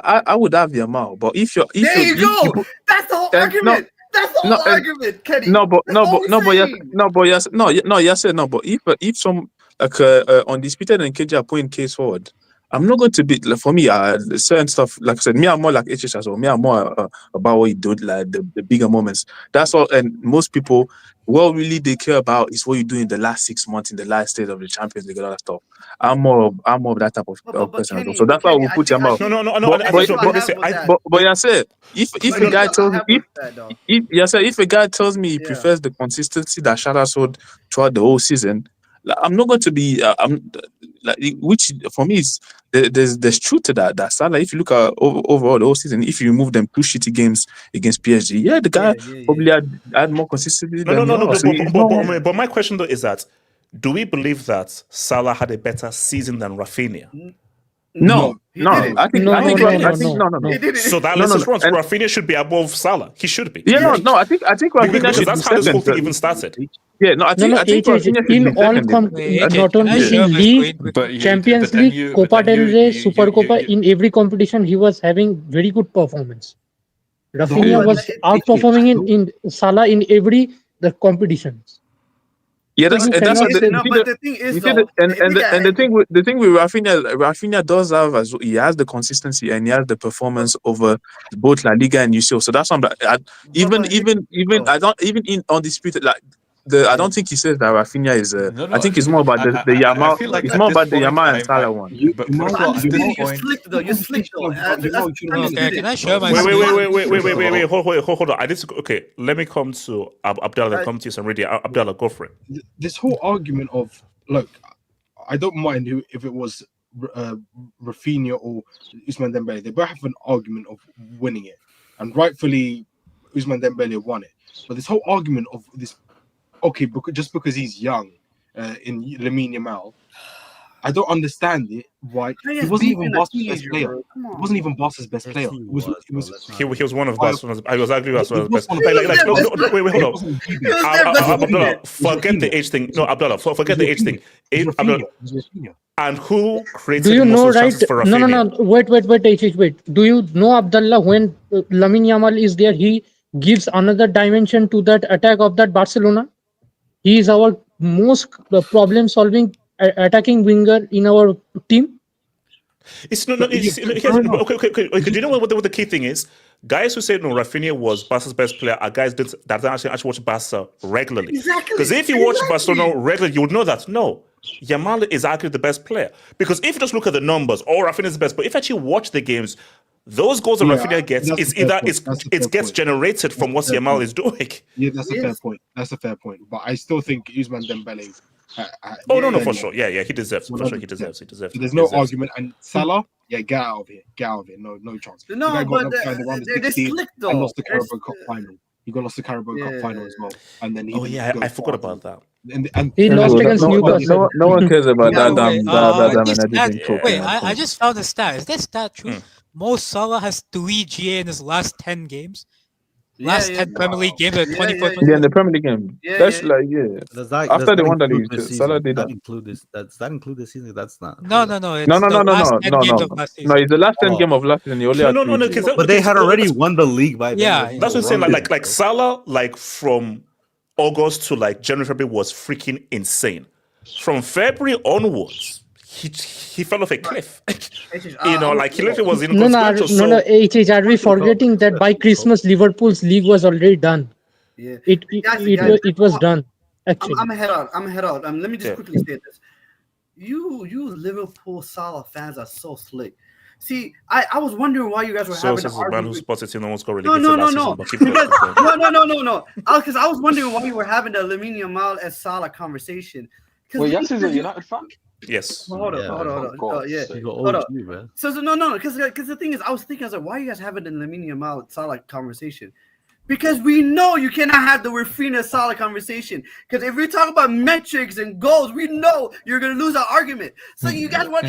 have Yamal, but if you go. That's the whole argument. That's the whole argument, Kenny. But if some like Undisputed and KJ are putting case forward, I'm not going to be like, for me, certain stuff, like I said, me, I'm more like HS as well. Me, I'm more about what you do, like the bigger moments. That's all. And most people, what really they care about is what you do in the last 6 months, in the last stage of the Champions League, and all that stuff. I'm more of that type of person. Kenny, so that's why we put him out. No. But I said, if a guy tells me, if a guy tells me he prefers the consistency that Salah showed throughout the whole season, I'm not going to be. Which for me is there's truth to that. That Salah, if you look at overall the whole season, if you remove them 2 shitty games against PSG, the guy probably had more consistency. But my question though is that, do we believe that Salah had a better season than Raphinha? No, He no. didn't. I think No, I think no, Ra- no, I think no, no. He didn't. So that No, list no, is wrong. and Rafinha should be above Salah. He should be. no. I think Rafinha Because should be that's how this whole second. thing even started. Yeah, no. No, I think H Rafinha should in be all second. Wait, not can I only share in my league, screen quickly? Champions League, Copa del Rey, Super Copa, in every competition he was having very good performance. Raphinha was outperforming in Salah in every the competitions. Yeah, So that's you and that's cannot what say But the thing is, you see though, and the thing with Rafinha does have as well, he has the consistency and he has the performance over both La Liga and UCL. So that's something even I don't even in undisputed like I don't think he says that Rafinha is I think it's more about the I Yamal. feel like It's at more this about the point, Yamal and Salah one. but first of all, at this you point, slicked though. You slicked though. Okay, can I share my Wait, screen? hold on. I need to. Okay, let me come to Abdallah. Come to you, Samridi. Abdallah, go for it. This whole argument of look, I don't mind who if it was Raphinha or Ousmane Dembele. They both have an argument of winning it, and rightfully, Ousmane Dembele won it. But this whole argument of this, okay, just because he's young, in Lamine Yamal, I don't understand it. Why he wasn't even Barca's best player. He wasn't even Barca's best player. He was one of Barcelona's. I was arguing as one of the best. Wait, hold on. Abdullah, forget the age thing. No, Abdullah, forget the age thing. And who created do you most know of the right? chances for Raphinha? No. Wait. Do you know Abdullah when Lamine Yamal is there, he gives another dimension to that attack of that Barcelona. He is our most problem-solving attacking winger in our team. It's okay. Do you know what the key thing is? Guys who say no, Raphinha was Barca's best player are guys that actually watch Barca regularly. Exactly. Because if you watch Barcelona regularly, you would know that no, Yamal is actually the best player. Because if you just look at the numbers, Raphinha is the best. But if you actually watch the games, those goals that Raphinha gets, it gets generated from what Yamal is doing. Yeah, that's a fair point. That's a fair point. But I still think Ousmane Dembele. No, for sure. Yeah, he deserves. For sure, he deserves. There's no argument. And Salah, get out of here. No chance. No, but they slick though. And lost the Carabao Cup final. He got lost the Carabao Cup final as well. And then I forgot about that. And he lost against Newcastle. No one cares about that. Wait, I just found a stat. Is that stat true? Mo Salah has 3 GA in his last 10 games. Last 10 Premier League games are 24. Yeah, in the Premier League game. That's like after the one that he Salah did that. Does that include this season? That's not. No. It's the last 10 games of last season. No, it's the last 10 game of last season. But they had already won the league by then. Yeah, that's what I'm saying. Like Salah, like from August to like January, February was freaking insane. From February onwards, he fell off a cliff. Like he literally was inconsequential. No. Are we forgetting that by Christmas Liverpool's league was already done? Yeah, it was done. Actually, I'm head out. Let me just quickly say this. You Liverpool Salah fans are so slick. See, I was wondering why you guys were having an argument. Man who spotted him almost got relegated No. last season. No. Because I was wondering why you were having the Lamine Yamal and Salah conversation. Well, yes, he's a United fan. Yes. Hold on. Hold on. So no, because the thing is, I was thinking, why are you guys having the Lamine Yamal Salah conversation? Because we know you cannot have the Raphinha Salah conversation. Because if we talk about metrics and goals, we know you're gonna lose our argument. So you guys know what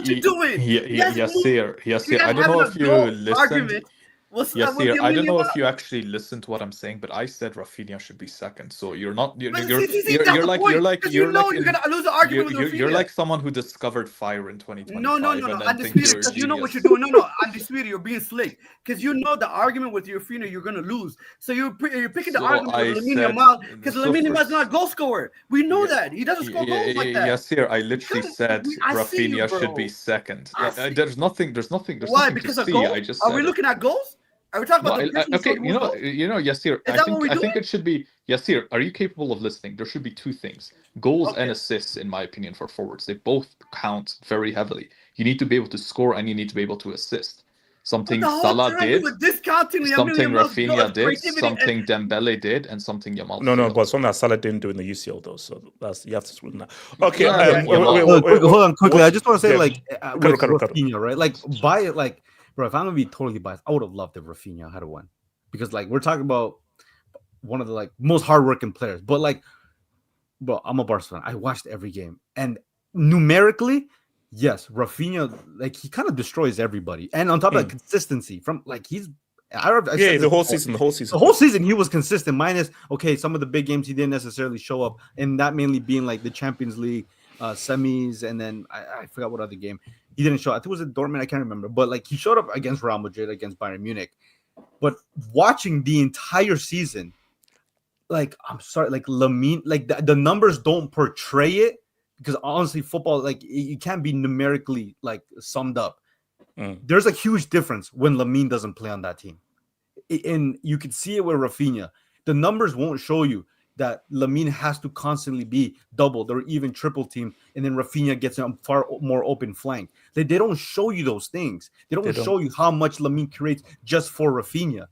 you're doing. Yassir, I don't know if you listened. Yassir, I don't know if you actually listened to what I'm saying, but I said Raphinha should be second. So you're not you're like you're like someone who discovered fire in 2025. No. Undisputed, because you know what you're doing. No, Undisputed, you're being slick. Because you know the argument with your Raphinha, you're gonna lose. So you're picking the argument with Lamine Yamal because Lamine Yamal is not a goal scorer. We know that he doesn't score goals like that. Yassir, I literally said Raphinha should be second. There's nothing. Why? Because of goals? I just are we looking at goals? Are we talking about okay, Yassir, I think it should be Yassir, are you capable of listening? There should be two things. Goals and assists, in my opinion, for forwards. They both count very heavily. You need to be able to score and you need to be able to assist. Something Salah did, something Raphinha did, something Dembele did, and something Yamal. No, but something that Salah didn't do in the UCL though. So that's you have to swim that. Okay, hold on quickly. I just want to say with Raphinha, right? Bro, if I'm gonna be totally biased, I would have loved if Raphinha had won, because we're talking about one of the most hardworking players. But bro, I'm a Barcelona fan. I watched every game, and numerically, yes, Raphinha, like he kind of destroys everybody, and on top of that, consistency from like he's. The whole season. The whole season he was consistent. Minus some of the big games he didn't necessarily show up, and that mainly being like the Champions League semis, and then I forgot what other game he didn't show. I think it was at Dortmund. I can't remember, but like he showed up against Real Madrid, against Bayern Munich. But watching the entire season, like I'm sorry, like Lamine, like the numbers don't portray it because honestly, football like you can't be numerically like summed up. There's a huge difference when Lamine doesn't play on that team. And you can see it with Raphinha. The numbers won't show you that Lamine has to constantly be doubled or even triple teamed, and then Raphinha gets a far more open flank. They don't show you those things. They don't show you how much Lamine creates just for Raphinha.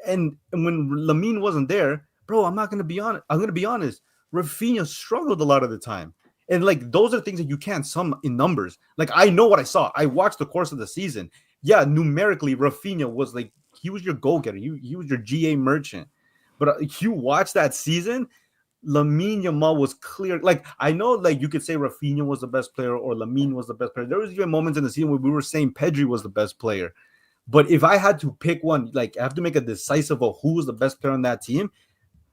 And when Lamine wasn't there, bro, I'm going to be honest. Raphinha struggled a lot of the time. And like those are things that you can't sum in numbers. Like I know what I saw. I watched the course of the season. Yeah, numerically, Raphinha was like he was your go-getter. He was your GA merchant. But you watch that season, Lamine Yamal was clear. Like I know, like you could say Raphinha was the best player or Lamine was the best player. There was even moments in the season where we were saying Pedri was the best player. But if I had to pick one, like I have to make a decisive of who was the best player on that team.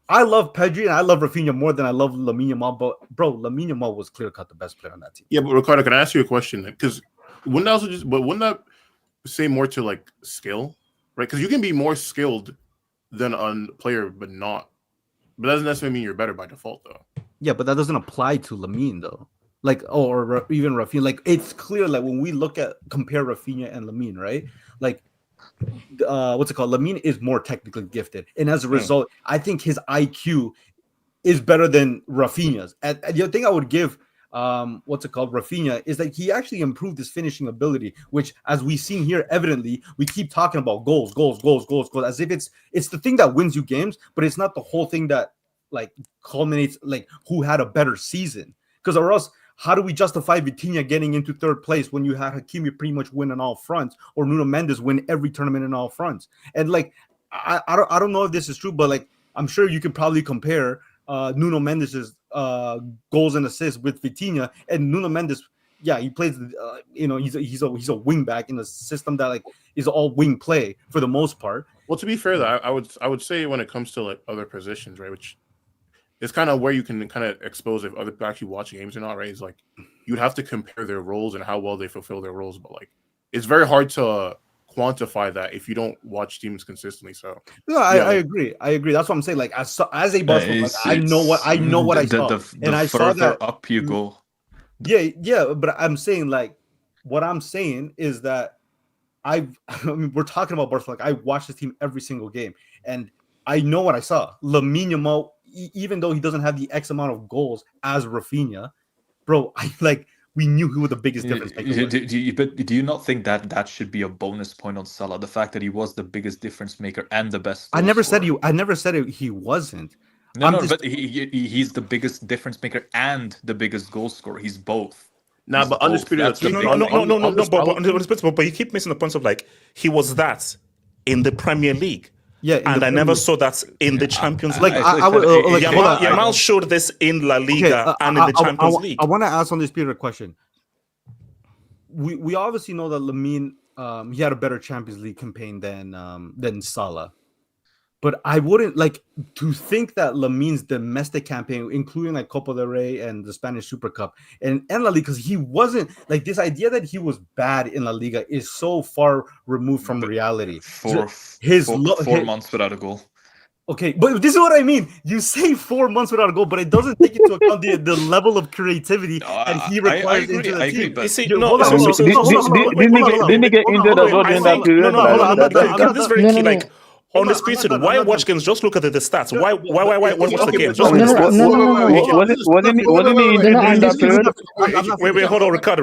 I love Pedri and I love Raphinha more than I love Lamine Yamal. But bro, Lamine Yamal was clear-cut the best player on that team. Yeah, but Ricardo, can I ask you a question? Because wouldn't that say more to like skill, right? Because you can be more skilled than a player, but that doesn't necessarily mean you're better by default, though. Yeah, but that doesn't apply to Lamine though. Like, or even Raphinha. Like, it's clear. Like when we compare Raphinha and Lamine, right? Like, what's it called? Lamine is more technically gifted, and as a result, I think his IQ is better than Raphinha's. And the other thing I would give, Raphinha is that he actually improved his finishing ability, which, as we've seen here, evidently, we keep talking about goals, as if it's the thing that wins you games, but it's not the whole thing that like culminates like who had a better season. Because or else, how do we justify Vitinha getting into third place when you had Hakimi pretty much win on all fronts, or Nuno Mendes win every tournament in all fronts? And like, I don't know if this is true, but like, I'm sure you could probably compare Nuno Mendes' goals and assists with Vitinha, and Nuno Mendes, he plays. He's a wing back in a system that like is all wing play for the most part. Well, to be fair, though, I would say when it comes to like other positions, right, which is kind of where you can kind of expose if other people actually watch games or not, right? Is like you'd have to compare their roles and how well they fulfill their roles, but like it's very hard to quantify that if you don't watch teams consistently. So no, I agree. That's what I'm saying. Like as a Barcelona, like, I know what I saw, and I saw that up you go. Yeah, but I'm saying like what I'm saying is that I mean, we're talking about Barcelona. Like, I watch this team every single game, and I know what I saw. Lamine Yamal, even though he doesn't have the X amount of goals as Raphinha, bro, we knew who the biggest difference maker was. But do you not think that should be a bonus point on Salah? The fact that he was the biggest difference maker and the best. I never said he wasn't. But he's the biggest difference maker and the biggest goal scorer. He's both. Nah, but undisputed. But you keep missing the point of like he was that in the Premier League. Yeah, and I never saw that in the Champions League. Yamal showed this in La Liga and in the Champions League. I want to ask on this period a question. We obviously know that Lamine he had a better Champions League campaign than Salah. But I wouldn't like to think that Lamine's domestic campaign, including like Copa del Rey and the Spanish Super Cup and La Liga, because he wasn't like this idea that he was bad in La Liga is so far removed from reality. 4 months without a goal. Okay, but this is what I mean. You say 4 months without a goal, but it doesn't take into account the level of creativity that he requires into the team. But didn't he get injured as well during that period? This is very key. Like, undisputed. Why watch games? Just look at the stats. Why watch the games? Just wasn't he during that period? Wait, hold on, Ricardo.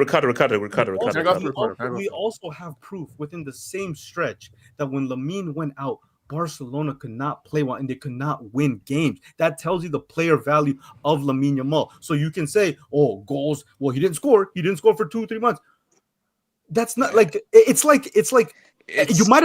We also have proof within the same stretch that when Lamine went out, Barcelona could not play well and they could not win games. That tells you the player value of Lamine Yamal. So you can say, "Oh, goals. Well, he didn't score. He didn't score for 2-3 months." That's not like it's like. You might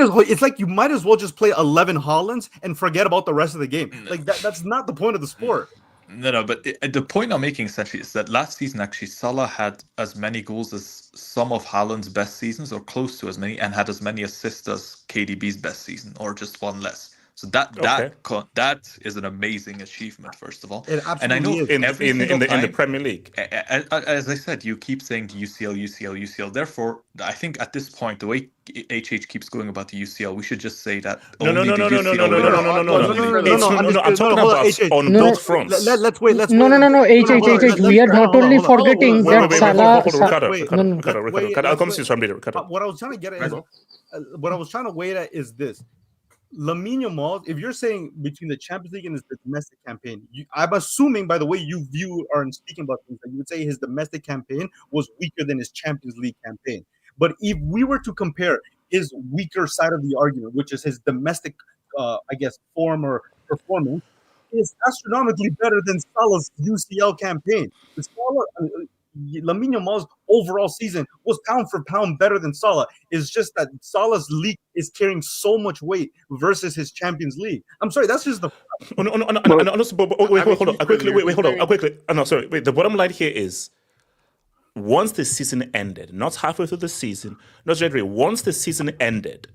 as well just play 11 Haalands and forget about the rest of the game. Like that's not the point of the sport. No, but the point I'm making essentially is that last season, actually, Salah had as many goals as some of Haaland's best seasons, or close to as many, and had as many assists as KDB's best season, or just one less. So that is an amazing achievement, first of all. It And I know absolutely is. in the Premier League. As I said, you keep saying UCL. Therefore, I think at this point, the way HH keeps going about the UCL, we should just say that No. I'm talking about on both fronts. Let's wait. No. HH. We are not only forgetting that Salah. I'll come to you, Ricardo. What I was trying to get at is, what I was trying to wait at is this. Lamine Yamal, if you're saying between the Champions League and his domestic campaign, I'm assuming by the way you view or speaking about things, that you would say his domestic campaign was weaker than his Champions League campaign. But if we were to compare his weaker side of the argument, which is his domestic, form or performance, is astronomically better than Salah's UCL campaign. Lamine Yamal's overall season was pound for pound better than Salah. It's just that Salah's league is carrying so much weight versus his Champions League. I'm sorry, that's just the. Hold on. Quickly. No, sorry. Wait. The bottom line here is, once the season ended, not halfway through the season, not January. Once the season ended,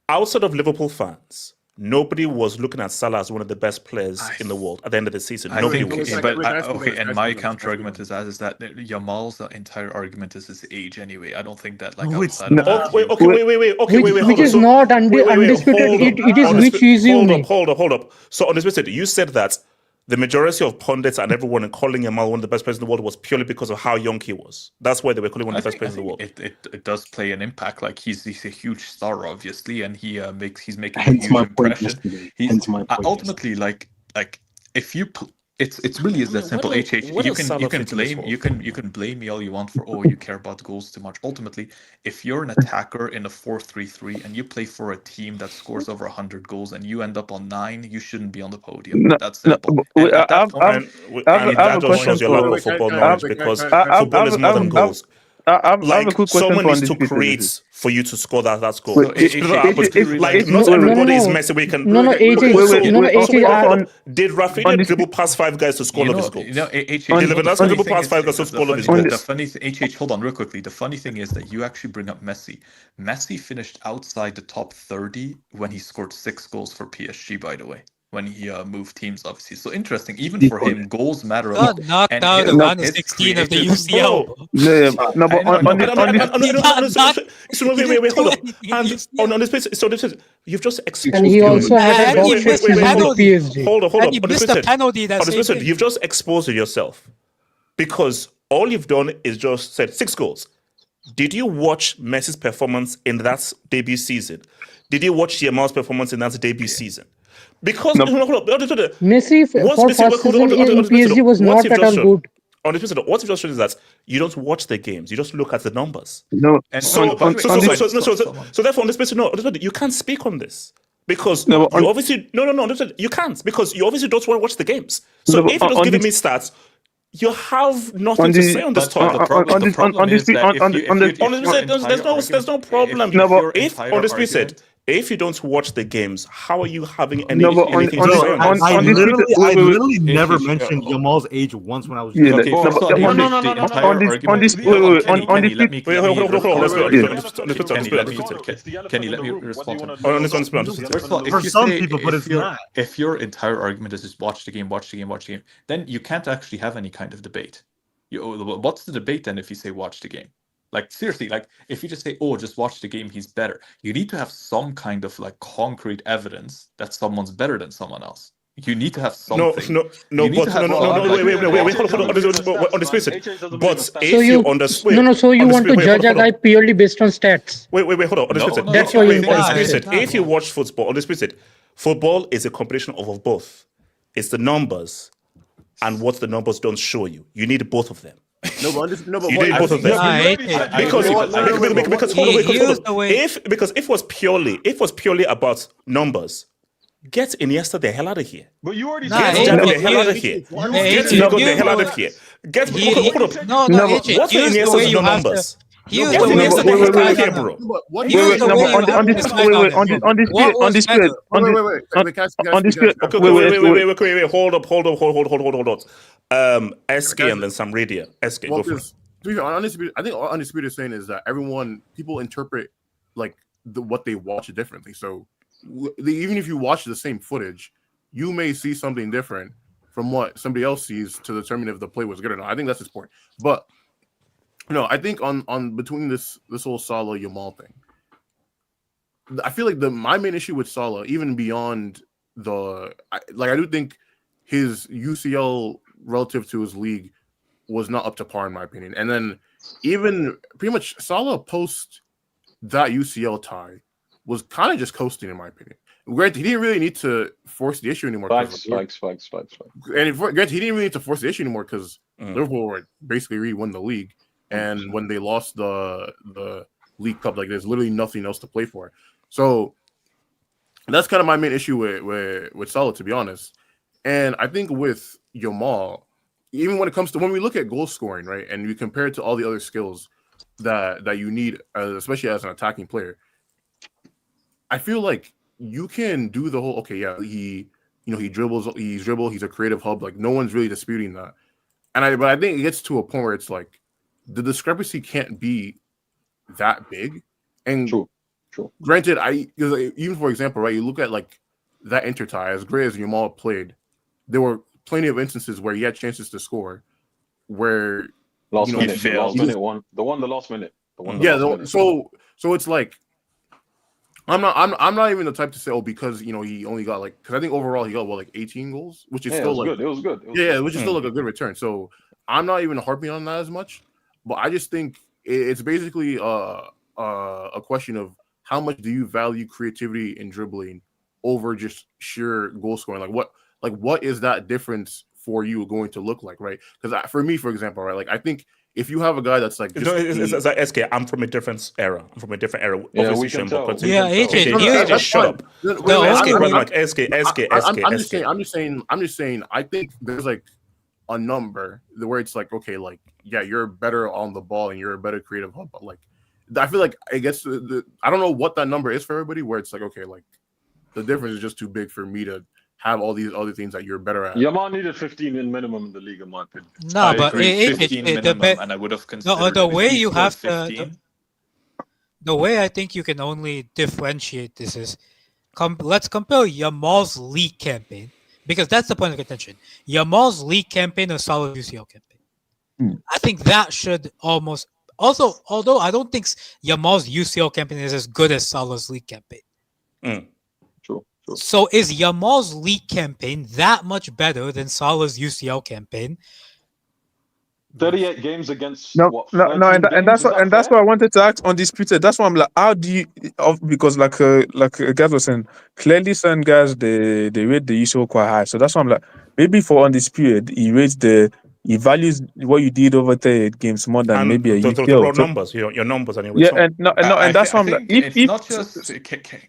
outside of Liverpool fans, nobody was looking at Salah as one of the best players in the world at the end of the season. Nobody was. And my counter argument is that Yamal's entire argument is his age anyway. I don't think that Which is not undisputed. It is which is unique. Hold up. So on this basis, you said that the majority of pundits and everyone calling Yamal one of the best players in the world was purely because of how young he was. That's why they were calling one of the best players in the world. It does play an impact. Like he's a huge star, obviously, and he's making a huge impression. Ultimately, like if you. It's really is that simple. You can blame me all you want for you care about goals too much. Ultimately, if you're an attacker in a 4-3-3 and you play for a team that scores over 100 goals and you end up on 9, you shouldn't be on the podium. That's simple. That just shows your lack of football knowledge, because football is more than goals. I have a quick question. Someone needs to create for you to score that goal. Not everybody is Messi. We can. Did Raphinha dribble past 5 guys to score all of his goals? Did Lewandowski dribble past 5 guys to score all of his goals? The funny thing, hold on real quickly. The funny thing is that you actually bring up Messi. Messi finished outside the top 30 when he scored 6 goals for PSG, by the way. When he moved teams, obviously. So interesting. Even for him, goals matter a lot. Knocked out the round of 16 of the UCL. On this basis, so this is, you've just exposed. And he also had a box PSG. Hold on. You missed the penalty that saved. You've just exposed yourself, because all you've done is just said 6 goals. Did you watch Messi's performance in that debut season? Did you watch Yamal's performance in that debut season? Because Messi for first season in PSG was not at all good. On this, what you've just shown is that you don't watch the games; you just look at the numbers. So therefore, on this basis, you can't speak on this, because you obviously you can't, because you obviously don't want to watch the games. So if you're just giving me stats, you have nothing to say on this topic. There's no problem. If on this basis, if you don't watch the games, how are you having anything to say on this? I literally never mentioned Yamal's age once when I was. Let me respond. For some people, but it's not. If your entire argument is just watch the game, then you can't actually have any kind of debate. What's the debate then if you say watch the game? Like, seriously, like, if you just say, just watch the game, he's better. You need to have some kind of, like, concrete evidence that someone's better than someone else. You need to have something. Wait, hold on, on this basis. But if you understand... So you want to judge a guy purely based on stats? Wait, hold on. That's why you if you watch football, on this basis, football is a combination of both. It's the numbers and what the numbers don't show you. You need both of them. You need both of them. Because if it was purely about numbers, get Iniesta the hell out of here. But you already get the hell out of here. Get the hell out of here. What's Iniesta's numbers? Here's Get the him way yesterday. you Get have out here, to- bro. Here's the way you have to decide on him. What was better? Wait. Hold up. SK and then Samridia. SK, Well, go for it. because Undisputed, I think all Undisputed is saying is that people interpret like what they watch differently. So even if you watch the same footage, you may see something different from what somebody else sees to determine if the play was good or not. I think that's his point. But no, I think on between this whole Salah Yamal thing, I feel like my main issue with Salah, even beyond I do think his UCL relative to his league was not up to par in my opinion. And then even pretty much Salah post that UCL tie was kind of just coasting in my opinion. Granted, he didn't really need to force the issue anymore. Facts. And granted, he didn't really need to force the issue anymore because Liverpool were basically re-won the league. And when they lost the League Cup, like there's literally nothing else to play for. So that's kind of my main issue with Salah, to be honest. And I think with Yamal, even when we look at goal scoring, right, and we compare it to all the other skills that you need, especially as an attacking player, I feel like you can do the whole he dribbles, he's a creative hub, like no one's really disputing that. But I think it gets to a point where it's like the discrepancy can't be that big. And true. Granted, even for example, right, you look at like that Inter tie, as great as Yamal played, there were plenty of instances where he had chances to score, where last minute one. So it's like I'm not even the type to say because he only got because I think overall he got 18 goals, which is still good. It was good. Which is still like a good return. So I'm not even harping on that as much, but I just think it's basically a question of how much do you value creativity in dribbling over just sheer goal scoring? What is that difference for you going to look like, right? Because for me, for example, right, like I think if you have a guy that's like, it's like SK, I'm from a different era. Yeah, we can tell. AJ, shut up. I'm just saying. I think there's like a number where it's like, okay, like you're better on the ball and you're a better creative hub, but like I feel like it gets I don't know what that number is for everybody. Where it's like, okay, like the difference is just too big for me to have all these other things that you're better at. Yamal needed 15 in minimum in the league, in my opinion. No, but 15 minimum, and I would have considered the way you have 15. The way I think you can only differentiate this is let's compare Yamal's league campaign, because that's the point of contention. Yamal's league campaign or Salah's UCL campaign. I think that should almost also, although I don't think Yamal's UCL campaign is as good as Salah's league campaign. True. So is Yamal's league campaign that much better than Salah's UCL campaign? 38 games against and that's what I wanted to ask Undisputed. That's why I'm like, how do you? Because like guys were saying, clearly certain guys they rate the UCL quite high. So that's why I'm like, maybe for Undisputed, he values what you did over 38 games more than maybe a UCL. The raw numbers, your numbers and your return. And that's why I'm like, it's not just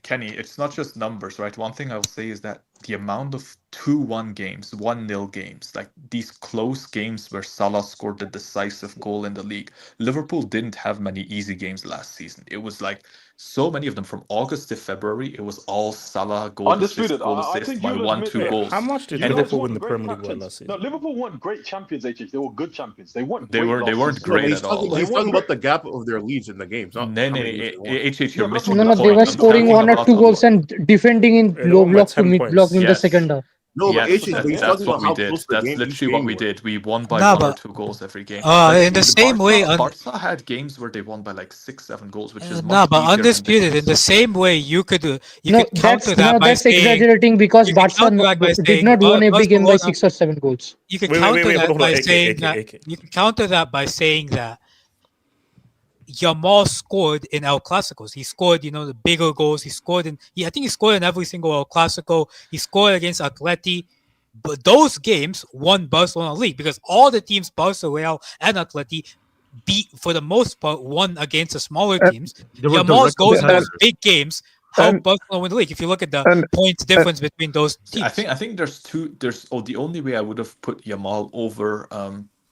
Kenny. It's not just numbers, right? One thing I will say is that the amount of 2-1 games, 1-0 games, like these close games where Salah scored the decisive goal in the league. Liverpool didn't have many easy games last season. It was like so many of them from August to February. It was all Salah goal Undisputed. assist by 1-2 goals. How much did Liverpool win the Premier League last season? No, Liverpool weren't great champions. They were good champions. They weren't. They weren't great at all. He's talking about the gap of their leads in the games. No, you're missing No, they were scoring 1 or 2 goals and defending in low block to mid block in the second half. No, but that's what we did. That's literally what we did. We won by 1 or 2 goals every game. In the same way, Barca had games where they won by like 6-7 goals, which is but Undisputed. In the same way, you could counter that by that's saying, exaggerating because Barca did not win every game by 6 or 7 goals. You can counter that by saying that. You can counter that by saying that Yamal scored in El Clásicos. He scored, the bigger goals. He scored I think he scored in every single El Clásico. He scored against Atleti. But those games won Barcelona League because all the teams, Barca, Real, and Atleti, beat, for the most part, won against the smaller teams. Yamal's goals in those big games helped Barcelona win the league. If you look at the points difference between those teams. I think there's the only way I would have put Yamal over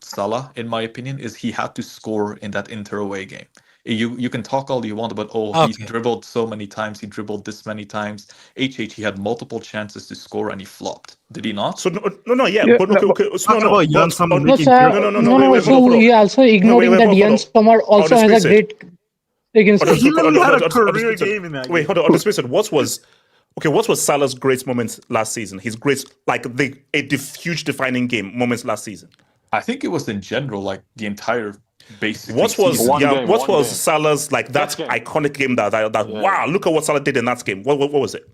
Salah, in my opinion, is he had to score in that Inter away game. You can talk all you want about, he dribbled so many times, he dribbled this many times. He had multiple chances to score and he flopped. Did he not? So but okay. So about Jan Sommer No, making sir. wait, So we also ignoring that Jan Sommer also has a great against. He literally had a career game in that game. Wait, hold on. On this basis, what was Salah's great moments last season? His great, like huge defining game moments last season. I think it was in general, like the entire basic. What was Salah's iconic game that wow, look at what Salah did in that game? What was it?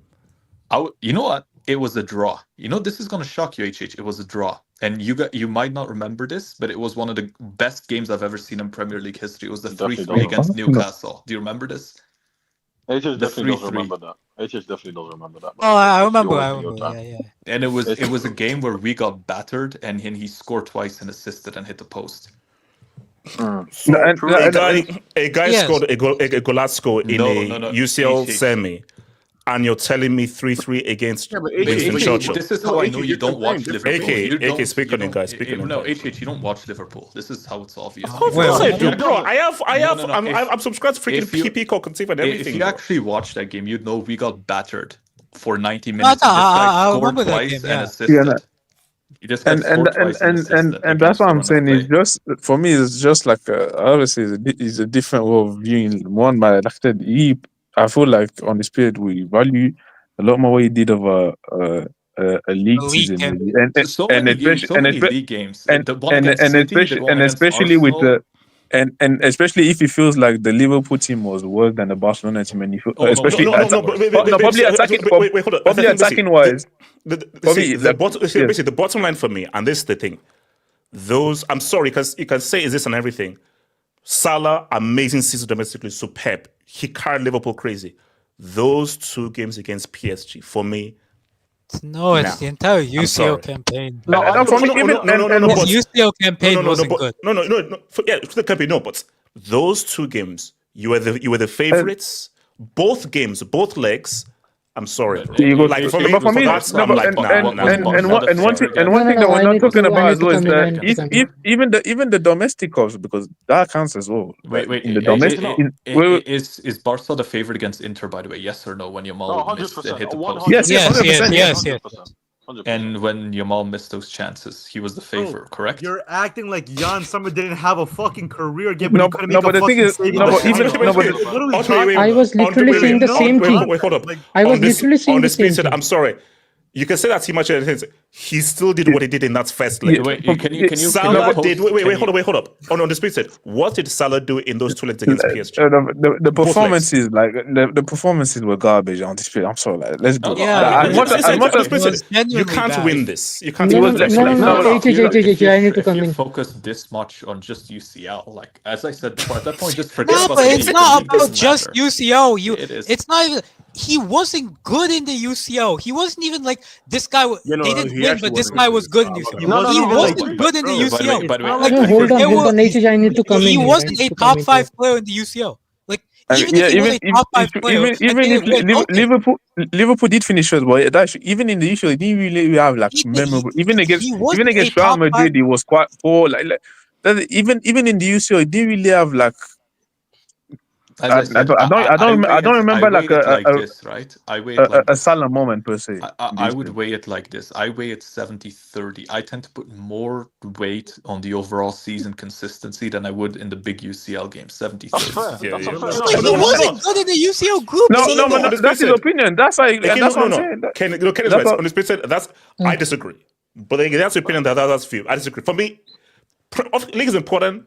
You know what? It was a draw. You know, this is gonna shock you, HH. It was a draw, and you might not remember this, but it was one of the best games I've ever seen in Premier League history. It was the 3-3 against Newcastle. Do you remember this? HS definitely does remember that. HS definitely does remember that. Oh, I remember. Yeah. And it was a game where we got battered, and he scored twice and assisted and hit the post. So a guy scored a Golasco in a UCL semi, and you're telling me 3-3 against Winston Churchill. This is how I know you don't watch Liverpool. AK, speak on it, guys. No, HH, you don't watch Liverpool. This is how it's obvious. Of course I do, bro. I'm subscribed to freaking Peacock and and everything. If you actually watch that game, you'd know we got battered for 90 minutes. I scored twice and assisted. And that's what I'm saying. It's just, for me, it's just like obviously it's a different way of viewing one. But like I said, I feel like on this period we value a lot more what he did of a league season, and especially if he feels like the Liverpool team was worse than the Barcelona team, and probably attacking wise. Basically, the bottom line for me, and this is the thing. I'm sorry, because you can say, is this and everything? Salah, amazing season domestically, superb. He carried Liverpool crazy. Those two games against PSG, for me, it's the entire UCL campaign. UCL campaign wasn't good. The campaign, but those two games, you were the favorites. Both games, both legs. I'm sorry. For me, one thing that we're not talking about as well is that even the domestic cups, because that counts as well. Wait. In the domestic, is Barca the favorite against Inter? By the way, yes or no? When Yamal missed and hit the post. Yes, 100%. And when Yamal missed those chances, he was the favorite, correct? You're acting like Jan Sommer didn't have a fucking career game. But the thing is, I was literally saying the same thing. Wait, hold up. I was literally saying the same thing. I'm sorry. You can say that he still did what he did in that first leg. Salah did. Wait, hold up. On the speed set, what did Salah do in those two legs against PSG? The performances, the performances were garbage on this. I'm sorry. Let's go. You can't win this. You can't. I need to come in. Focus this much on just UCL, like as I said before. At that point, just forget about. But it's not about just UCL. It's not even. He wasn't good in the UCL. He wasn't even like this guy. They didn't win, but this guy was good in the UCL. He wasn't good in the UCL. Hold on. I need to come in. He wasn't a top 5 player in the UCL. Like even if he was a top 5 player, if Liverpool did finish first, but even in the UCL, he didn't really have like memorable. Even against Real Madrid, he was quite poor. Even in the UCL, he didn't really have like. I don't remember like this, right? I weigh a Salah moment per se. I would weigh it like this. I weigh it 70-30. I tend to put more weight on the overall season consistency than I would in the big UCL game. 70-30. He wasn't good in the UCL group. No, that's his opinion. That's what I'm saying. I disagree. But that's the opinion that's few. I disagree. For me, league is important.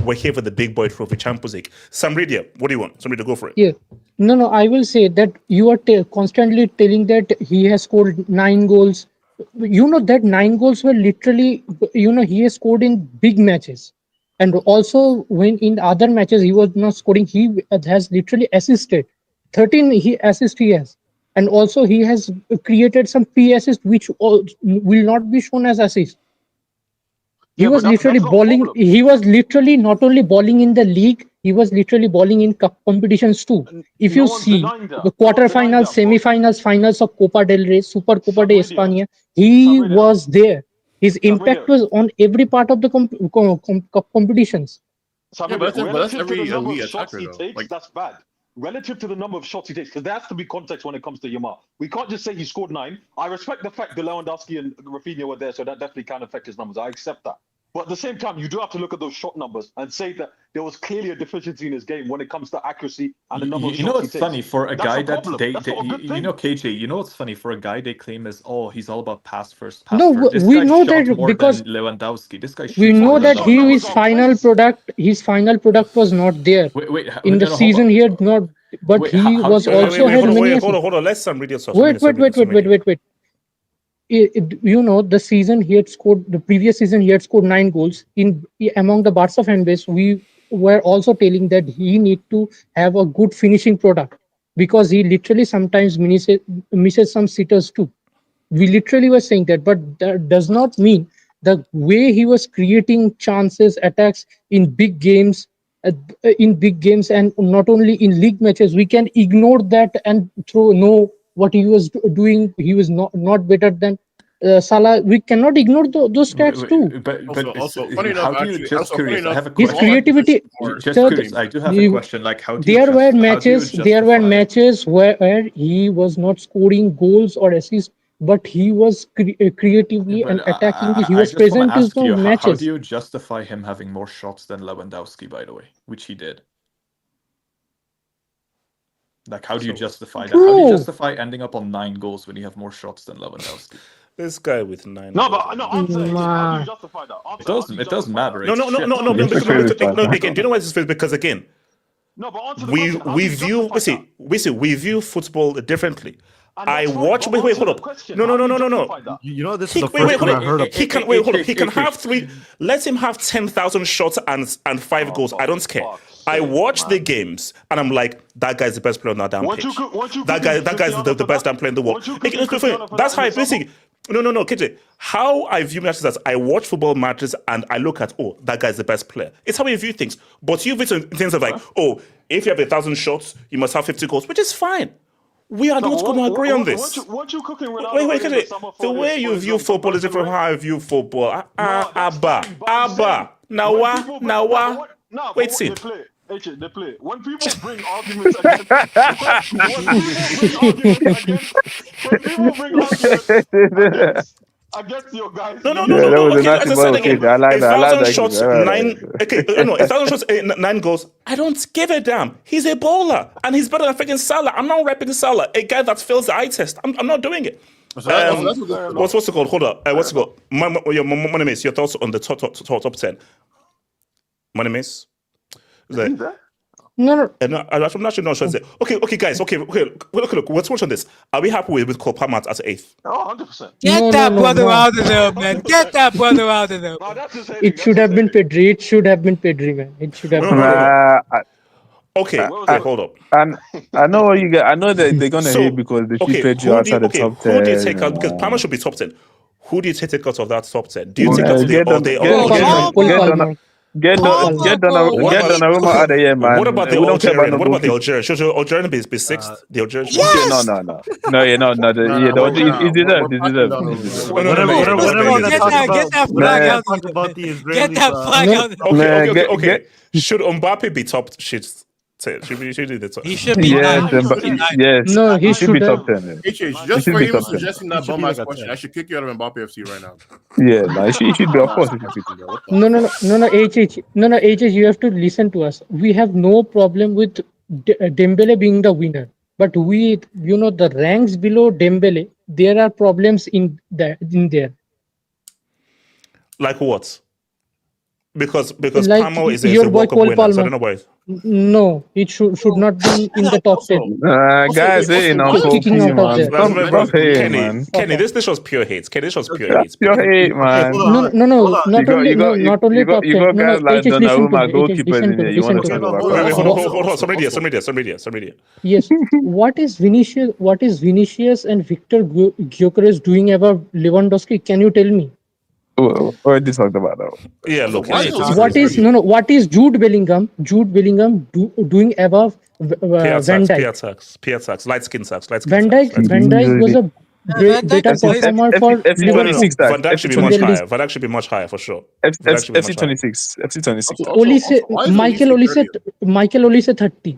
We're here for the big boy trophy, Champions League. Samridia, what do you want? Samridia, go for it. Yeah. No, I will say that you are constantly telling that he has scored 9 goals. You know that 9 goals were literally, he has scored in big matches. And also when in other matches he was not scoring, he has literally assisted. 13 assists he has. And also he has created some pre-assists which will not be shown as assists. He was literally balling. He was literally not only balling in the league, he was literally balling in cup competitions too. If you see the quarterfinals, semi-finals, finals of Copa del Rey, Super Copa de España, he was there. His impact was on every part of the cup competitions. So Yeah, but that's relative to every the number elite of shots attacker, he though. takes, Like, that's bad. Relative to the number of shots he takes, because there has to be context when it comes to Yamal. We can't just say he scored 9. I respect the fact that Lewandowski and Raphinha were there, so that definitely can affect his numbers. I accept that. But at the same time, you do have to look at those shot numbers and say that there was clearly a deficiency in his game when it comes to accuracy and the number of You know shots he what's takes. funny for a That's guy a that problem. That's not a good thing. you know, KJ, you know what's funny for a guy they claim is, oh, he's all about pass first, pass No, first. This we guy know shot that more because than Lewandowski. This guy we shoots know more than that his Lewandowski. final product was not there Wait, in the no, hold season. on. He had not, but Wait, he how was do you also had many assists. Hold on. Let's some radio stuff. Wait. You know, the season he had scored, the previous season he had scored 9 goals. Among the Barca fan base, we were also telling that he need to have a good finishing product because he literally sometimes misses some sitters too. We literally were saying that, but that does not mean the way he was creating chances, attacks in big games, and not only in league matches, we can ignore that and know what he was doing. He was not better than Salah. We cannot ignore those stats too. But also funny enough, how do you actually, just also funny curious? I enough, have a His question. creativity. Just curious. I do have a question. Like, how do you There were justify? matches where he was not scoring goals or assists, but he was creatively and But attackingly he I was just want present to in ask those you, how do matches. you justify him having more shots than Lewandowski, by the way, which he did? Like, how do you justify that? How do you justify ending up on 9 goals when you have more shots than Lewandowski? This guy with 9. No, but no, answer it. How do you justify that? It doesn't matter. No, Again, do you know why this is? Because again, no, but answer the question. How we do you view justify that? we view football differently. And I that's fine, watch. but Wait, hold answer up. the question. No. How do you justify that? You know, this is He, the wait, first hold time up. I heard of. He can wait. Hold up. He can have 3. Let him have 10,000 shots and 5 goals. I don't care. I watch the games and I'm like, that guy's the best player on that damn pitch. That guy's the best damn player in the world. That's how I basically. No, KJ. How I view matches is I watch football matches and I look at, oh, that guy's the best player. It's how we view things. But you view things of like, oh, if you have 1,000 shots, you must have 50 goals, which is fine. We are not going to agree on this. Weren't you cooking Ronaldo Wait, KJ. The way you view football is different from how I view football. Abba. Nawa. Wait, see. They play. When people bring arguments against, against your guys. No. That was a Okay, nice as I said again, ball, I like that. I like 1,000 that. shots, 9. Okay, no, 1,000 shots, 9 goals. I don't give a damn. He's a bowler, and he's better than freaking Salah. I'm not repping Salah, a guy that fails the eye test. I'm not doing it. What's it called? Hold up. What's it called? Money Mace, your thoughts on the top 10? Money Mace? No. I'm not sure. Okay, guys. Okay. Look. Let's watch on this. Are we happy with Cole Palmer as 8th? Oh, 100%. Get that brother out of there, man. Get that brother out of there. It should have been Pedri. It should have been Pedri, man. It should have been. Okay, hold up. And I know what you get. I know that they're gonna hate because they keep Pedri outside the top 10. Who do you take out? Because Palmer should be top 10. Who do you take out of that top 10? Do you take out today or they all? Get Donnarumma out of here, man. What about the Algerian? What about the Algerian? Should Algerian be 6th? The Algerian? Yes! No. He deserves. Get that flag out. Get that flag out. Okay. Should Mbappe be top? Should be the top. He should be. Yes. No, he should be top 10. Just for even suggesting that bum ass question, I should kick you out of Mbappe FC right now. Yeah, he should be, of course. No, HH, you have to listen to us. We have no problem with Dembele being the winner, but the ranks below Dembele, there are problems in there. Like what? Because like Palmer is your a boy World Cup Cole winner, Palmer. so I don't know why. No, it should not be in the top 10. Guys, kicking out of there. Kenny, this was pure hate. Pure hate, man. No, not only top 10. You got guys like Donnarumma, goalkeepers in there. You want to talk about? Somebody. Yes. What is Vinicius and Victor Gyökeres doing about Lewandowski? Can you tell me? Already talked about that. Yeah, look. What is Jude Bellingham doing above Van Dijk? Pierre tax, light skin tax. Van Dijk was a better performer for FC Liverpool. 26 tag. Van Dijk should be FC much 26. higher. Van Dijk should be much higher for sure. Van Dijk should be much FC higher. 26. FC 26. Michael Olise 30.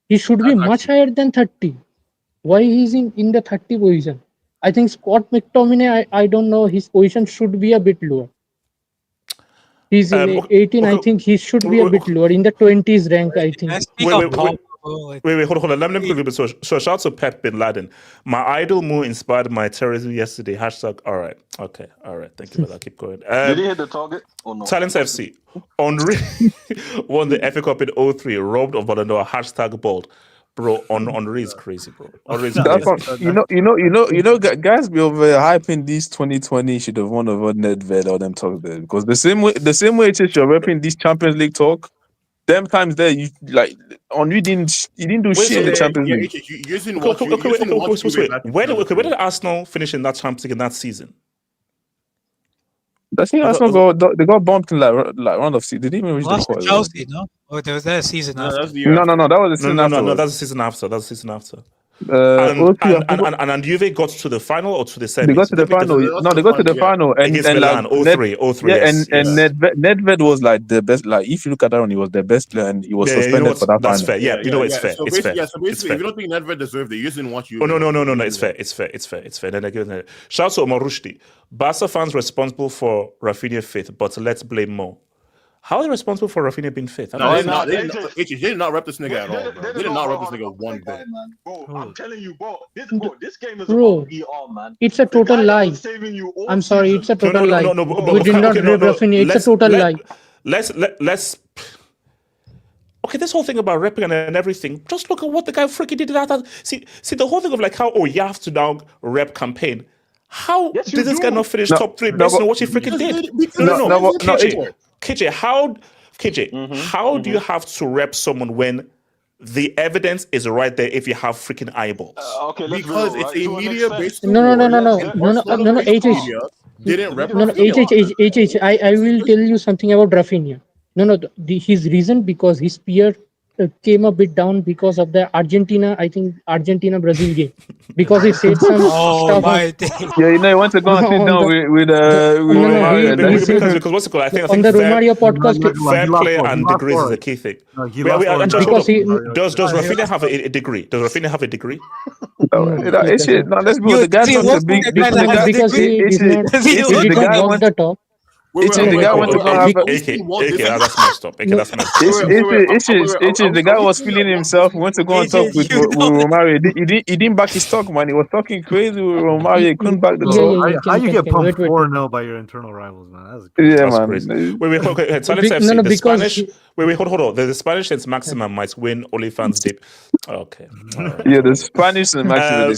He should be much higher than 30. Why he's in the 30 position? I think Scott McTominay, I don't know, his position should be a bit lower. He's in 18. I think he should be a bit lower in the 20s rank. I think. Wait, hold on. Let me quickly. So shout out to Pep Bin Laden. My idol move inspired my terrorism yesterday. Hashtag. All right. Okay. All right. Thank you for that. Keep going. Did he hit the target or no? Talents FC. Henri won the FA Cup in 03. Robbed of Ballon d'Or. Hashtag bald. Bro, Henri is crazy, bro. Henri is crazy. You know, guys be over hyping these 2020 should have won over Nedved or them talk there, because the same way you're repping this Champions League talk, them times there you like Henri didn't do shit in the Champions League. Where did Arsenal finish in that Champions League in that season? I think Arsenal they got bumped in like round of six. They didn't even reach the Lost to quarter. Chelsea, no? Or there was that season after? No, that was the season after. No, that's the season after. That's the season after. And Juve got to the final or to the semis? They got to the final. No, they got to the final. And against Milan, 03. Yeah, yes, and Nedved was like the best. Like if you look at that one, he was the best player, and he was suspended for that That's final. fair. Yeah, you know it's fair. So It's fair. basically, if you don't think Nedved deserved it, you just didn't watch you. Oh no! It's fair. Then I give it. Shout out to Omar Rushdie. Barca fans responsible for Raphinha fifth, but let's blame Mo. How are they responsible for Raphinha being fifth? No, they did not rep this nigga at all, bro. They did not rep this nigga one bit. Bro, I'm telling you, bro. This game is Bro, about ER, man. it's a total lie. I'm sorry, it's a total lie. We did not rip Raphinha. It's a total lie. Let's. Okay, this whole thing about repping and everything. Just look at what the guy freaking did. See the whole thing of like how you have to now rep campaign. How did this guy not finish top three based on what he freaking did? No. KJ, how do you have to rep someone when the evidence is right there if you have freaking eyeballs? Okay, because it's a media based. No. Didn't rep. HH. I will tell you something about Raphinha. His reason because his peer came a bit down because of the Argentina-Brazil game. Because he said some stuff. Yeah, he went to go and sit down with because what's it called? I think on the Romario podcast. Fair play and degrees is a key thing. Does Raphinha have a degree? Does Raphinha have a degree? No, let's be honest. The guy wants a big because he did not walk the talk. The guy went to go have that's messed up. The guy was feeling himself. He went to go and talk with Romario. He didn't back his talk, man. He was talking crazy with Romario. He couldn't back the talk. How you get pumped 4-0 by your internal rivals, man? That's crazy. Man. Wait. Okay. Silence FC. The Spanish. Wait. Hold on. The Spanish Saints Maxima might win OnlyFans dip. Okay. Right. Yeah, the Spanish Saints Maxima.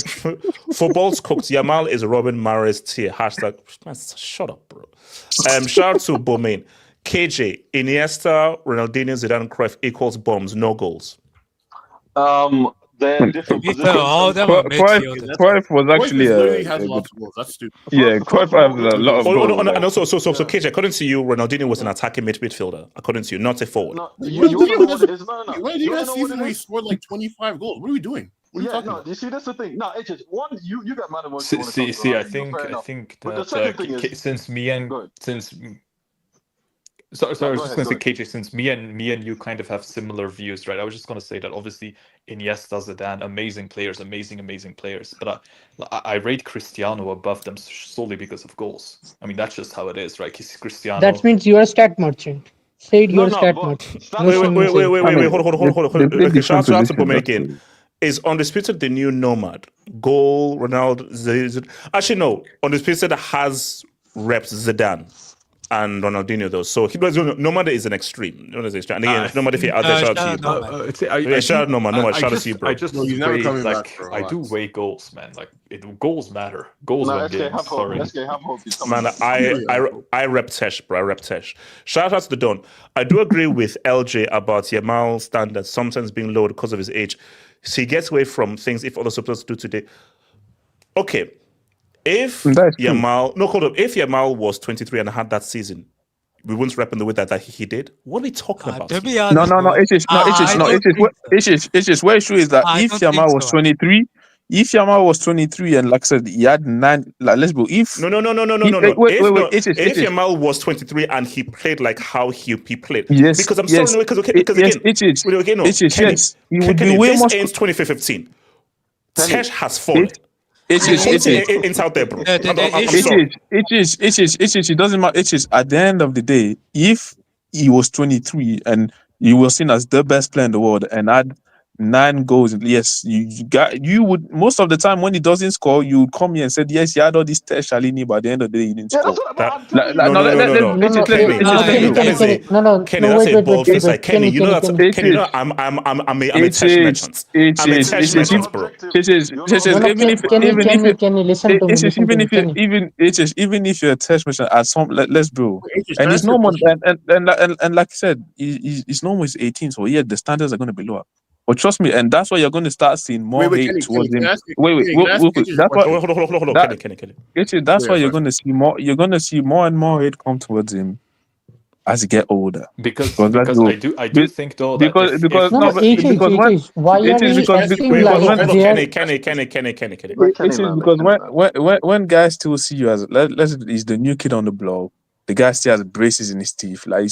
Football's cooked. Yamal is Robin Mares tier. Hashtag. Man, shut up, bro. Shout out to Bomain. KJ, Iniesta, Ronaldinho, Zidane, Cruyff equals bombs, no goals. They're different positions. Cruyff was actually has lots of goals. That's stupid. Yeah, Cruyff has a lot of goals. And also, so KJ, according to you, Ronaldinho was an attacking midfielder. According to you, not a forward. When did you have a season where he scored like 25 goals? What are we doing? You see, that's the thing. No, it's just one. You got mad at one. See, I think that since me and Sorry, I was just going to say, KJ, since me and you kind of have similar views, right? I was just going to say that obviously Iniesta, Zidane, amazing players. But I rate Cristiano above them solely because of goals. I mean, that's just how it is, right? Cristiano. That means you are a stat merchant. Said you're a stat merchant. Wait, hold on. Shout out to Bomain again. Is Undisputed the new nomad? Goal, Ronaldo, actually no. Undisputed has reps Zidane and Ronaldinho though. So nomad is an extreme. And again, nomad if you're out there, shout out to you. Shout out nomad, shout out to you, bro. I do weigh goals, man. Like goals matter. Goals win games. Sorry. Man, I rep Tesh, bro. I rep Tesh. Shout out to the Don. I do agree with LJ about Yamal standards sometimes being low because of his age. So he gets away from things if other supporters do today. Okay, if Yamal was 23 and had that season, we wouldn't rep in the way that he did. What are we talking about? It's just where true is that if Yamal was 23, if Yamal was 23 and like I said, he had 9, like let's go. If no. Wait, If Yamal was 23 and he played like how he played, yes, because I'm yes, sorry, because yes, again, yes, he would be way more. Since 2015, Tesh has fallen. It's out there, bro. I'm it sorry. It doesn't matter. It is at the end of the day, if he was 23 and you were seen as the best player in the world and had 9 goals, yes, you would most of the time when he doesn't score, you would come here and said yes, he had all this test Shalini, but at the end of the day, he didn't score. Kenny, that's a bold face. Like Kenny, you know that. Kenny, you know I'm a Tesh merchant. I'm a Tesh merchant, bro. Even if you're a test mission at some, let's go. And it's normal, and like I said, it's normal. It's 18, so yeah, the standards are going to be lower. But trust me, and that's why you're going to start seeing more hate towards him. Wait. That's why. Hold on, Kenny. That's why you're going to see more. You're going to see more and more hate come towards him as he get older. Because I do think though that when guys still see you as he's the new kid on the block, the guy still has braces in his teeth. Like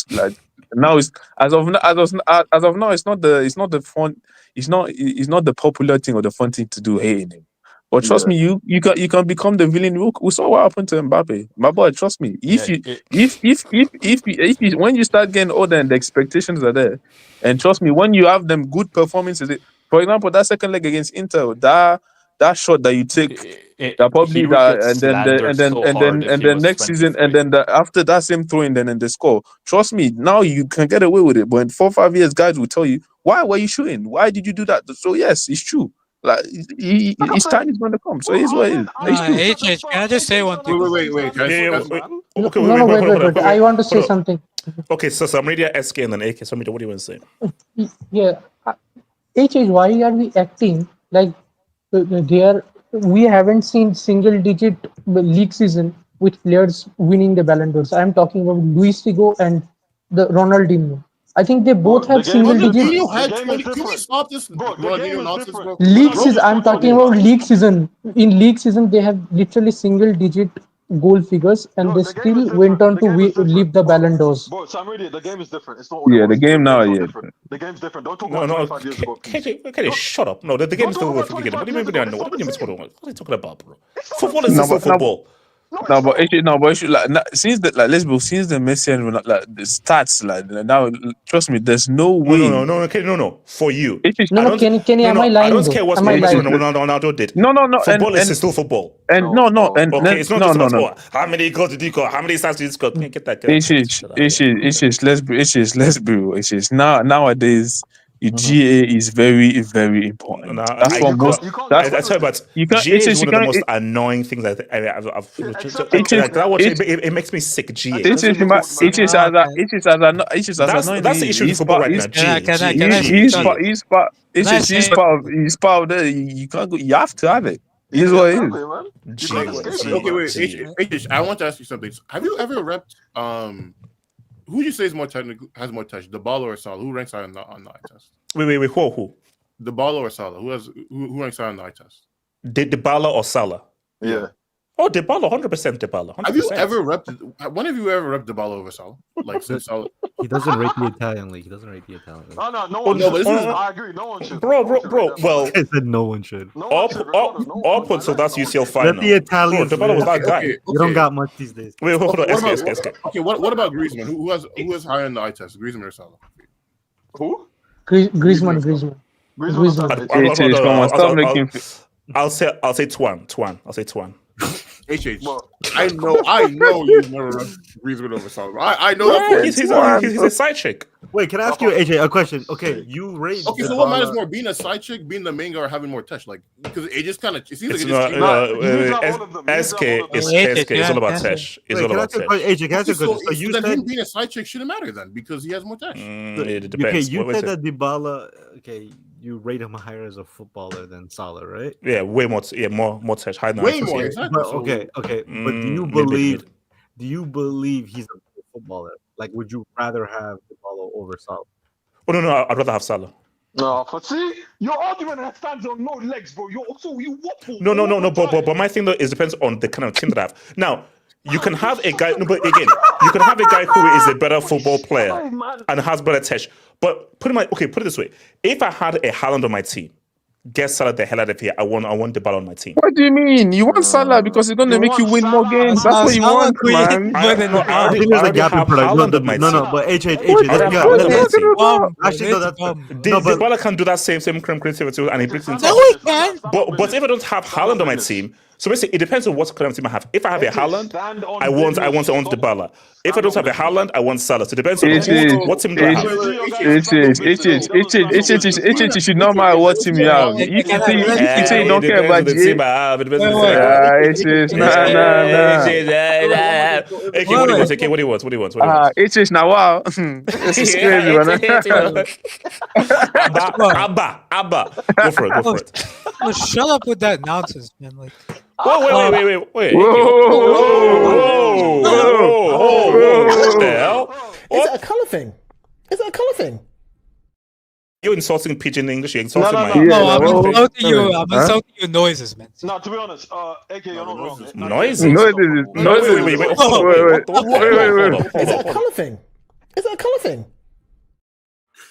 now it's as of now it's not the fun. It's not the popular thing or the fun thing to do hating him. But trust me, you can become the villain. We saw what happened to Mbappe. My boy, trust me. If when you start getting older and the expectations are there, and trust me, when you have them good performances, for example, that second leg against Inter, that shot that you take, that probably and then next season, and then after that same throwing, then in the score. Trust me, now you can get away with it. But in 4 or 5 years, guys will tell you, why were you shooting? Why did you do that? So yes, it's true. Like his time is going to come. So he's what it is. Can I just say one thing? Wait. Wait. I want to say something. Okay, so I'm ready to SK and then AK. So what do you want to say? Yeah, why are we acting like we haven't seen single-digit league season with players winning the Ballon d'Ors? I am talking about Luis Figo and the Ronaldinho. I think they both have single-digit. Can we stop this Ronaldinho nonsense, bro? League season. I'm talking about league season. In league season, they have literally single-digit goal figures, and they still went on to leave the Ballon d'Ors. Bro, so I'm ready. The game is different. It's not. The game now, The game's different. Don't talk about 25 years ago. Okay, shut up. No, the game is still worth forgetting. What do you mean? What are you talking about, bro? Football is still football. Since the Messi and the stats, now, trust me, there's no way. No. For you, Kenny, am I lying? I don't care what Ronaldo did. No. Football is still football. And it's not just about how many goals did you score, how many stats did you score. Can't get that. Let's be nowadays. GA is very, very important. That's what most. I tell you, but GA is one of the most annoying things I've it makes me sick. GA. That's the issue with football right now. He's part of the. You can't go. You have to have it. Here's what it is. Okay, wait. I want to ask you something. Have you ever repped who do you say is has more touch, the Ballon or Salah? Who ranks higher on the eye test? Wait, who? The Ballon or Salah? Who ranks higher on the eye test? The Ballon or Salah? Yeah. Oh, Dybala, 100% Dybala. 100%. Have you ever repped? When have you ever repped Dybala over Salah? Like since Salah? He doesn't rate the Italian league. No one should. I agree. No one should. Bro. Well, I said no one should. Up until that's UCL final. Let the Italians. Dybala was that guy. You don't got much these days. Wait, hold on. Okay, what about Griezmann? Who has higher in the eye test? Griezmann or Salah? Who? Griezmann. I'll say Twan. I'll say Twan. HH. I know you've never run Griezmann over Salah. I know that. He's a side chick. Wait, can I ask you, AJ, a question? Okay, you rate. Okay, so what matters more, being a side chick, being the main guy, or having more touch? Like, because it just kind of it seems like SK is all about touch. It's all about touch. AJ, can I ask you a question? So you said him being a side chick shouldn't matter then because he has more touch. It depends. Okay, you said that Dybala. Okay, you rate him higher as a footballer than Salah, right? Yeah, way more. Yeah, more touch. Way more. Exactly. Okay. But do you believe he's a footballer? Like, would you rather have Dybala over Salah? Oh no, I'd rather have Salah. No, for see, your argument stands on no legs, bro. You waffle. No. But my thing though is depends on the kind of team that I have. Now, you can have a guy. No, but again, you can have a guy who is a better football player and has better touch. But put it this way: if I had a Haaland on my team, get Salah the hell out of here. I want the ball on my team. What do you mean? You want Salah because it's going to make you win more games. That's what you want, man. I already have Haaland on my team. No, but H. Actually, No, but Dybala can do that same creativity and he brings in. No, he can. But if I don't have Haaland on my team, so basically it depends on what kind of team I have. If I have a Haaland, I want Dybala. If I don't have a Haaland, I want Salah. So it depends on what team do I have. It should not matter what team you have. You say you don't care about the team I have. It depends on the team I have. Okay, what do you want? It is now. Wow, this is crazy, man. Abba. Go for it. Well, shut up with that nonsense, man. Like, wait. What the hell? Is it a colour thing? You're insulting pidgin English. You're insulting my. No, I'm insulting you. I'm insulting your noises, man. No, to be honest, AK, you're not wrong. Noises. Wait. Is it a colour thing?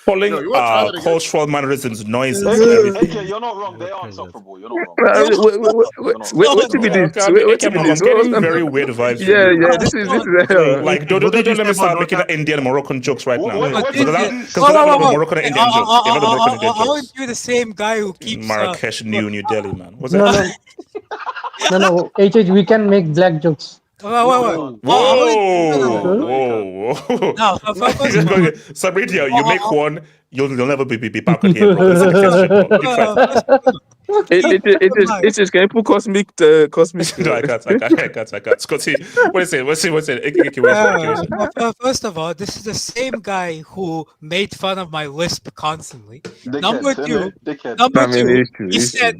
Calling cultural mannerisms noises. AK, you're not wrong. They are insufferable. You're not wrong. What to be this? I'm getting very weird vibes. Yeah. This is like don't let me start making Indian Moroccan jokes right now. Because Moroccan and Indian jokes. I would be the same guy who keeps Marrakesh, New Delhi, man. What's that? No. HH, we can make black jokes. Whoa! No, Sabridia, you make one, you'll never be back on here, bro. It is. Can you put cosmic? No, I can't. Scotty, what's it? First of all, this is the same guy who made fun of my lisp constantly. Number two, he said,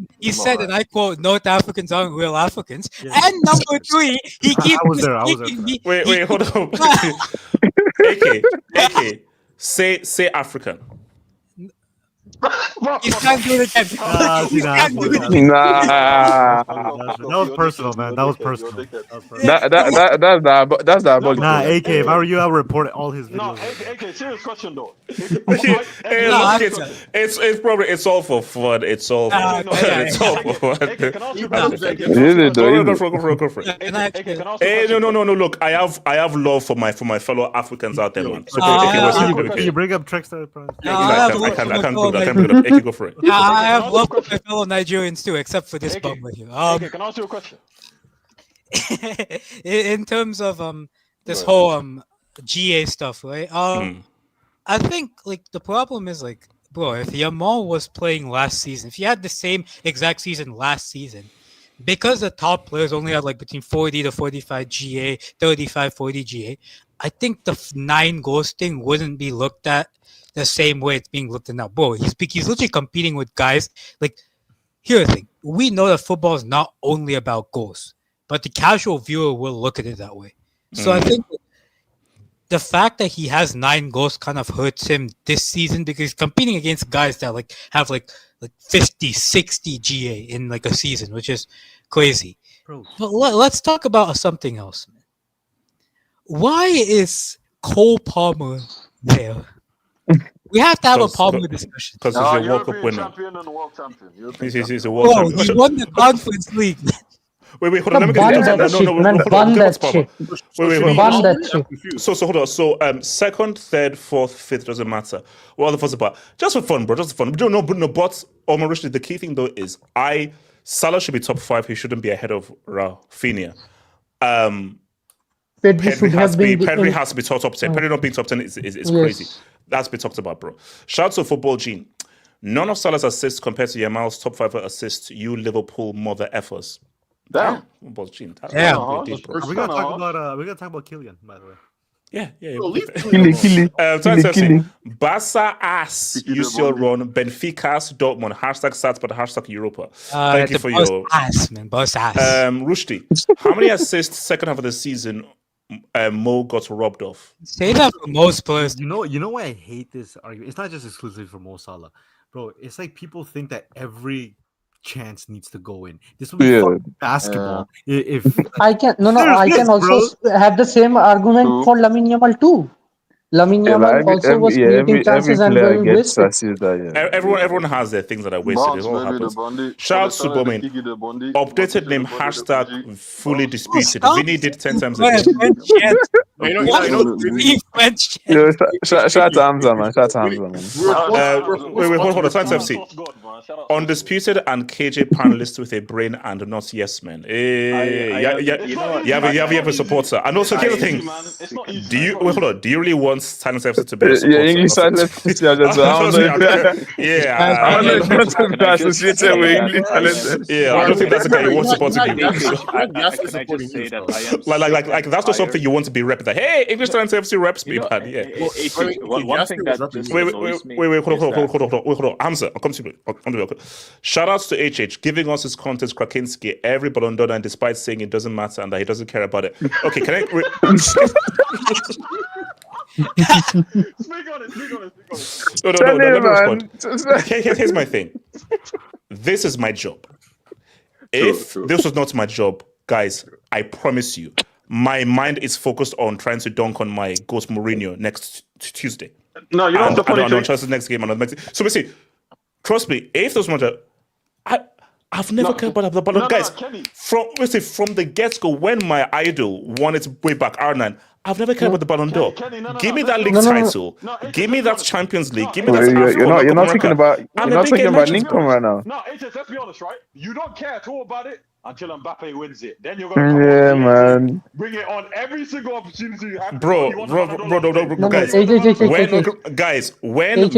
and I quote, "North Africans aren't real Africans." And number three, he keeps making me. Wait, hold on. AK, say African. You can't do it again. That was personal, man. That was personal. That's diabolical. Nah, AK, if I were you, I would report all his videos. No, AK, serious question though. It's all for fun. It's all for fun. Go for it. No. Look, I have love for my fellow Africans out there, man. So can you bring up Trickster? I can't do that. AK, go for it. I have love for my fellow Nigerians too, except for this bum right here. Can I ask you a question? In terms of this whole GA stuff, right? I think like the problem is like, bro, if Yamal was playing last season, if he had the same exact season last season, because the top players only had like between 40 to 45 GA, 35, 40 GA, I think the 9 goals thing wouldn't be looked at the same way it's being looked at now. Bro, he's literally competing with guys. Like, here's the thing. We know that football is not only about goals, but the casual viewer will look at it that way. So I think the fact that he has 9 goals kind of hurts him this season because he's competing against guys that like have like 50, 60 GA in like a season, which is crazy. Bro. But let's talk about something else, man. Why is Cole Palmer there? We have to have a Palmer discussion. Because he's a World Cup winner. Champion and world champion. He's a world champion. He won the Conference League. Wait, hold on. Let me get Wait. So hold on. So second, third, fourth, fifth doesn't matter. What are the first about? Just for fun, bro. Just for fun. We don't know, but Omar, the key thing though is Salah should be top 5. He shouldn't be ahead of Raphinha. Pedri has to be top 10. Pedri not being top 10 is crazy. That's been talked about, bro. Shout out to Football Gene. None of Salah's assists compared to Yamal's top 5 assists. You Liverpool mother effers. Damn. Football Gene. We're gonna talk about Kylian, by the way. Yeah. Killing. Barca ass. You still run. Benfica's Dortmund. #stats, but #Europa. Thank you for your ass, man. Boss ass. Rushdie, how many assists second half of the season Mo got robbed of? Say that for most players. You know why I hate this argument? It's not just exclusively for Mo Salah, bro, it's like people think that every chance needs to go in. This would be fucking basketball. If I can I can also have the same argument for Lamine Yamal too. Lamine Yeah, Yamal also was creating every chances and player well gets wasted. assist that. Yeah. Everyone has their things that are wasted. It all happens. Shout out to Bomin. Updated name hashtag fully disputed. Vinny did 10 times a day. Yo, shout out to Hamza, man. Shout out to Hamza, man. Wait, hold on. Science FC. Undisputed and KJ panelists with a brain and not yes men. You have a supporter. And also, here's the thing. Do you hold on? Do you really want Silence FC to be a supporter? Yeah, English Silence FC. I don't think that's the guy you want supporting you. Like that's not something you want to be repping. Like, hey, English Silence FC reps me, man. Yeah. One thing that just Hold on. Hamza, I'll come to you. Shout outs to HH giving us his content Krakinski every Ballon d'Or, and despite saying it doesn't matter and that he doesn't care about it. Okay, can I? Speak on it. No, let me respond. Here's my thing. This is my job. If this was not my job, guys, I promise you, my mind is focused on trying to dunk on my ghost Mourinho next Tuesday. No, you don't. I don't trust the next game. So basically, trust me. If this was my job, I've never cared about the Ballon. Guys, from the get-go, when my idol won its way back, R9, I've never cared about the Ballon d'Or. Give me that league title. Give me that Champions League. Give me that. You're not talking about Lincoln right now. No, HH, let's be honest, right? You don't care at all about it until Mbappe wins it. Then you're gonna man. Bring it on every single opportunity you have. Bro, guys, when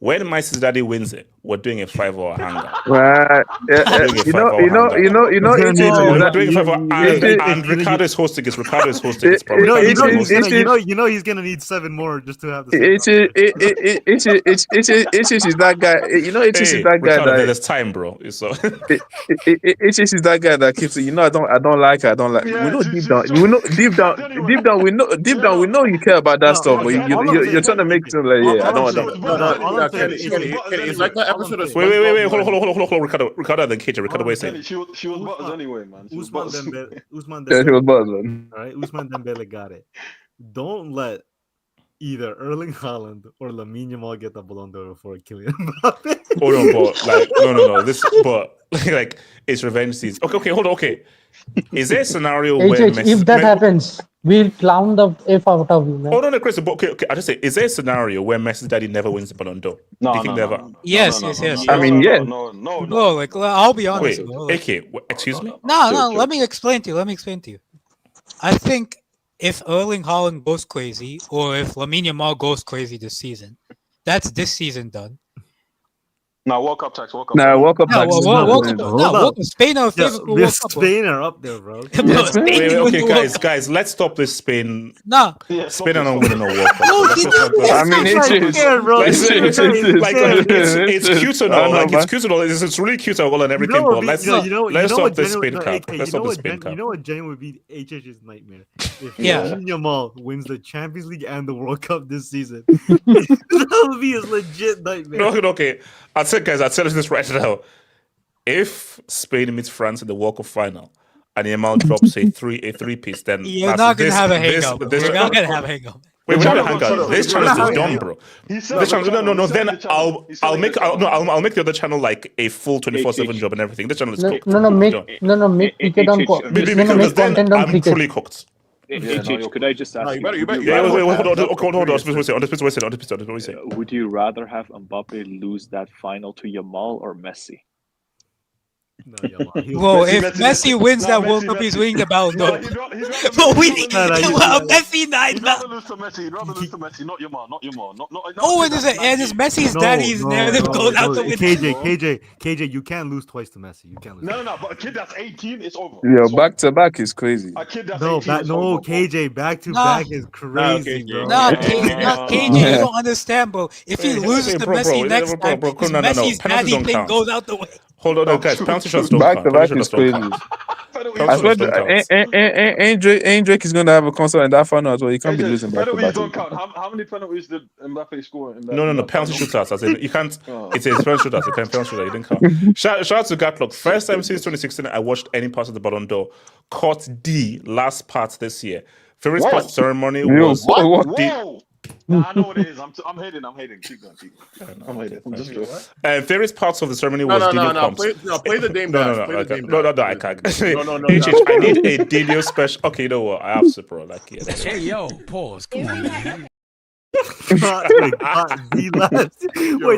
Messi's daddy wins it, we're doing a 5-hour hangout. Right. You know, we're doing a 5-hour and Ricardo is hosting it. You know he's gonna need 7 more just to have the. It is that guy. You know, it is that guy that there's time, bro. So it is that guy that keeps. You know, I don't like. We know deep down. We know you care about that stuff, but you're trying to make it like, I don't. It's like that episode of. Wait, hold on, Ricardo, then KJ. Ricardo, wait a second. She was buzzed anyway, man. Usman Dembele. Yeah, she was buzzed, man. All right, Usman Dembele got it. Don't let either Erling Haaland or Lamine Yamal get the Ballon d'Or before Kylian Mbappe. Hold on, but like, no. Like, it's revenge season. Okay, hold on. Okay, is there a scenario where if that happens, we'll clown the F out of you, man. Hold on, Chris. Okay. I just say, is there a scenario where Messi's daddy never wins the Ballon d'Or? No. Yes. I mean, yeah. No. Like, I'll be honest. Wait, okay. Excuse me. No. Let me explain to you. I think if Erling Haaland goes crazy, or if Lamine Yamal goes crazy this season, that's this season done. Now World Cup tax. Spain are favorite World Cup. Spain are up there, bro. Okay, guys, let's stop this Spain. Spain are not winning a World Cup. I mean, it's cute and all. It's cute and all. It's really cute and all and everything. But let's stop this Spain cap. Let's stop this Spain cap. You know what genuinely would be HH's nightmare? If Yamal wins the Champions League and the World Cup this season, that would be his legit nightmare. Okay. I'll tell you this right now. If Spain meets France in the World Cup final and Yamal drops a three-piece, then you're not gonna have a hangout. You're not gonna have a hangout. Wait, we're not gonna hang out. This channel is done, bro. This channel, no. Then I'll make the other channel like a full 24/7 job and everything. This channel is cooked. Make cricket on. Because then I'm fully cooked. Could I just ask you? Wait, hold on. Would you rather have Mbappe lose that final to Yamal or Messi? Well, if Messi wins that World Cup, he's winning the Ballon d'Or. But we need Messi 9. He'd rather lose to Messi, not Yamal. Oh, and is Messi's daddy's narrative going out the window? KJ, you can't lose twice to Messi. You can't lose. No, but a kid that's 18, it's over. Yeah, back to back is crazy. A kid that's 18, no, KJ, back to back is crazy, bro. KJ, you don't understand, bro. If he loses to Messi next time, Messi's daddy thing goes out the way. Hold on, guys. Penalty shots don't count. Back to back is crazy. I swear, ain't Drake is going to have a concert in that final as well. He can't be losing back to back. Penalties don't count. How many penalties did Mbappe score in that? No, penalty shootouts. As in, you can't. It's a penalty shootouts. You can't penalty shootout. You didn't count. Shout out to Gatlock. First time since 2016 I watched any part of the Ballon d'Or. Caught the last part this year. Favorite part of the ceremony was Whoa. Nah, I know what it is. I'm hating. Keep going. I'm hating. I'm just joking. Favorite parts of the ceremony was Dino Pumps. Play the game. No, I can't. No. I need a Dino special. Okay, you know what? I have to, bro. Like, yeah, Hey, yo, pause. Come on, man. Wait,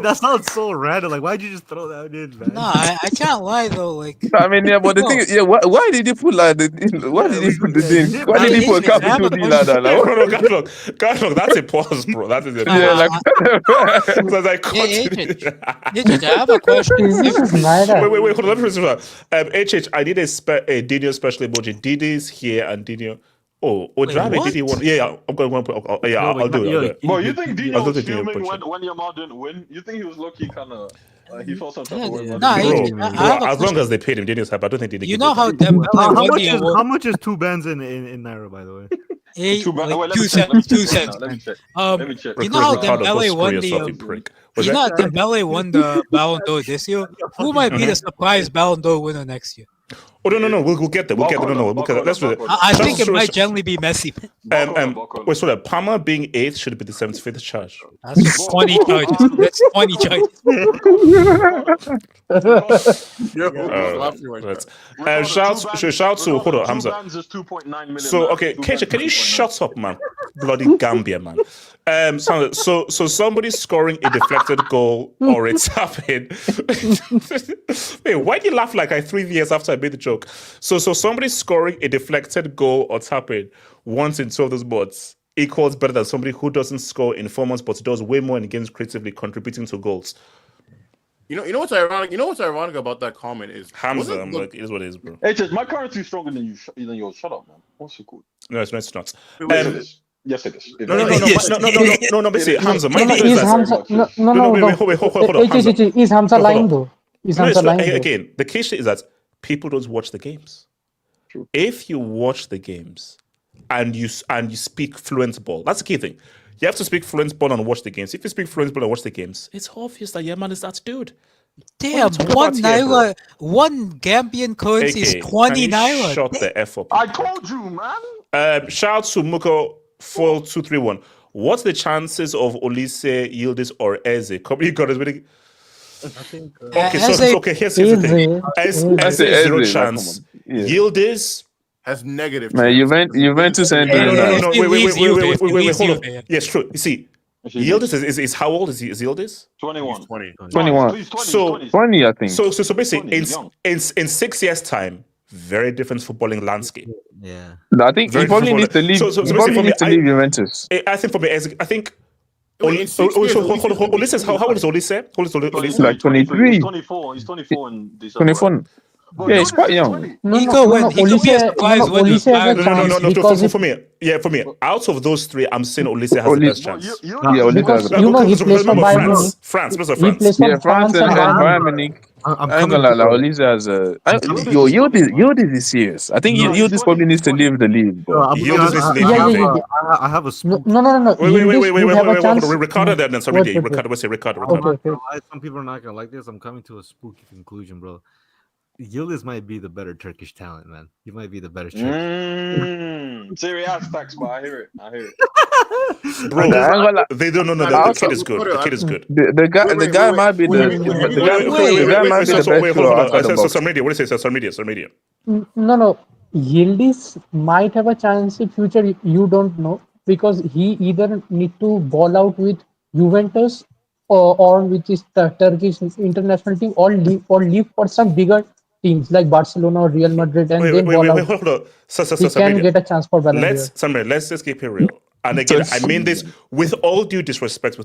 that sounds so random. Like, why'd you just throw that in, man? No, I can't lie though. Like, I mean, yeah, but the thing is, why did he put like why did he put the thing? Why did he put a capital D like that? No, God, that's a pause, bro. That is it. Yeah, like so I I have a question. Wait, hold on. Let me finish. HH, I need a Dino special emoji. Didi's here and Dino. Oh, do I have a Didi one? Yeah, I'm going to. Yeah, I'll do it. Well, you think Dino was fuming when Yamal didn't win? You think he was low-key kind of... he felt some type of way. As long as they paid him, Dino's happy. I don't think Didi. You know how Dembele how much is 2 bands in Naira, by the way? 2 cents. 2 cents. Let me check. You know how Dembele won the Ballon d'Or this year? Who might be the surprise Ballon d'Or winner next year? Oh no, we'll get there. Let's do it. I think it might generally be Messi. Wait, so that Palmer being 8th should be the 75th charge. That's 20 charges. That's 20 charges. Shout to hold on, Hamza. So okay, Keisha, can you shut up, man? Bloody Gambia, man. So somebody's scoring a deflected goal or it's happening. Wait, why do you laugh like 3 years after I made the joke? So somebody's scoring a deflected goal or tapping once in 2 of those boards equals better than somebody who doesn't score in 4 months but does way more in games creatively contributing to goals. You know what's ironic? You know what's ironic about that comment is Hamza. I'm like, it is what it is, bro. Hey, just my currency is stronger than you. Shut up, man. What's it called? No, it's not. Yes, it is. No. But see, Hamza. Wait, hold on. Is Hamza lying though? Again, the case is that people don't watch the games. True. If you watch the games and you speak fluent ball, that's the key thing. You have to speak fluent ball and watch the games. If you speak fluent ball and watch the games, it's obvious that Yamal is that dude. Damn, one Gambian currency is 20 naira. Shut the F up. I told you, man. Shout out to Muko 4231. What's the chances of Olise, Yildiz, or Eze? Company got us winning. I think. Here's the thing. Eze is 0 chance. Yildiz has negative. Man, Juventus and no. Wait. Hold on. Yes, true. You see, Yildiz is how old is Yildiz? 21. 21. So 20, I think. So basically, in 6 years' time, very different footballing landscape. Yeah. I think he probably needs to leave. He probably needs to leave Juventus. I think for me, I think. Olise, how old is Olise? Like 23. He's 24. He's 24 in December. 24. Yeah, he's quite young. No. For me, out of those 3, I'm saying Olise has the best chance. Because he plays for Bayern. France. Yeah, France and Bayern Munich. I'm gonna lie, Olise has a. Yildiz is serious. I think Yildiz probably needs to leave the league. I have a spook. No. Wait. Ricardo, then sorry, Ricardo. What's it, Ricardo? Some people are not gonna like this. I'm coming to a spooky conclusion, bro. Yildiz might be the better Turkish talent, man. He might be the better Turkish. Serie A facts, but I hear it. Bro, they don't know that the kid is good. The guy might be the best. Social media. What do you say? Social media. No. Yildiz might have a chance in future. You don't know because he either need to ball out with Juventus or which is the Turkish international team, or leave for some bigger teams like Barcelona or Real Madrid, and then ball out. Hold on. He can get a chance for Ballon d'Or. Let's just keep it real. And again, I mean this with all due disrespect. He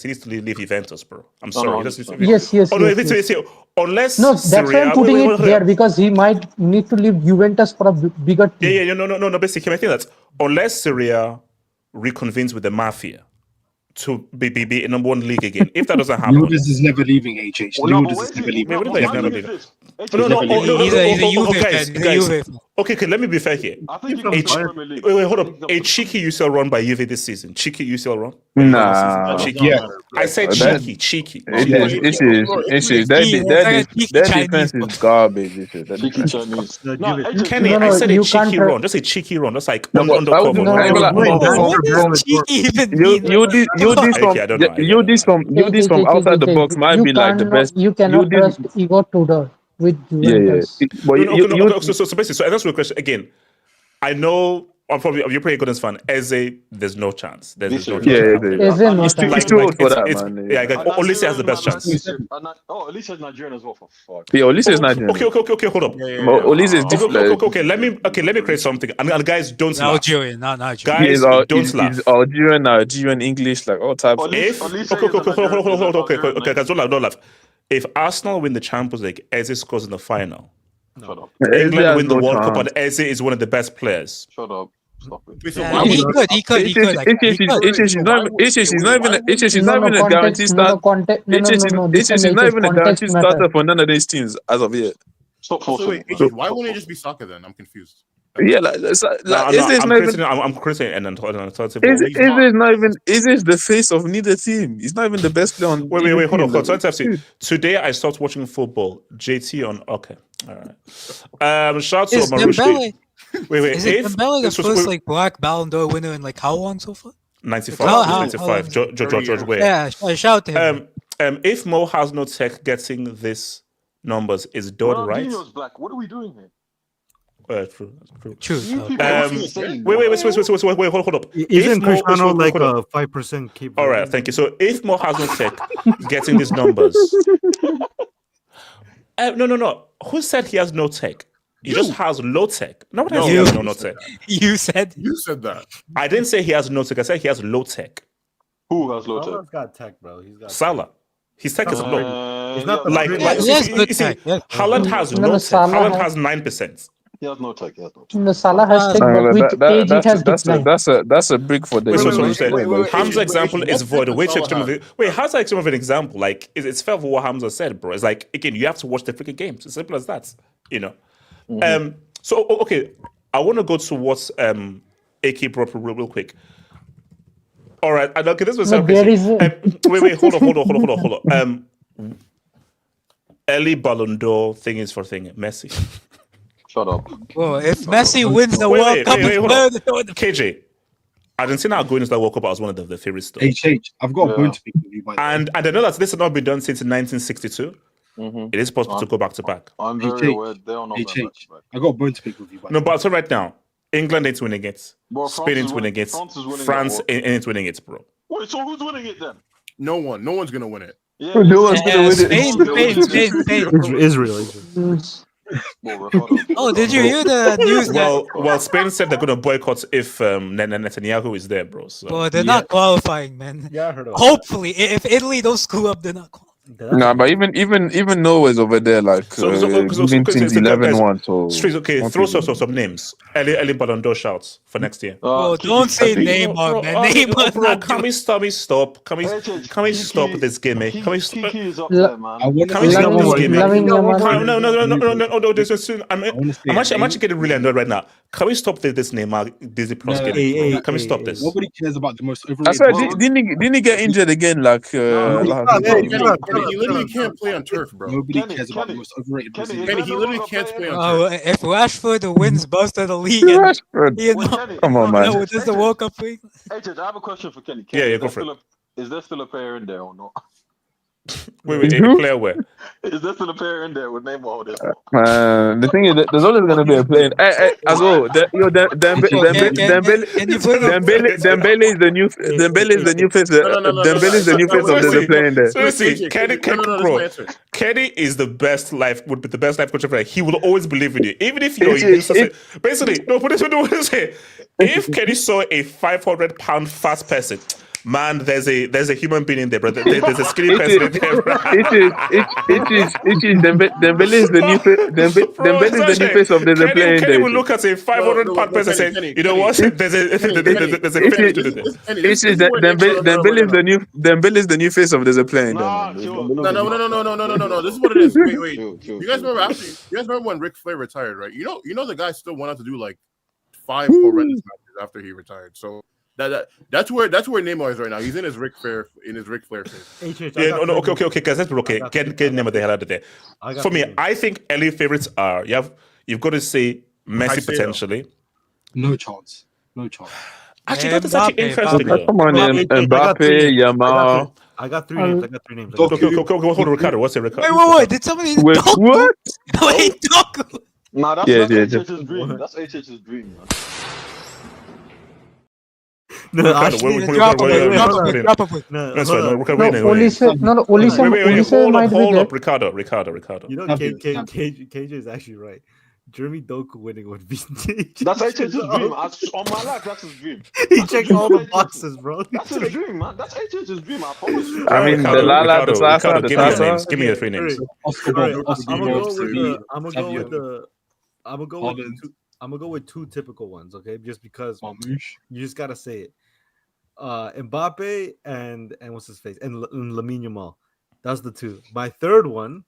needs to leave Juventus, bro. I'm sorry. Yes. Unless that's why I'm putting it there because he might need to leave Juventus for a bigger team. Yeah. No. Basically, I think that unless Serie reconvenes with the mafia to be in number 1 league again. If that doesn't happen, Lourdes is never leaving. HH. Lourdes is never leaving. He's a Juve guys, fan. He's a Juve fan. Okay, let me be fair here. I think he comes to the Premier League. Wait, hold up. A cheeky UCL run by Juve this season. Cheeky UCL run? Nah. Cheeky. Yeah. I said cheeky. Their defense is garbage. Cheeky Chinese. Kenny, I said a cheeky run. Just a cheeky run. That's like undercover. What does cheeky even mean? This from outside the box might be like the best. You cannot trust Igor Tudor with Juventus. But so basically, so that's the question again. I know you're pretty good as fan. Eze, there's no chance. There's no chance. It's too old for that, man. Yeah, Olise has the best chance. Olise is Nigerian as well, for fuck. Yeah, Olise is Nigerian. Okay, hold up. Olise is different. Okay, let me create something. And guys, don't laugh. Algerian, not Nigerian. Guys, don't laugh. He's Algerian, English, like all types. Okay, guys, don't laugh. If Arsenal win the Champions League, Eze scores in the final. Shut up. England win the World Cup, and Eze is one of the best players. Shut up. Stop it. He could. She's not even a guaranteed starter. She's not even a guaranteed starter for none of these teams as of yet. Stop forcing. Why won't it just be Saka then? I'm confused. Yeah, I'm creating an alternative. Is this the face of neither team? He's not even the best player on. Wait, hold on. Today I stopped watching football. JT on. Okay, all right. Shout out to Marushi. Wait. Is it Dembele the first black Ballon d'Or winner in how long so far? 95. George Weah. Yeah, shout out to him. If Mo has no tech getting this numbers, is Dodd right? Black. What are we doing here? True. Wait, hold up. Isn't Cristiano like a 5% keeper? All right, thank you. So if Mo has no tech getting these numbers, no. Who said he has no tech? He just has low tech. Nobody has no tech. You said that. I didn't say he has no tech. I said he has low tech. Who has low tech? Salah's got tech, bro. He's got Salah. His tech is low. He's not Haaland has no tech. Haaland has 9%. He has no tech. Salah has tech, but with age it has declined. That's a big for the. Hamza's example is void. How's that extreme of an example? Like, it's fair for what Hamza said, bro. It's like, again, you have to watch the freaking games. It's simple as that. So okay, I want to go to what AK brought up real quick. All right, okay, this was wait, hold on. Early Ballon d'Or thing is for thing. Messi. Shut up. Well, if Messi wins the World Cup, KJ, Argentina are going into the World Cup as one of the favorites. I've got a bone to pick with you. And I know that this has not been done since 1962. It is possible to go back to back. I'm very aware they are not back to back. I got a bone to pick with you. No, but so right now, England ain't winning it. Spain ain't winning it. France ain't winning it, bro. Wait, so who's winning it then? No one. No one's gonna win it. Yeah, no one's gonna win it. Spain. Israel. Oh, did you hear the news? Well, Spain said they're gonna boycott if Netanyahu is there, bro. So. Well, they're not qualifying, man. Yeah, I heard of Hopefully, if Italy don't screw up, they're not qualifying. Nah, but even Norway's over there, like giving teams 11-1. So okay, throw some names. Early Ballon d'Or shouts for next year. Don't say Neymar, man. Neymar, bro, can we stop? Can we stop this game, man? Can we stop? Kiki is up there, man. Can we stop this game, man? No. I'm actually getting really annoyed right now. Can we stop this Neymar Disney Plus game? Can we stop this? Nobody cares about the most overrated. I swear, didn't he get injured again? He literally can't play on turf, bro. Nobody cares about the most overrated. Kenny, he literally can't play on turf. If Rashford wins most of the league, come on, man. This is the World Cup week. Hey, I have a question for Kenny. Yeah, go for it. Is there still a player in there or not? Wait, a player where? Is there still a player in there with Neymar? The thing is, there's always going to be a player. As well, Dembele is the new face. Dembele is the new face of the player in there. Seriously, Kenny is the best life coach ever. He will always believe in you, even if basically. No, put this way. If Kenny saw a 500-pound fast person, Man, there's a human being in there, brother. There's a skinny person in there. Dembele is the new Dembele is the new face of the player. Kenny will look at a 500-pound person and say, you know what? There's a finish to this. Dembele is the new face of the player. No. This is what it is. Wait. You guys remember when Ric Flair retired, right? You know the guy still went on to do like 5 horrendous matches after he retired. So that's where Neymar is right now. He's in his Ric Flair phase. Yeah, okay, guys, let's be okay. Get Neymar the hell out of there. For me, I think early favorites are you've got to say Messi potentially. No chance. Actually, that's actually interesting. Come on, Mbappe, Yamal. I got three names. Okay, hold on, Ricardo. What's it, Ricardo? Wait. Did somebody Wait, what? Wait, Doku. Nah, that's HH's dream. That's HH's dream, man. No, actually, hold up, Ricardo. You know, KJ is actually right. Jeremy Doku winning would be. That's HH's dream. On my life, that's his dream. He checked all the boxes, bro. That's his dream, man. That's HH's dream. I promise you. I mean, the Lala, the Sasa, the Sasa. Give me your 3 names. I'm gonna go with 2 typical ones, okay? Just because you just gotta say it. Mbappe and what's his face and Lamine Yamal. That's the 2. My third one,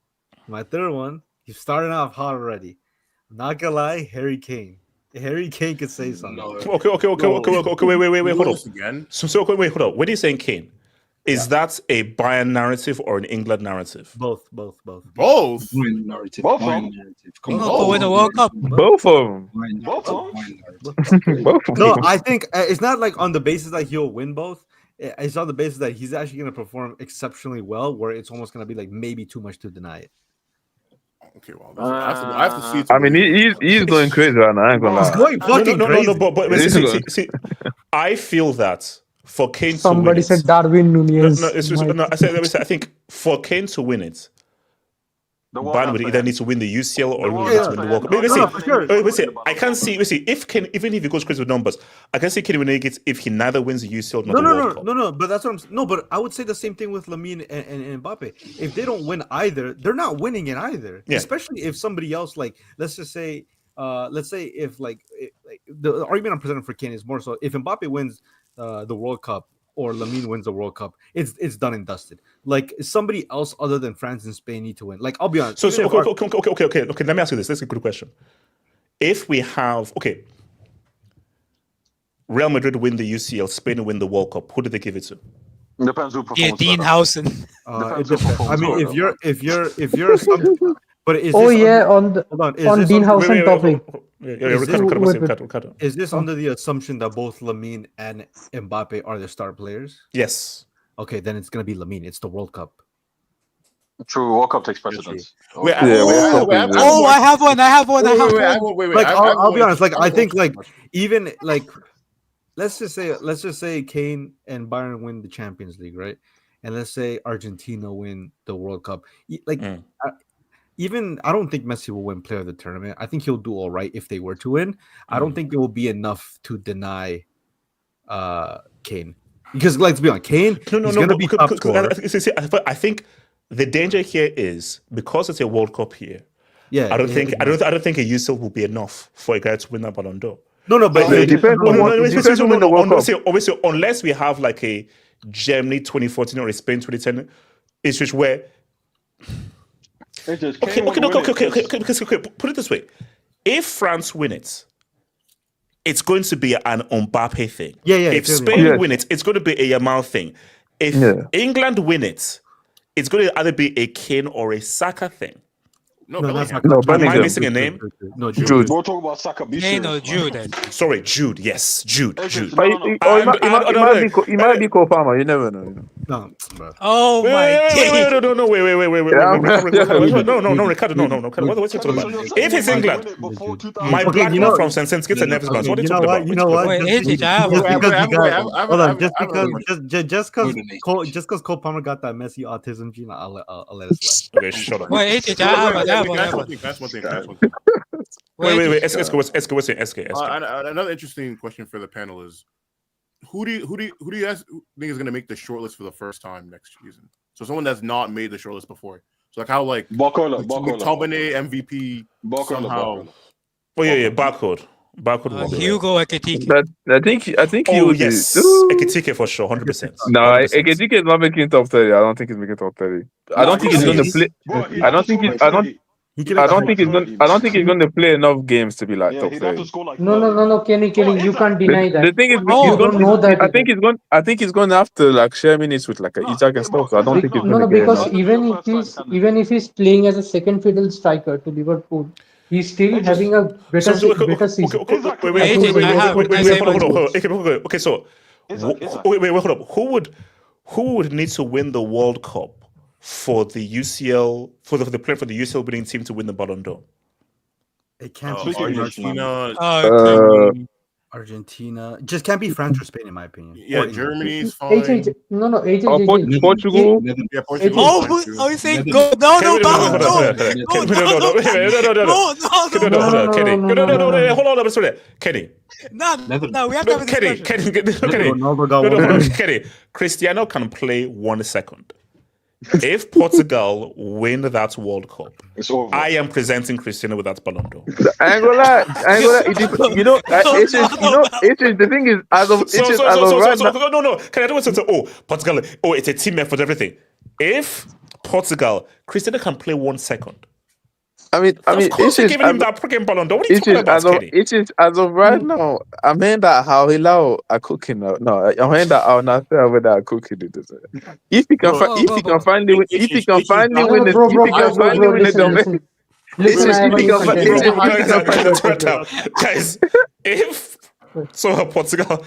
he's starting off hot already. Not gonna lie, Harry Kane. Harry Kane could say something. Okay. Wait, hold on. Again. So wait, hold on. When you saying Kane, is that a Bayern narrative or an England narrative? Both. Bayern narrative. Both of them. Come on, win the World Cup. Both of them. No, I think it's not like on the basis that he'll win both. It's on the basis that he's actually going to perform exceptionally well, where it's almost going to be like maybe too much to deny it. Okay, well, I have to see. I mean, he's going crazy right now. I ain't gonna lie. He's going fucking crazy. No, but see, I feel that for Kane somebody to win said Darwin Nunez. I think for Kane to win it, Bayern would either need to win the UCL or need to win the World Cup. I can't see. If Kane, even if he goes crazy with numbers, I can see Kane winning it if he neither wins the UCL nor the World Cup. No. But that's what I'm saying. No, but I would say the same thing with Lamine and Mbappe. If they don't win either, they're not winning it either. Yeah. Especially if somebody else, like let's say if the argument I'm presenting for Kane is more so if Mbappe wins the World Cup or Lamine wins the World Cup, it's done and dusted. Like somebody else other than France and Spain need to win. Like I'll be honest. Okay. Let me ask you this. That's a good question. If we have Real Madrid win the UCL, Spain win the World Cup, who do they give it to? Depends who performs. Yeah, Dean Housen. I mean, if you're but is on Dean Housen topic. Is this under the assumption that both Lamine and Mbappe are the star players? Yes. Okay, then it's gonna be Lamine. It's the World Cup. True, World Cup takes precedence. I have one. Like, I'll be honest. Like, I think, like, even like, let's just say Kane and Bayern win the Champions League, right? And let's say Argentina win the World Cup. Like, even I don't think Messi will win Player of the Tournament. I think he'll do all right if they were to win. I don't think it will be enough to deny Kane. Because let's be honest, Kane is going to be top scorer. I think the danger here is because it's a World Cup here. Yeah, I don't think a UCL will be enough for a guy to win that Ballon d'Or. No, but it depends on the World Cup. Obviously, unless we have like a Germany 2014 or a Spain 2010, it's just where. Okay. Put it this way: if France win it, it's going to be an Mbappe thing. If Spain win it, it's going to be a Yamal thing. If England win it, it's going to either be a Kane or a Saka thing. No, am I missing a name? No, Jude. We're talking about Saka. Kane or Jude? Sorry, Jude. Yes, Jude. But it might be Cole Palmer. You never know. No, bro. Oh my God. No, Ricardo, no. What's you talking about? If it's England, my black man from St. Gets a nervous man. What are you talking about? You know what? Hold on. Just because Cole Palmer got that Messi autism gene, I'll let it slide. Okay, shut up. Wait, That's one thing. Wait. SK. Another interesting question for the panel is, who do you guys think is going to make the shortlist for the first time next season? So someone that's not made the shortlist before. So like how like McTominay MVP somehow. Oh yeah, barcode. Hugo Ekitike. I think he Oh would. yes, Ekitike for sure, 100%. No, Ekitike is not making top 30. I don't think he's making top 30. I don't think he's going to play. I don't think he's going to play enough games to be like top 30. No, Kenny, you can't deny that. The thing is, you don't know that. I think he's going to have to like share minutes with like Isak and stuff. So I don't think he's going to get because enough. even if he's playing as a second fiddle striker to Liverpool, he's still having a better season. Okay, so hold up. Who would need to win the World Cup for the UCL for the player for the UCL winning team to win the Ballon d'Or? It can't be Argentina. Argentina just can't be France or Spain, in my opinion. Yeah, Germany's fine. Portugal. Yeah, Portugal. Oh, you saying go? No, hold on, Kenny. No, we have to have a discussion. Kenny, Cristiano can play 1 second. If Portugal win that World Cup, I am presenting Cristiano with that Ballon d'Or. I ain't gonna lie. The thing is, as of right now, no. Can I do it? Oh, Portugal. Oh, it's a team effort, everything. If Portugal, Cristiano can play 1 second. I mean, it's just giving him that freaking Ballon d'Or. What are you talking about, Kenny? It is as of right now. I'm hearing that how Hilal are cooking now. No, I'm hearing that how Nasser whether are cooking it. If he can finally win guys, if Portugal.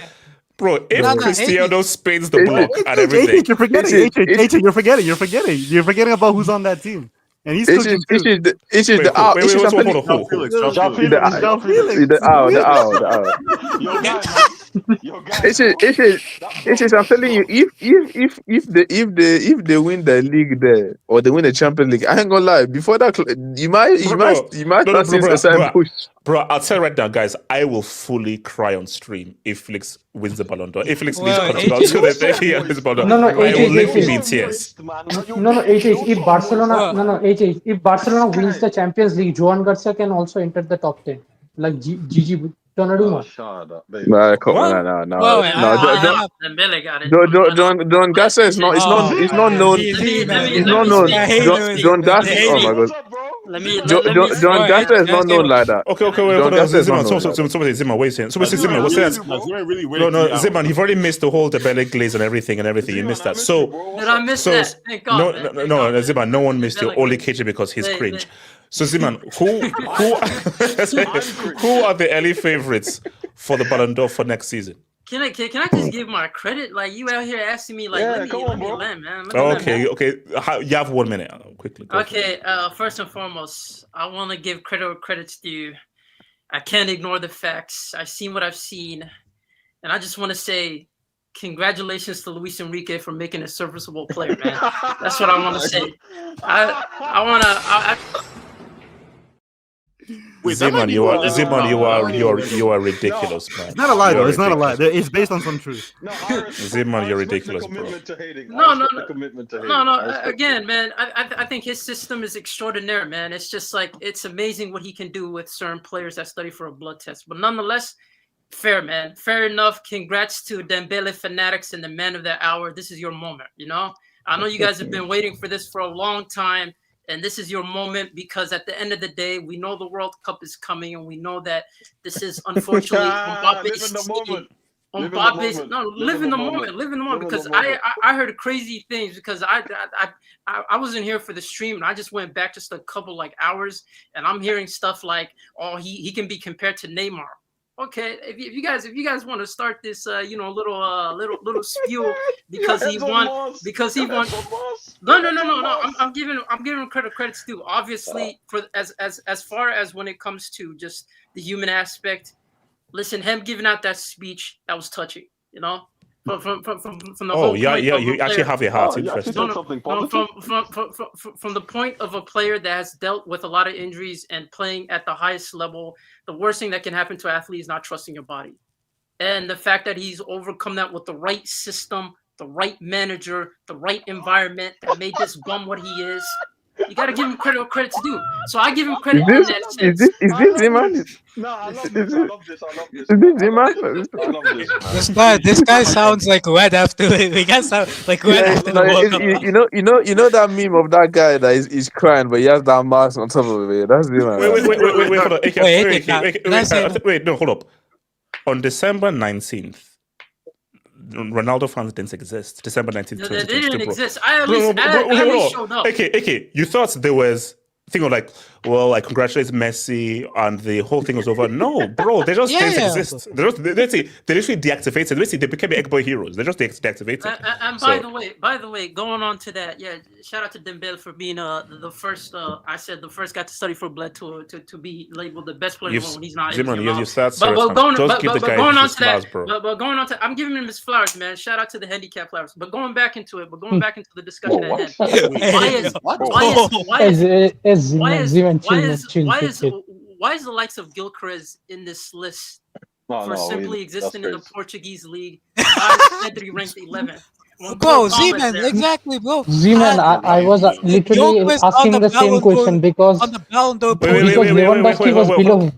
Bro, if Cristiano spins the block and everything, you're forgetting. You're forgetting about who's on that team. And he's cooking too. It's just the out. It's just I'm telling you, if they win the league there or they win the Champions League, I ain't gonna lie. Before that, you might start seeing a side push. Bro, I'll tell you right now, guys, I will fully cry on stream if Felix wins the Ballon d'Or. If Felix wins Portugal to the Ballon d'Or, I will literally be in tears. If Barcelona wins the Champions League, Joan Garcia can also enter the top 10, like Gigi Donnarumma. No. John Garcia is not known. John Garcia. Oh my God. John Garcia is not known like that. Okay. Somebody Zimmer, wait a second. Somebody Zimmer, what's that? No, Zimmer, you've already missed the whole Dembele glaze and everything. You missed that. So did I miss that? Thank God. No, Zimmer, no one missed it. Only KJ because he's cringe. So Ziman, who are the early favorites for the Ballon d'Or for next season? Can I just give my credit? Like, you out here asking me, like, let me land, man. Okay. You have 1 minute. Quickly. Okay. First and foremost, I want to give credit where credit's due. I can't ignore the facts. I've seen what I've seen, and I just want to say, congratulations to Luis Enrique for making a serviceable player, man. That's what I want to say. I want to. Ziman, you are ridiculous, man. It's not a lie, though. It's not a lie. It's based on some truth. Ziman, you're ridiculous, bro. No. Again, man, I think his system is extraordinary, man. It's just like, it's amazing what he can do with certain players that study for a blood test. But nonetheless, fair, man. Fair enough. Congrats to Dembele fanatics and the man of the hour. This is your moment, you know? I know you guys have been waiting for this for a long time. And this is your moment because at the end of the day, we know the World Cup is coming, and we know that this is unfortunately Mbappe's live in the moment. Because I heard crazy things because I wasn't here for the stream, and I just went back just a couple hours, and I'm hearing stuff like, oh, he can be compared to Neymar. Okay, if you guys want to start this little spiel because he won. No. I'm giving him credit's due. Obviously, for as far as when it comes to just the human aspect, listen, him giving out that speech, that was touching, you know. From the whole you actually have your heart. Interesting. From the point of a player that has dealt with a lot of injuries and playing at the highest level, the worst thing that can happen to an athlete is not trusting your body. And the fact that he's overcome that with the right system, the right manager, the right environment that made this bum what he is. You got to give him credit where credit's due. So I give him credit in that sense. Is this Zeman? No, I love this. I love this. I love this. Is this Zeman? I love this, man. This guy sounds like red after we guys sound like red after the World Cup. You know that meme of that guy that is crying, but he has that mask on top of it. That's Zeman. Wait, hold on. Wait, no, hold up. On December 19th, Ronaldo fans didn't exist. December 19th, They didn't exist. I at least showed up. Okay. You thought there was thing of like, well, I congratulate Messi and the whole thing was over. No, bro, they just didn't exist. They literally deactivated. Basically, they became Egg Boy heroes. They just deactivated. And by the way, going on to that, yeah, shout out to Dembele for being the first. I said the first guy to study for blood to be labeled the best player when he's not. Zimmerman, you stats. But going on to that, but going on to, I'm giving him his flowers, man. Shout out to the handicap flowers. But going back into the discussion at hand, why is the likes of Gilchrist in this list simply existing in the Portuguese league? Why is Pedri ranked 11th? Bro, Z-Man, exactly, bro. Z-Man, I was literally asking the same question because Lewandowski was below him.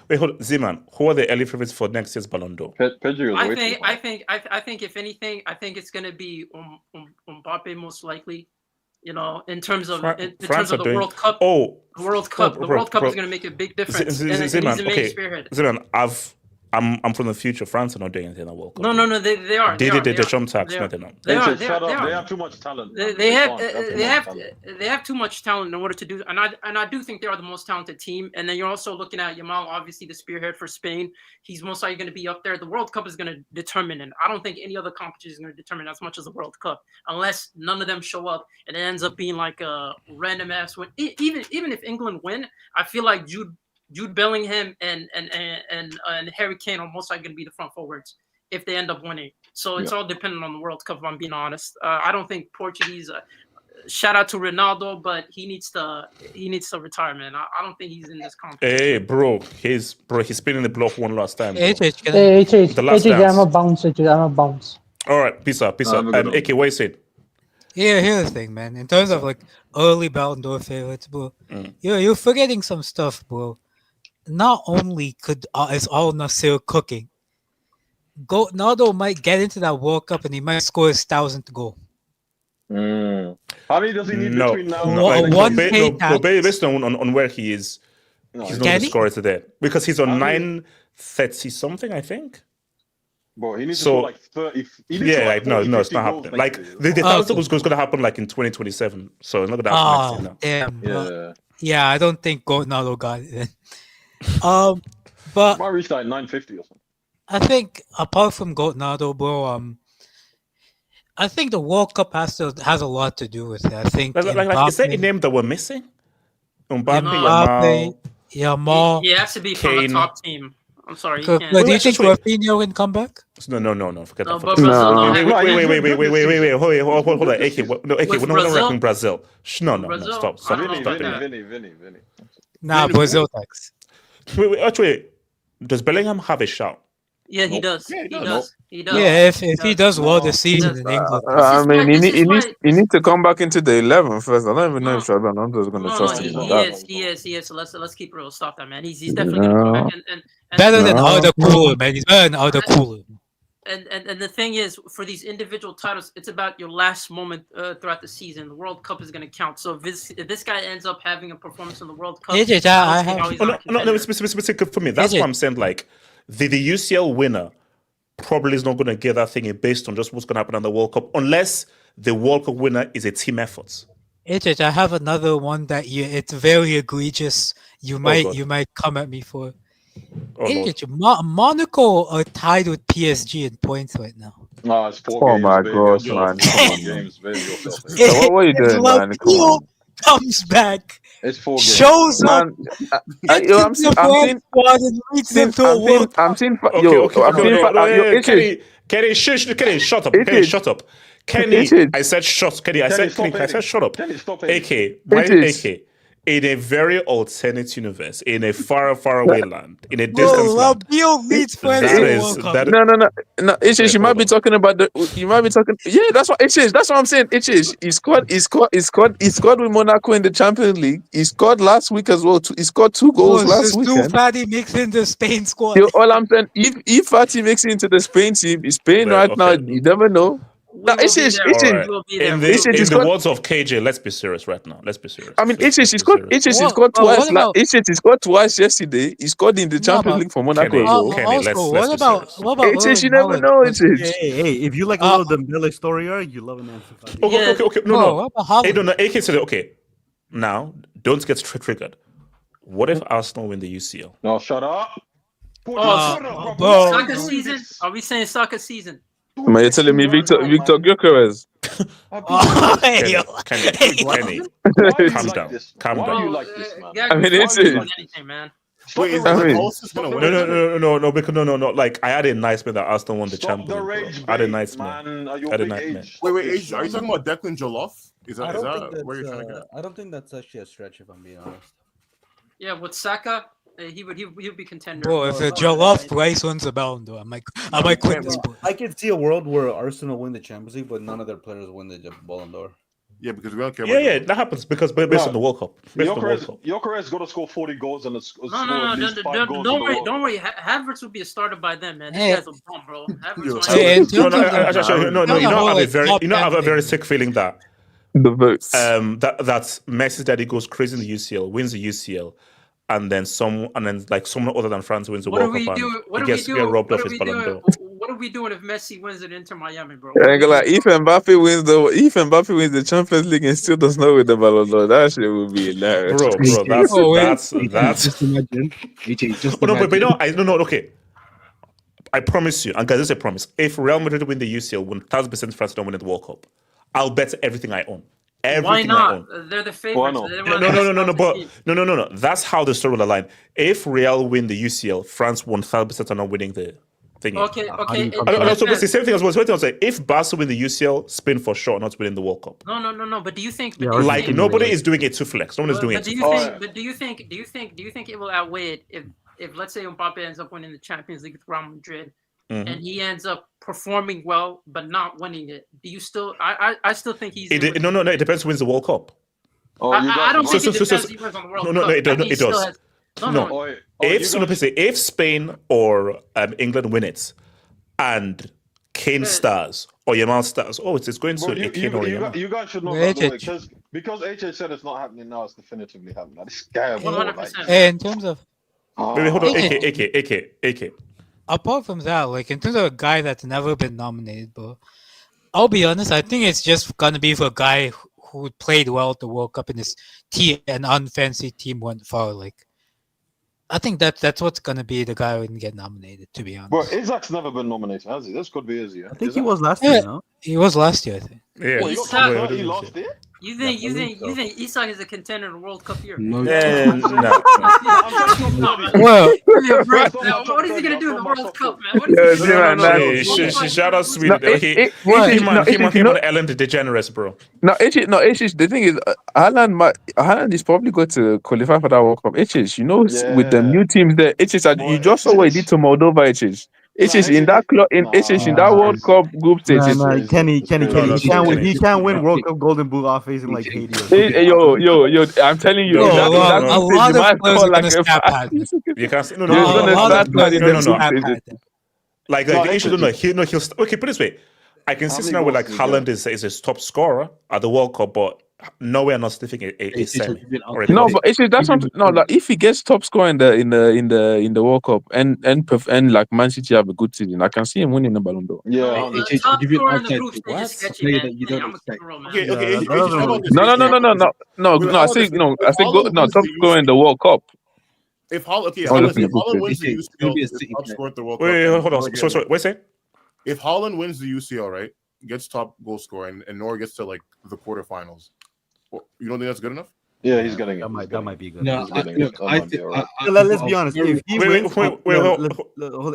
Wait, hold on. Z-Man, who are the early favorites for next year's Ballon d'Or? I think if anything, I think it's gonna be Mbappe most likely. You know, in terms of the World Cup. The World Cup is going to make a big difference. And he's a main spearhead. Ziman, I'm from the future. France are not doing anything in the World Cup. No, they are. They have too much talent. They have too much talent in order to do. And I do think they are the most talented team. And then you're also looking at Yamal, obviously the spearhead for Spain. He's most likely going to be up there. The World Cup is going to determine, and I don't think any other competition is going to determine as much as the World Cup, unless none of them show up and it ends up being like a random ass win. Even if England win, I feel like Jude Bellingham and Harry Kane are most likely going to be the front forwards if they end up winning. So it's all dependent on the World Cup, if I'm being honest. I don't think Portuguese. Shout out to Ronaldo, but he needs to retire, man. I don't think he's in this competition. Hey, bro, he's spinning the block one last time. I'm a bounce. All right, peace out. AK, what you said? Yeah, here's the thing, man. In terms of like early Ballon d'Or favorites, bro, you're forgetting some stuff, bro. Not only is Al Nassr cooking, Ronaldo might get into that World Cup and he might score his 1,000th goal. How many does he need between now and based on where he is, he's not going to score it today because he's on 930 something, I think. Bro, he needs to score like 30. No, it's not happening. Like the 1,000 was going to happen like in 2027, so it's not going to happen next year now. Yeah, I don't think Ronaldo got it then. But might reach like 950 or something. I think apart from Ronaldo, bro, I think the World Cup has a lot to do with it. I think is there a name that we're missing? Mbappe, Yamal. He has to be from the top team. I'm sorry. Do you think Raphinha can come back? No. Forget that. Wait. Hold on. AK, we're not rapping Brazil. No. Stop. Vinny. Nah, Brazil tax. Wait. Actually, does Bellingham have a shout? Yeah, he does. He does. Yeah, if he does well this season in England. I mean, he needs to come back into the 11 first. I don't even know if Ronaldo's going to trust him. He is. So let's keep real. Stop that, man. He's definitely going to come back. And better than Arda Cooler, man. He's better than Arda Cooler. And the thing is, for these individual titles, it's about your last moment throughout the season. The World Cup is going to count. So if this guy ends up having a performance in the World Cup, specific for me. That's what I'm saying. Like the UCL winner probably is not going to get that thing based on just what's going to happen on the World Cup, unless the World Cup winner is a team effort. I have another one that it's very egregious. You might come at me for. Monaco are tied with PSG in points right now. No, it's 4 games. My gosh, man! So what are you doing, man? Comes back. It's 4 games. Shows up. I'm seeing. Kenny, shut up. Kenny, shut up. Kenny, I said shut. Kenny, I said shut up. Kenny, stop it. AK, in a very alternate universe, in a far, far away land, in a distant land. Bill needs friends That in the is World Cup. that. No. Itches, you might be talking about you might be talking. Yeah, that's what Itches. That's what I'm saying. Itches. He scored with Monaco in the Champions League. He scored last week as well. He scored 2 goals last weekend. Fatty makes in the Spain squad. Yo, all I'm saying, if Fatty makes it into the Spain team, Spain right now, you never know. We will be there. Alright. We will be there. In the words of KJ, let's be serious right now. Let's be serious. I mean, Itches, he scored twice. Itches, he scored twice yesterday. He scored in the Champions League for Monaco as well. Kenny, let's what be about serious. Itches, you never know. Itches. Hey, if you like a little Dembele story arc, you love an answer. Okay. No. Hey, no. AK said, okay. Now, don't get triggered. What if Arsenal win the UCL? No, shut up. Soccer season? Are we saying soccer season? Man, you're telling me Victor Gyökeres. Kenny, calm down. Calm down. Why do you like this, man? I mean, it's it. Wait, is No, because no. Like, I had a nightmare that Arsenal won the Champions League. I had a nightmare. Wait, Age, are you talking about Declan Joloff? Is that where you're trying to get? I don't think that's actually a stretch, if I'm being honest. Yeah, with Saka, he would be contender. Bro, if a Jollof Rice wins a Ballon d'Or, I might quit this sport. I can see a world where Arsenal win the Champions League, but none of their players win the Ballon d'Or. Yeah, because we don't care. Yeah, that happens because based on the World Cup. Gyökeres got to score 40 goals and score at least 5 goals. Don't worry. Havertz will be a starter by then, man. This guy's a bum, bro. I have a very sick feeling that the votes. That Messi's daddy goes crazy in the UCL, wins the UCL, and then someone other than France wins the World Cup and he gets robbed of his Ballon d'Or. What are we doing if Messi wins at Inter Miami, bro? If Mbappe wins the Champions League and still does not win the Ballon d'Or, that shit would be hilarious. Bro, that's just imagine. Okay. I promise you, and guys, this is a promise. If Real Madrid win the UCL, 1,000% France don't win the World Cup, I'll bet everything I own. Why not? They're the favorites. No. That's how the story will align. If Real win the UCL, France 1,000% are not winning the thing. Okay. And also, it's the same thing as well. If Barca win the UCL, Spain for sure not winning the World Cup. No. But do you think? Nobody is doing it to flex. No one is doing it. Do you think it will outweigh it if let's say Mbappe ends up winning the Champions League with Real Madrid? Mm-hmm. And he ends up performing well, but not winning it. Do you still? I still think he's. It depends who wins the World Cup. I don't think it depends who wins on the World Cup. No, it does. If Spain or England win it, and Kane stars or Yamal stars, it's going to a Kane or Yamal. You guys should know that because HH said it's not happening now. It's definitively happening. This guy. 100%. In terms of. Wait, hold on. AK. Apart from that, like in terms of a guy that's never been nominated, bro, I'll be honest, I think it's just gonna be for a guy who played well at the World Cup and his team, an unfancy team went far. Like, I think that's what's gonna be the guy who didn't get nominated. To be honest, bro, Isaac's never been nominated, has he? This could be easy. I think he was last year. No, he was last year. I think. Yeah, he lost it. You think Isak is a contender in the World Cup year? No. Well, what is he gonna do in the World Cup, man? Shout out Sweden. He on Ellen DeGeneres, bro. The thing is, Haaland is probably going to qualify for that World Cup. With the new teams there, you just saw what he did to Moldova. In that World Cup group stage. Kenny, he can't win World Cup Golden Boot off facing like Haiti. Yo, I'm telling you, a lot of players are gonna snap at him. You can't. No. Like the issue, he'll. Okay, put it this way, I can see now where like Haaland is his top scorer at the World Cup, but nowhere not sniffing a semi. No, but that's something. No, like if he gets top scorer in the World Cup and like Man City have a good season, I can see him winning the Ballon d'Or. Yeah, top scorer in the group stage is sketchy, man. No. I say top scorer in the World Cup. If Haaland wins the UCL, top scorer at the World Cup. Wait, hold on. Sorry. Wait, say. If Haaland wins the UCL, right, gets top goal scorer, and Neuer gets to like the quarterfinals, you don't think that's good enough? Yeah, he's getting it. That might be good. No, He's getting it. That might be all right. Let's be honest. If he wins, wait.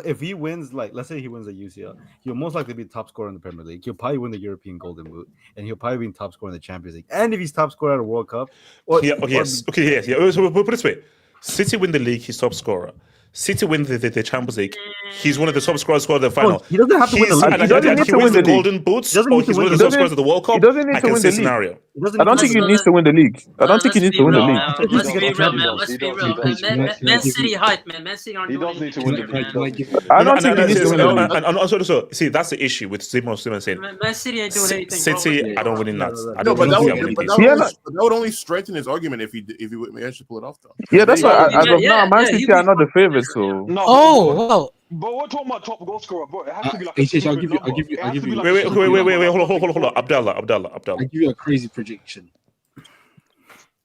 If he wins, like let's say he wins the UCL, he'll most likely be the top scorer in the Premier League. He'll probably win the European Golden Boot, and he'll probably be top scorer in the Champions League. And if he's top scorer at a World Cup, yes. So we'll put it this way: City win the league, he's top scorer. City win the Champions League. He's one of the top scorers for the final. He doesn't have to win the league. He doesn't need to win the Golden Boots, or he's one of the top scorers of the World Cup. He doesn't need to win the league. Scenario. I don't think he needs to win the league. I don't think he needs to win the league. Let's be real, man. Let's be real. Man City hype, man. Man City aren't doing anything. I don't think he needs to win the league. And also, see, that's the issue with Simon saying. Man City ain't doing anything. City, I don't really nuts. No, but that would only strengthen his argument if he managed to pull it off, though. Yeah, that's why as of now, Man City are not the favorites. So well. But we're talking about top goal scorer, bro. It has to be like I'll give you. Wait, hold on. Abdallah. I'll give you a crazy prediction.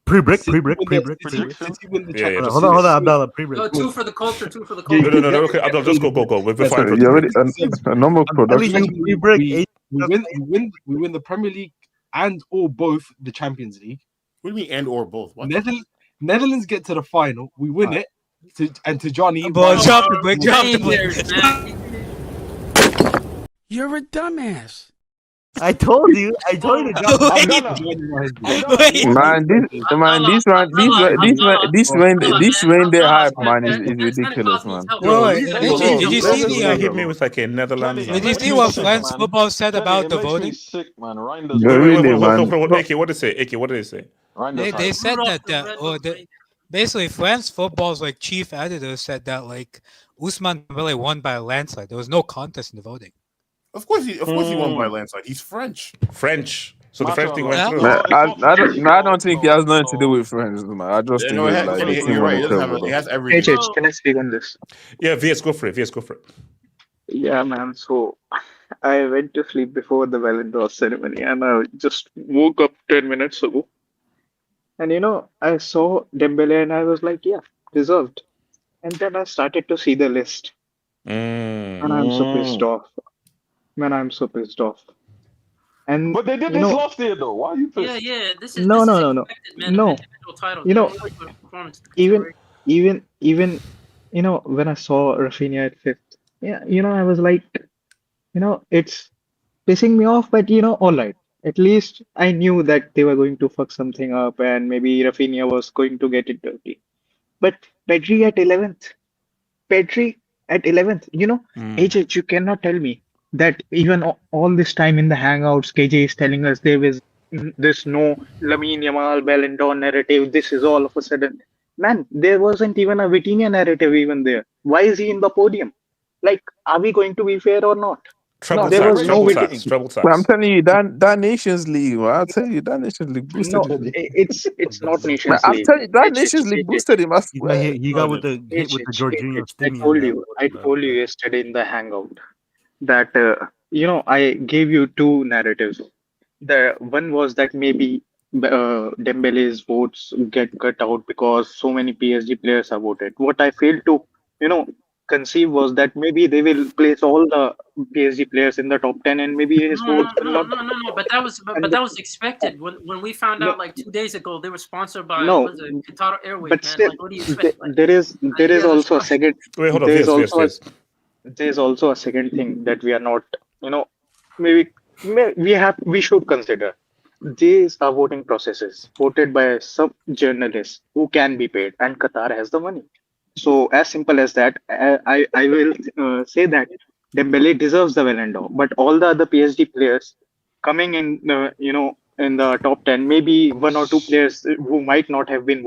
Pre-brick. City win the Champions Hold on, Abdallah. Pre-brick. Go two for the culture. No. Okay, Abdallah, just go. We're fine. you already a normal production. We win the Premier League and or both the Champions League. What do you mean and or both? What? Netherlands get to the final. We win it. To Johnny. Boy, drop the brick. You're a dumbass. I told you. This reindeer hype, man, is ridiculous, man. Did you see the hit me with like a Netherlands? Did you see what France football said about the voting? Ike, what did they say? They said that basically France football's like chief editor said that like Ousmane Dembele won by a landslide. There was no contest in the voting. Of course he won by a landslide. He's French. So the French thing went through. I don't think it has nothing to do with friends, man. I just think it's like the team right. it has everything. Can I speak on this? Yeah, VS, go for it. Yeah, man. So I went to sleep before the Ballon d'Or ceremony, and I just woke up 10 minutes ago. And I saw Dembele, and I was like, yeah, deserved. And then I started to see the list, and I'm so pissed off. Man, I'm so pissed off. And but they did this last year, though. Why are you pissed? Yeah. This is no. Title. Even when I saw Raphinha at 5th, I was like, it's pissing me off, but all right. At least I knew that they were going to fuck something up, and maybe Raphinha was going to get it dirty. But Pedri at 11th. AJ, you cannot tell me that even all this time in the Hangouts, KJ is telling us there is this no Lamine Yamal Ballon d'Or narrative. This is all of a sudden. Man, there wasn't even a Vitinha narrative even there. Why is he in the podium? Like, are we going to be fair or not? Treble tax. But I'm telling you, that Nations League, man, I'll tell you, that Nations League boosted him. It's not Nations League. I'm telling you, that Nations League boosted him. He got with the Jorginho. I told you yesterday in the Hangout that I gave you two narratives. The one was that maybe Dembele's votes get cut out because so many PSG players have voted. What I failed to conceive was that maybe they will place all the PSG players in the top 10, and maybe his votes will not. No. But that was expected. When we found out like 2 days ago, they were sponsored by Qatar Airways. But man. still, like, what do you expect? there is also a second. Wait, hold on. There's also a second thing that we are not. We should consider. These are voting processes voted by some journalists who can be paid, and Qatar has the money. So as simple as that, I will say that Dembele deserves the Ballon d'Or, but all the other PSG players coming in, in the top 10, maybe one or two players who might not have been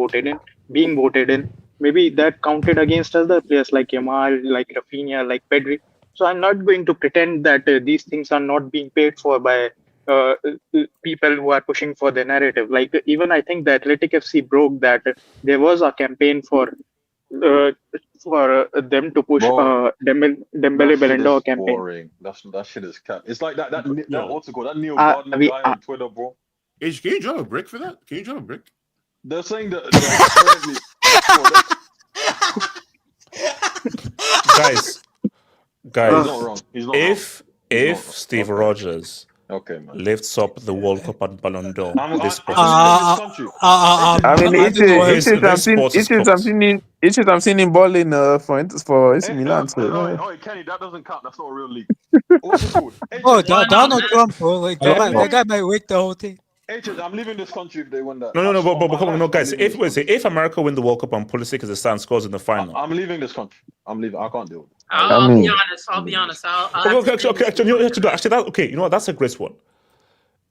being voted in, maybe that counted against other players like Yamal, like Raphinha, like Pedri. So I'm not going to pretend that these things are not being paid for by people who are pushing for the narrative. Like even I think the Athletic FC broke that there was a campaign for them to push Dembele Ballon d'Or campaign. Boring. That shit is cap. It's like that what's it called? That Neil Gardner guy on Twitter, bro. Can you drop a brick for that? Can you drop a brick? They're saying that guys, he's not wrong. if Steve Rogers Okay, man. lifts up the World Cup and Ballon d'Or. I'm This leaving this country. I mean, it's I'm seeing him balling for AC Milan. So Kenny, that doesn't count. That's not a real league. What's it called? Oh, Donald Trump, bro. Like that guy might wake the whole thing. I'm leaving this country if they win that. No, but come on, no, guys. If America win the World Cup and Pulisic is the stand scores in the final, I'm leaving this country. I'm leaving. I can't deal with it. I'll be honest. I'll be honest. Okay, you know what? That's a great one.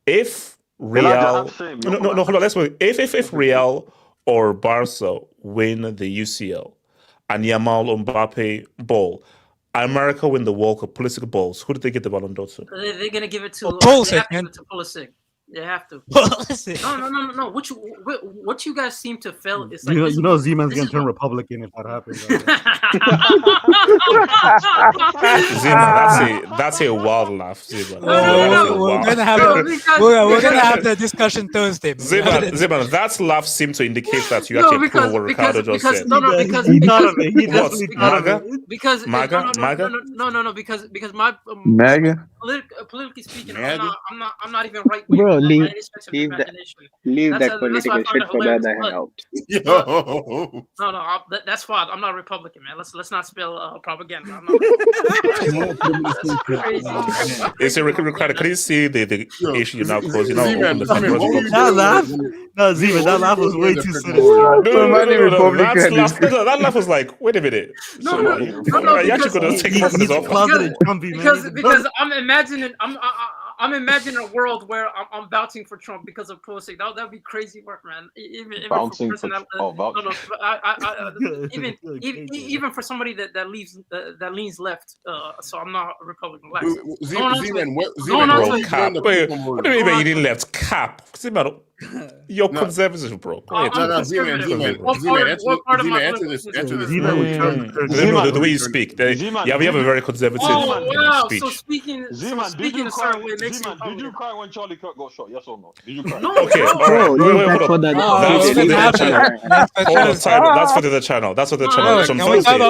If Real, no, hold on. Let's wait. If Real or Barca win the UCL and Yamal or Mbappe ball, America win the World Cup, Pulisic balls, who did they get the Ballon d'Or to? They're gonna give it to Pulisic, man. Pulisic. They have to. Pulisic. No. What you guys seem to fail is like you know Z-Man's gonna turn Republican if that happens. Z-Man, that's a wild laugh, Z-Man. We're gonna have the discussion Thursday. Z-Man, that laugh seemed to indicate that you actually approve what Ricardo just said. Because my MAGA. Politically speaking, I'm not even right wing. Bro, leave that political shit for the other hangout. No, that's fine. I'm not Republican, man. Let's not spill propaganda. I'm not. Is it Ricardo? Can you see the issue you now cause? That laugh? No, Z-Man, that laugh was way too sinister. That laugh was like, wait a minute. No, you actually gonna take him off his office because I'm imagining a world where I'm vouching for Trump because of Pulisic. That would be crazy work, man. Even for somebody that leans left. So I'm not a Republican. What do you mean you didn't left? Cap. You're conservative, bro. The way you speak, you have a very conservative speech. So speaking a certain way makes me. Did you cry when Charlie Kirk got shot? Yes or no? Did you cry? No. Okay, all right. Hold on. That's for the other channel. That's for the channel.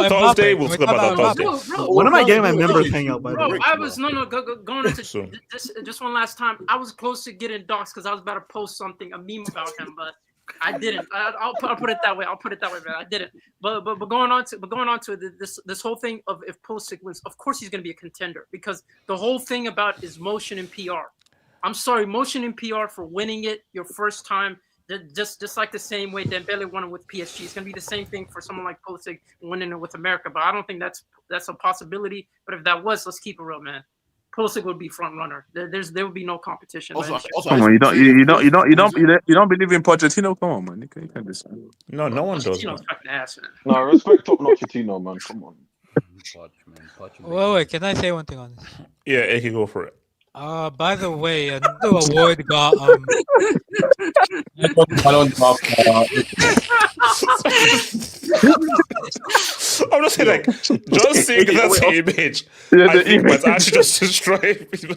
Thursday, we'll talk about that Thursday. When am I getting my members hang out? By the way, I was going into this just one last time. I was close to getting doxxed because I was about to post something, a meme about him, but I didn't. I'll put it that way. Man. I didn't. But going on to this whole thing of if Pulisic wins, of course he's going to be a contender because the whole thing about is motion and PR. I'm sorry, motion and PR for winning it your first time. Just like the same way Dembele won it with PSG, it's going to be the same thing for someone like Pulisic winning it with America. But I don't think that's a possibility. But if that was, let's keep it real, man. Pulisic would be front runner. There would be no competition. Come on, you don't believe in Pochettino? Come on, man. You can't decide. No one does. No, respect top notch Pochettino, man. Come on. Wait, can I say one thing on this? Yeah, you can go for it. By the way, another award got I'm just saying, like, just seeing that image, I think might actually just destroy people.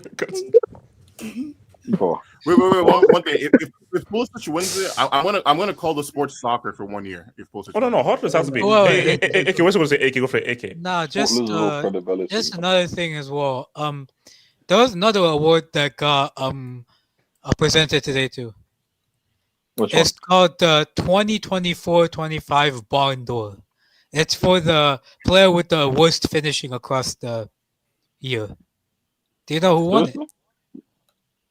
Wait, one day. If Pulisic wins it, I'm gonna call the sports soccer for 1 year. If Pulisic. Oh no, Hotness has to be. AK, what's going to say? AK, go for it. AK. Nah, just another thing as well. There was another award that got presented today too. It's called the 2024-25 Ballon d'Or. It's for the player with the worst finishing across the year. Do you know who won it?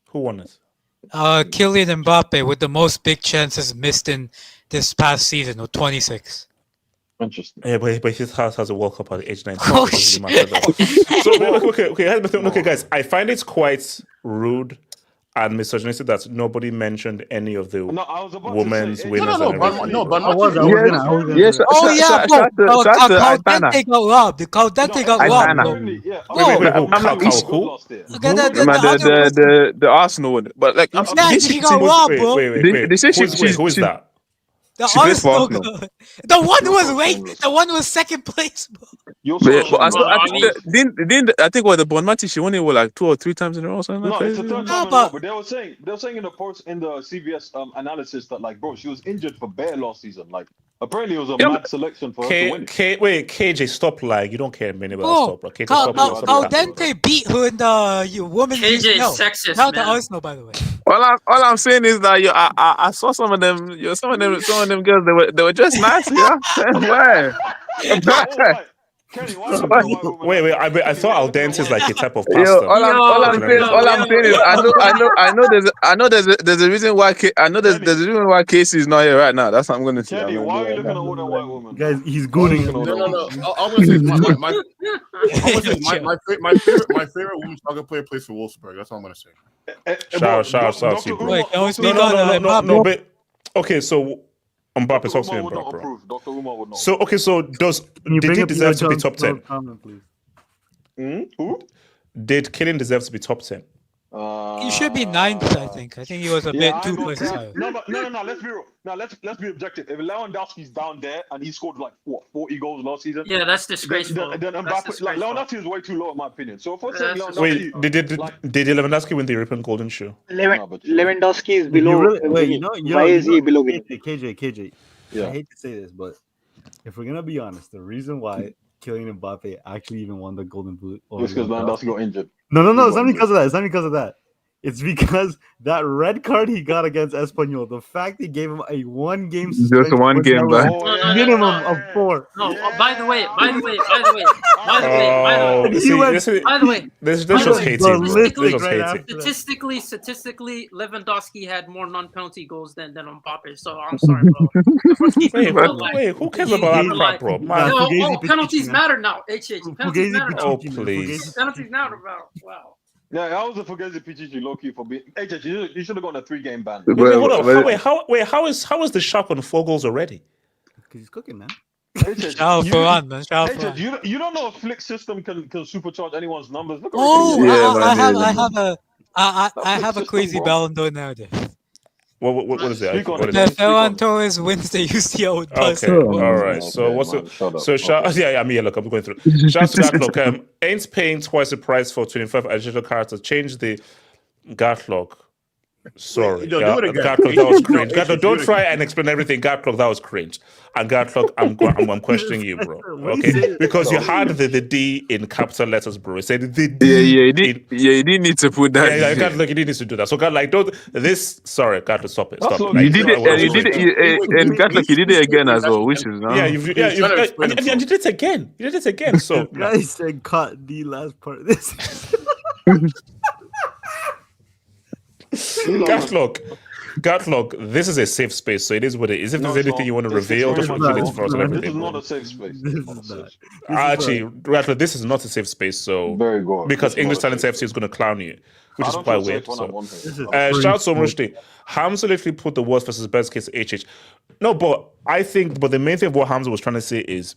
Who won it? Kylian Mbappe with the most big chances missed in this past season with 26. Interesting. Yeah, but his house has a World Cup at age 19. Okay, guys. I find it quite rude and misogynistic that nobody mentioned any of the women's winners. Yes. Caldente got robbed. Caldente got robbed. The Arsenal one, but like, she got robbed, bro. They say who is that? The Arsenal, the one who was the one who was second place, bro. I think what the Bonmati she won it like 2 or 3 times in a row or something. No, it's the third time in a row, but they were saying in the CBS analysis that like, bro, she was injured for bare last season. Like Apparently, it was a mad selection for us to win. Wait, KJ, stop lying. You don't care a minute about Oh, stop, bro. KJ, stop. Al Dente beat her in the women's KJ UCL. is sexist, Shout out to man. Arsenal, by the way. All I'm saying is that I saw some of them. Some of them girls. They were just nice. Yeah. Why? Kenny, why are you looking at white women? Wait. I thought al dente is like a type of Yo, pasta. all I'm saying is I know there's a reason why there's a reason why Casey is not here right now. That's what I'm gonna say. Kenny, why are you looking at all them white women? Guys, he's gooning. No. I'm gonna say my favorite women's soccer player plays for Wolfsburg. That's all I'm gonna say. Shout out to you, bro. No, but okay, so Mbappe talks to him, bro. Dr. Umar would not. So okay, so did he deserve to be top 10? Comment, please. Who? Did Killian deserve to be top 10? He should be 9th, I think. I think he was a bit too places higher. No. Let's be real. Now let's be objective. If Lewandowski's down there and he scored like 40 goals last season, yeah, that's disgraceful. Then Mbappe, like Lewandowski is way too low in my opinion. So if we're saying Lewandowski, wait, did Lewandowski win the European Golden Shoe? Lewandowski is below. Why is he below? KJ. Yeah. I hate to say this, but if we're gonna be honest, the reason why Kylian Mbappe actually even won the Golden Boot is because Lewandowski got injured. No, it's not because of that. It's not because of that. It's because that red card he got against Espanyol, the fact they gave him a 1-game suspension, just 1 game, minimum of 4. No, by the way, this just hating. Statistically, Lewandowski had more non-penalty goals than Mbappe. So I'm sorry, bro. Wait, who cares about that crap, bro? Penalties matter now. Penalties matter now. Oh, please. Penalties matter now. Wow. Yeah, I was a Fugazi Pichichi low key for being. You should have gone a 3-game ban. Wait, hold on. How is the Shark on 4 goals already? Because he's cooking, man. Shout for one, man. Shout for one. You don't know if Flick system can supercharge anyone's numbers. Look I have a crazy Ballon d'Or narrative. What is it? Ferran Torres wins the UCL with Bus. Okay, all right. So what's it? So shout. Yeah, I mean, look, I'm going through. Shout to Gatlock. Ain't paying twice the price for 25 additional characters. Change the Gatlock. Sorry, Gatlock, that was cringe. Gatlock, don't try and explain everything. Gatlock, that was cringe. And Gatlock, I'm questioning you, bro. Okay, because you had the D in capital letters, bro. It said the D. You didn't need to put that. Yeah, Gatlock, you didn't need to do that. So Gatlock, don't this. Sorry, Gatlock, stop it. You did it, and Gatlock, you did it again as well, which is and you did it again. You did it again. So guys said cut the last part of this. Gatlock, this is a safe space, so it is what it is. If there's anything you want to reveal, just reveal it for us and everything. This is not a safe space. Actually, Gatlock, this is not a safe space. So very good. Because English Talent FC is going to clown you, which is quite weird. So, shout out to Rushdie. Hamza literally put the worst versus best case HH. No, but the main thing of what Hamza was trying to say is,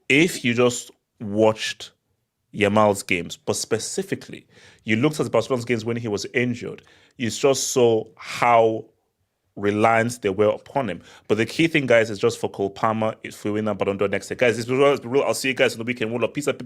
if you just watched Yamal's games, but specifically, you looked at Barcelona's games when he was injured, you just saw how reliant they were upon him. But the key thing, guys, is just for Cole Palmer, if we win that Ballon d'Or next year. Guys, this was real. I'll see you guys on the weekend. Peace out.